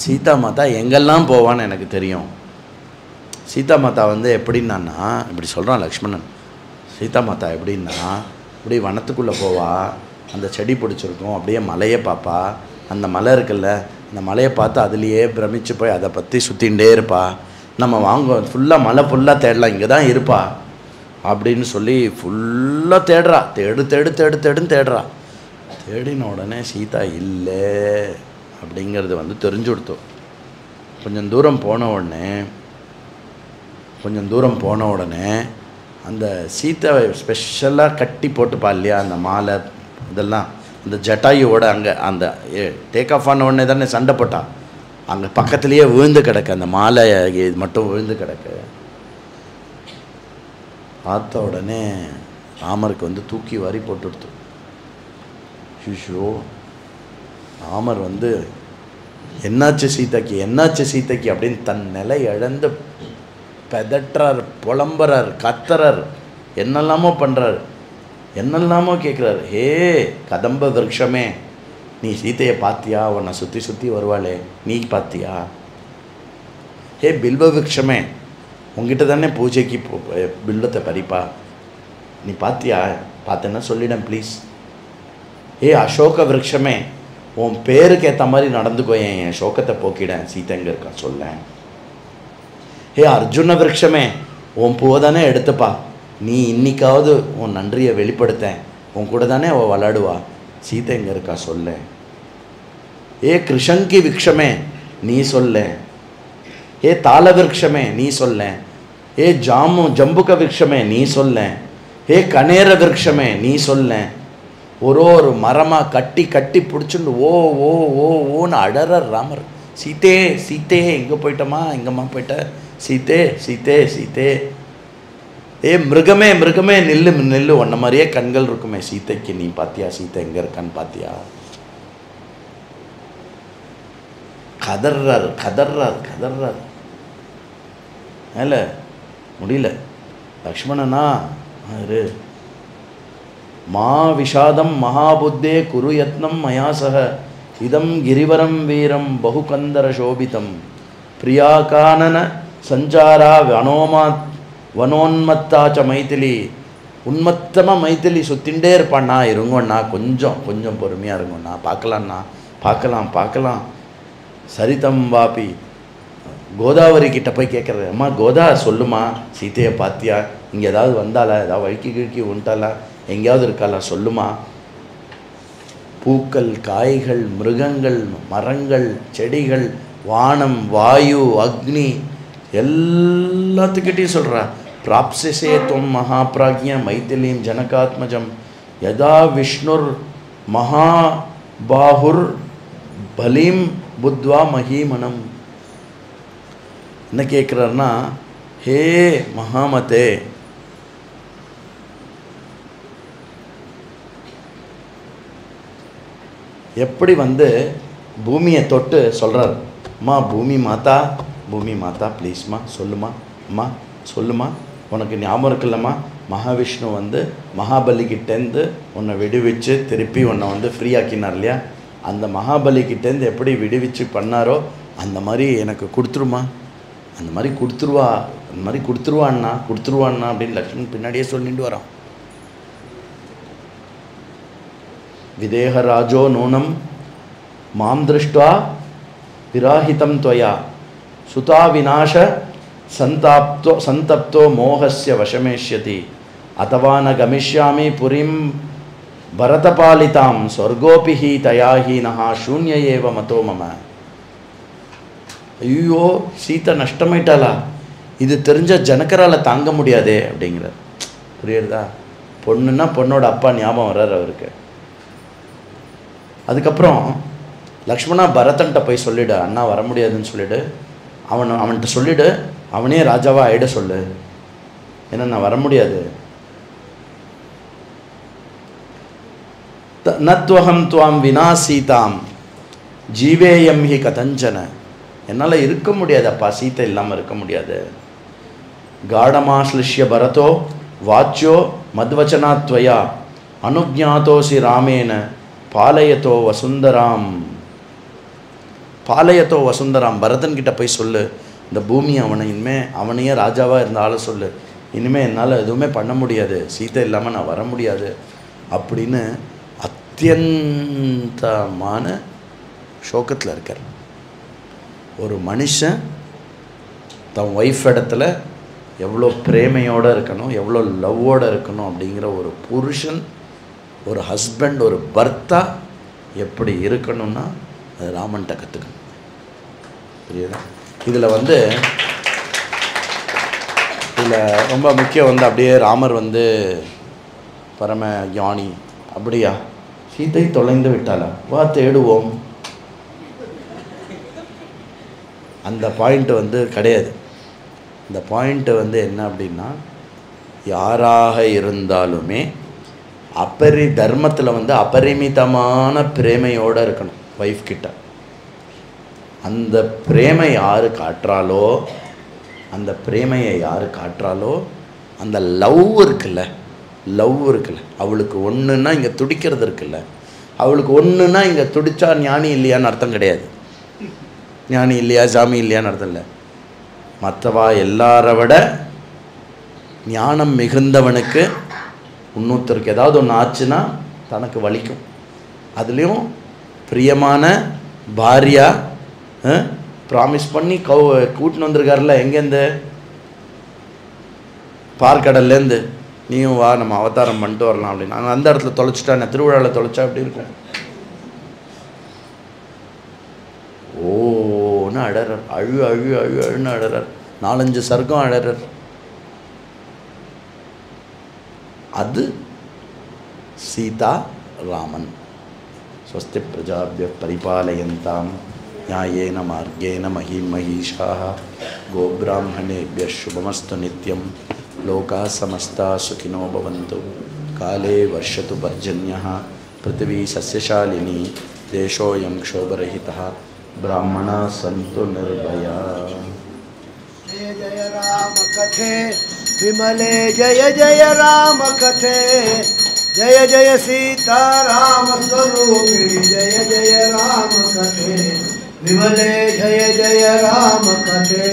A: சீதா மாதா எங்கெல்லாம் போவான்னு எனக்கு தெரியும். சீதா மாதா வந்து எப்படின்னான்னா, இப்படி சொல்கிறான் லக்ஷ்மணன், சீதா மாதா எப்படின்னா இப்படி வனத்துக்குள்ளே போவா, அந்த செடி பிடிச்சிருக்கும், அப்படியே மலையை பார்ப்பா, அந்த மலை இருக்குல்ல அந்த மலையை பார்த்து அதுலேயே பிரமிச்சு போய் அதை பற்றி சுற்றிகிட்டே இருப்பா, நம்ம வாங்குவோம் ஃபுல்லாக மலை ஃபுல்லாக தேடலாம், இங்கே தான் இருப்பா அப்படின்னு சொல்லி ஃபுல்லாக தேடுறா. தேடுன்னு தேடுறா. தேடின உடனே சீதா இல்லை அப்படிங்கிறது வந்து தெரிஞ்சு கொடுத்தோம். கொஞ்சம் தூரம் போன உடனே அந்த சீத்தை ஸ்பெஷலாக கட்டி போட்டுப்பா இல்லையா அந்த மாலை இதெல்லாம், அந்த ஜட்டாயோட அங்கே அந்த டேக் ஆஃப் ஆன உடனே தானே சண்டை போட்டா, அங்கே பக்கத்துலேயே விழுந்து கிடக்கு, அந்த மாலை இது மட்டும் விழுந்து கிடக்கு. பார்த்த உடனே ராமருக்கு வந்து தூக்கி வாரி போட்டுடுத்து. ஷிஷோ ராமர் வந்து என்னாச்சு சீதைக்கு அப்படின்னு தன் நிலை இழந்து பெதற்றார், புலம்புறார், கத்துறார், என்னெல்லாமோ பண்ணுறார், என்னெல்லாமோ கேட்குறார். ஹே கதம்ப விருட்சமே, நீ சீதையை பார்த்தியா? உன்னை சுற்றி வருவாளே நீ பார்த்தியா? ஹே பில்வ விருட்சமே, உங்ககிட்ட தானே பூஜைக்கு பில்வத்தை பறிப்பா, நீ பார்த்தியா? பார்த்தேன்னா சொல்லிடேன் ப்ளீஸ். ஏ அசோக விருட்சமே, உன் பேருக்கு ஏற்ற மாதிரி நடந்துக்கோ, என் சோகத்தை போக்கிடேன், சீதை எங்கே இருக்கா சொல்ல. ஹே அர்ஜுன விருட்சமே, உன் பூவை தானே எடுத்துப்பா, நீ இன்னைக்காவது உன் நன்றியை வெளிப்படுத்தேன், உன் கூட தானே அவள் விளாடுவா, சீதை எங்கே இருக்கா சொல்ல. ஏ கிருஷங்கி விருட்சமே நீ சொல்ல. ஏ தாள விருட்சமே நீ சொல்ல. ஏ ஜம்புக விருட்சமே நீ சொல்ல. ஏ கணேர விருட்சமே நீ சொல்ல. ஒரு மரமாக கட்டி கட்டி பிடிச்சுண்டு ஓ ஓ ஓ ஓன்னு அடறார் ராமர். சீத்தே சீத்தே எங்கே போயிட்டமா, எங்கம்மா போயிட்ட, சீத்தே சீத்தே சீத்தே. ஏ மிருகமே மிருகமே நில்லு நில்லு, ஒன்ன மாதிரியே கண்கள் இருக்குமே சீத்தைக்கு, நீ பார்த்தியா சீத்தை எங்கே இருக்கான்னு பார்த்தியா. கதர்றார் கதர்றார் கதர்றார். இல்லை முடியல. லக்ஷ்மணனா இரு. மா விஷாதம் மகாபுத்தே குரு யத்னம் மயா சக இதம் கிரிவரம் வீரம் பகுகந்தர சோபிதம் பிரியாகானன சஞ்சாரா வனோன்மத்தாச்ச மைதிலி. உன்மத்தமாக மைதிலி சுத்தின்ண்டே இருப்பாண்ணா. இருங்கண்ணா, கொஞ்சம் கொஞ்சம் பொறுமையாக இருங்கண்ணா, பார்க்கலாண்ணா, பார்க்கலாம் பார்க்கலாம். சரிதம் வாபி கோதாவரி கிட்ட போய் கேட்குறது, அம்மா கோதா சொல்லுமா, சீத்தையை பார்த்தியா, இங்கே ஏதாவது வந்தாளா, ஏதாவது வழுக்கி கிழக்கி உண்டாளா, எங்கேயாவது இருக்காளா சொல்லுமா. பூக்கள், காய்கள், மிருகங்கள், மரங்கள், செடிகள், வானம், வாயு, அக்னி எல்லாத்துக்கிட்டையும் சொல்கிறா. பிராப்சசே துவம் மகாபிராஜ்ய மைதிலீம் ஜனகாத்மஜம் யதா விஷ்ணுர் மகாபாஹுர் பலீம் புத்வா மஹீமனம். என்ன கேட்குறாருன்னா, ஹே மகாமதே, எப்படி பூமியை தொட்டு சொல்கிறார், அம்மா பூமி மாதா, பூமி மாதா ப்ளீஸ்மா சொல்லுமா, அம்மா சொல்லுமா, உனக்கு ஞாபகம் இருக்குல்லம்மா, மகாவிஷ்ணு மகாபலிக்கிட்டேருந்து உன்னை விடுவிச்சு திருப்பி உன்னை ஃப்ரீ ஆக்கினார் இல்லையா, அந்த மகாபலிக்கிட்டேருந்து எப்படி விடுவிச்சு பண்ணாரோ அந்த மாதிரி எனக்கு கொடுத்துருமா, அந்த மாதிரி கொடுத்துருவா, அந்த மாதிரி கொடுத்துருவான்னா அப்படின்னு லக்ஷ்மணன் பின்னாடியே சொல்லிட்டு வரான். விதேகராஜோ நூனம் மாம் திருஷ்டுவா விராஹிதம் துவயா சுதா விநாச சந்தப்தோ மோகஸ்ய வசமேஷ்யதி அதவா ந கமிஷ்யாமி புரிம் பரதபாலிதாம் ஸ்வர்கோபி ஹி தயாஹீனஹா சூன்ய ஏவ மதோ மம. ஐயோ சீத்தை நஷ்டமாயிட்டாளா, இது தெரிஞ்ச ஜனகரால் தாங்க முடியாதே அப்படிங்கிறார். புரியுறதா? பொண்ணுன்னா பொண்ணோட அப்பா ஞாபகம் வர்றார் அவருக்கு. அதுக்கப்புறம் லக்ஷ்மணா பரதன்ட்ட போய் சொல்லிவிடு, அண்ணா வர முடியாதுன்னு சொல்லிவிடு, அவன்கிட்ட சொல்லிவிடு, அவனே ராஜாவாக ஆயிட சொல்லு, ஏன்னா நான் வர முடியாது. நத்வகம் துவாம் வினாசீதாம் ஜீவேயம் ஹி கதஞ்சன. என்னால் இருக்க முடியாது அப்பா, சீத்தை இல்லாமல் இருக்க முடியாது. காடமாஸ்லிஷ்ய பரதோ வாச்சியோ மத்வச்சனாத்வயா அனுஜாத்தோசி ராமேன பாலயத்தோ வசுந்தராம். பாலயத்தோ வசுந்தராம், பரதன்கிட்ட போய் சொல்லு, இந்த பூமி அவனையே ராஜாவாக இருந்த ஆளை சொல்லு, இனிமேல் என்னால் எதுவுமே பண்ண முடியாது, சீத்தை இல்லாமல் நான் வர முடியாது அப்படின்னு அத்தியந்தமான சோகத்தில் இருக்கார். ஒரு மனுஷன் தன் ஒய்ஃப் இடத்துல எவ்வளோ பிரேமையோடு இருக்கணும், எவ்வளோ லவ்வோடு இருக்கணும் அப்படிங்கிற ஒரு புருஷன், ஒரு ஹஸ்பண்ட், ஒரு பர்த்தா எப்படி இருக்கணும்னா அது ராமன்கிட்ட கற்றுக்கணும். புரியுதா? இதில் இதில் ரொம்ப முக்கியம் அப்படியே ராமர் பரம ஞானி. அப்படியா, சீத்தை தொலைந்து விட்டாளா, வா தேடுவோம், அந்த பாயிண்ட் கிடையாது. இந்த பாயிண்ட்டு என்ன அப்படின்னா, யாராக இருந்தாலுமே தர்மத்தில் அபரிமிதமான பிரேமையோடு இருக்கணும் ஒய்ஃப் கிட்ட. அந்த பிரேமை யார் காட்டுறாலோ, அந்த பிரேமையை யார் காட்டுறாலோ, அந்த லவ் இருக்குல்ல, அவளுக்கு ஒன்றுன்னா இங்கே துடிக்கிறது இருக்குல்ல, அவளுக்கு ஒன்றுன்னா இங்கே துடிச்சா ஞானி இல்லையான்னு அர்த்தம் கிடையாது. ஞானி இல்லையா, சாமி இல்லையான்னு அர்த்தம் இல்லை. மற்றவா எல்லாரை விட ஞானம் மிகுந்தவனுக்கு இன்னொருத்தருக்கு ஏதாவது ஒன்று ஆச்சுன்னா தனக்கு வலிக்கும். அதுலேயும் பிரியமான பாரியா ப்ராமிஸ் பண்ணி கூட்டின்னு வந்திருக்காருல, எங்கேருந்து, பார்க்கடல்லேருந்து, நீயும் வா நம்ம அவதாரம் பண்ணிட்டு வரலாம் அப்படின்னு. நாங்கள் அந்த இடத்துல தொலைச்சிட்டா, திருவிழாவில் தொலைச்சா அப்படி இருக்கும். ஓன்னு அழறார், அழுன்னு அழறார், 4-5 சர்க்கம் அழறார். ಅದು ಸೀತಾ ರಾಮನ್. ಸ್ವಸ್ತಿ ಪ್ರಜಾಭ್ಯ ಪರಿಪಾಲಯಂತಾಂ ನ್ಯಾಯೇನ ಮಾರ್ಗೇಣ ಮಹೀಂ ಮಹಿಷಾಃ ಗೋಬ್ರಾಹ್ಮಣೇಭ್ಯಃ ಶುಭಮಸ್ತು ನಿತ್ಯಂ. ಲೋಕಾಃ ಸಮಸ್ತಾಃ ಸುಖಿನೋ ಭವಂತು. ಕಾಲೇ ವರ್ಷತು ಪರ್ಜನ್ಯಃ ಪೃಥಿವೀ ಸಸ್ಯಶಾಲಿನಿ ದೇಶೋಯಂ ಕ್ಷೋಭರಹಿತಃ ಬ್ರಾಹ್ಮಣಾಃ ಸಂತು ನಿರ್ಭಯಾಃ.
B: जय जय राम कथे विमले जय जय राम कथे जय जय सीता राम स्वरूपिणी जय जय राम कथे विमले जय जय राम कथे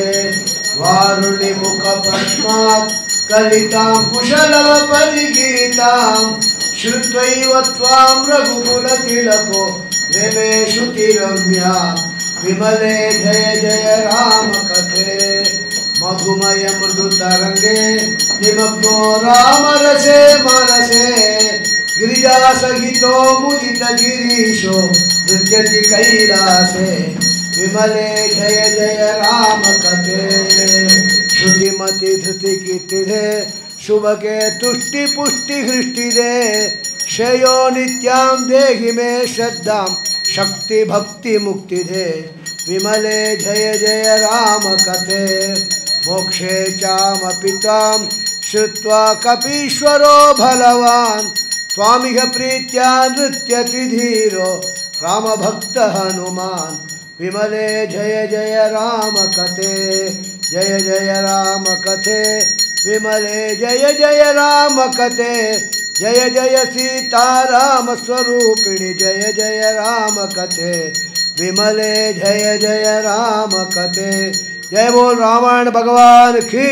B: वारुणि मुख पद्मात् कलितां कुशलव परिगीतां श्रुत्वैव त्वां रघुकुलतिलको निमेषु तिरम्या विमले जय जय राम कथे मधुमय मृदु तरंगे निमग्नो राम रसे मनसे गिरिजा सहितो मुदित गिरीशो नृत्यति कैलासे विमले जय जय राम कथे श्रुतिमति धृति कीर्ति दे शुभ के तुष्टि पुष्टि हृष्टि दे श्रेयो नित्यां देहि मे श्रद्धां शक्ति भक्ति मुक्ति दे विमले जय जय राम कथे मोक्षे चामपि त्वां श्रुत्वा कपीश्वरो बलवान् त्वामिह प्रीत्या नृत्यति धीरो रामभक्त हनुमान् विमले जय जय राम कथे जय जय राम कथे विमले जय जय राम कथे जय जय सीता राम स्वरूपिणी जय जय राम कथे विमले जय जय राम कथे. जय बोल रामायण भगवान की.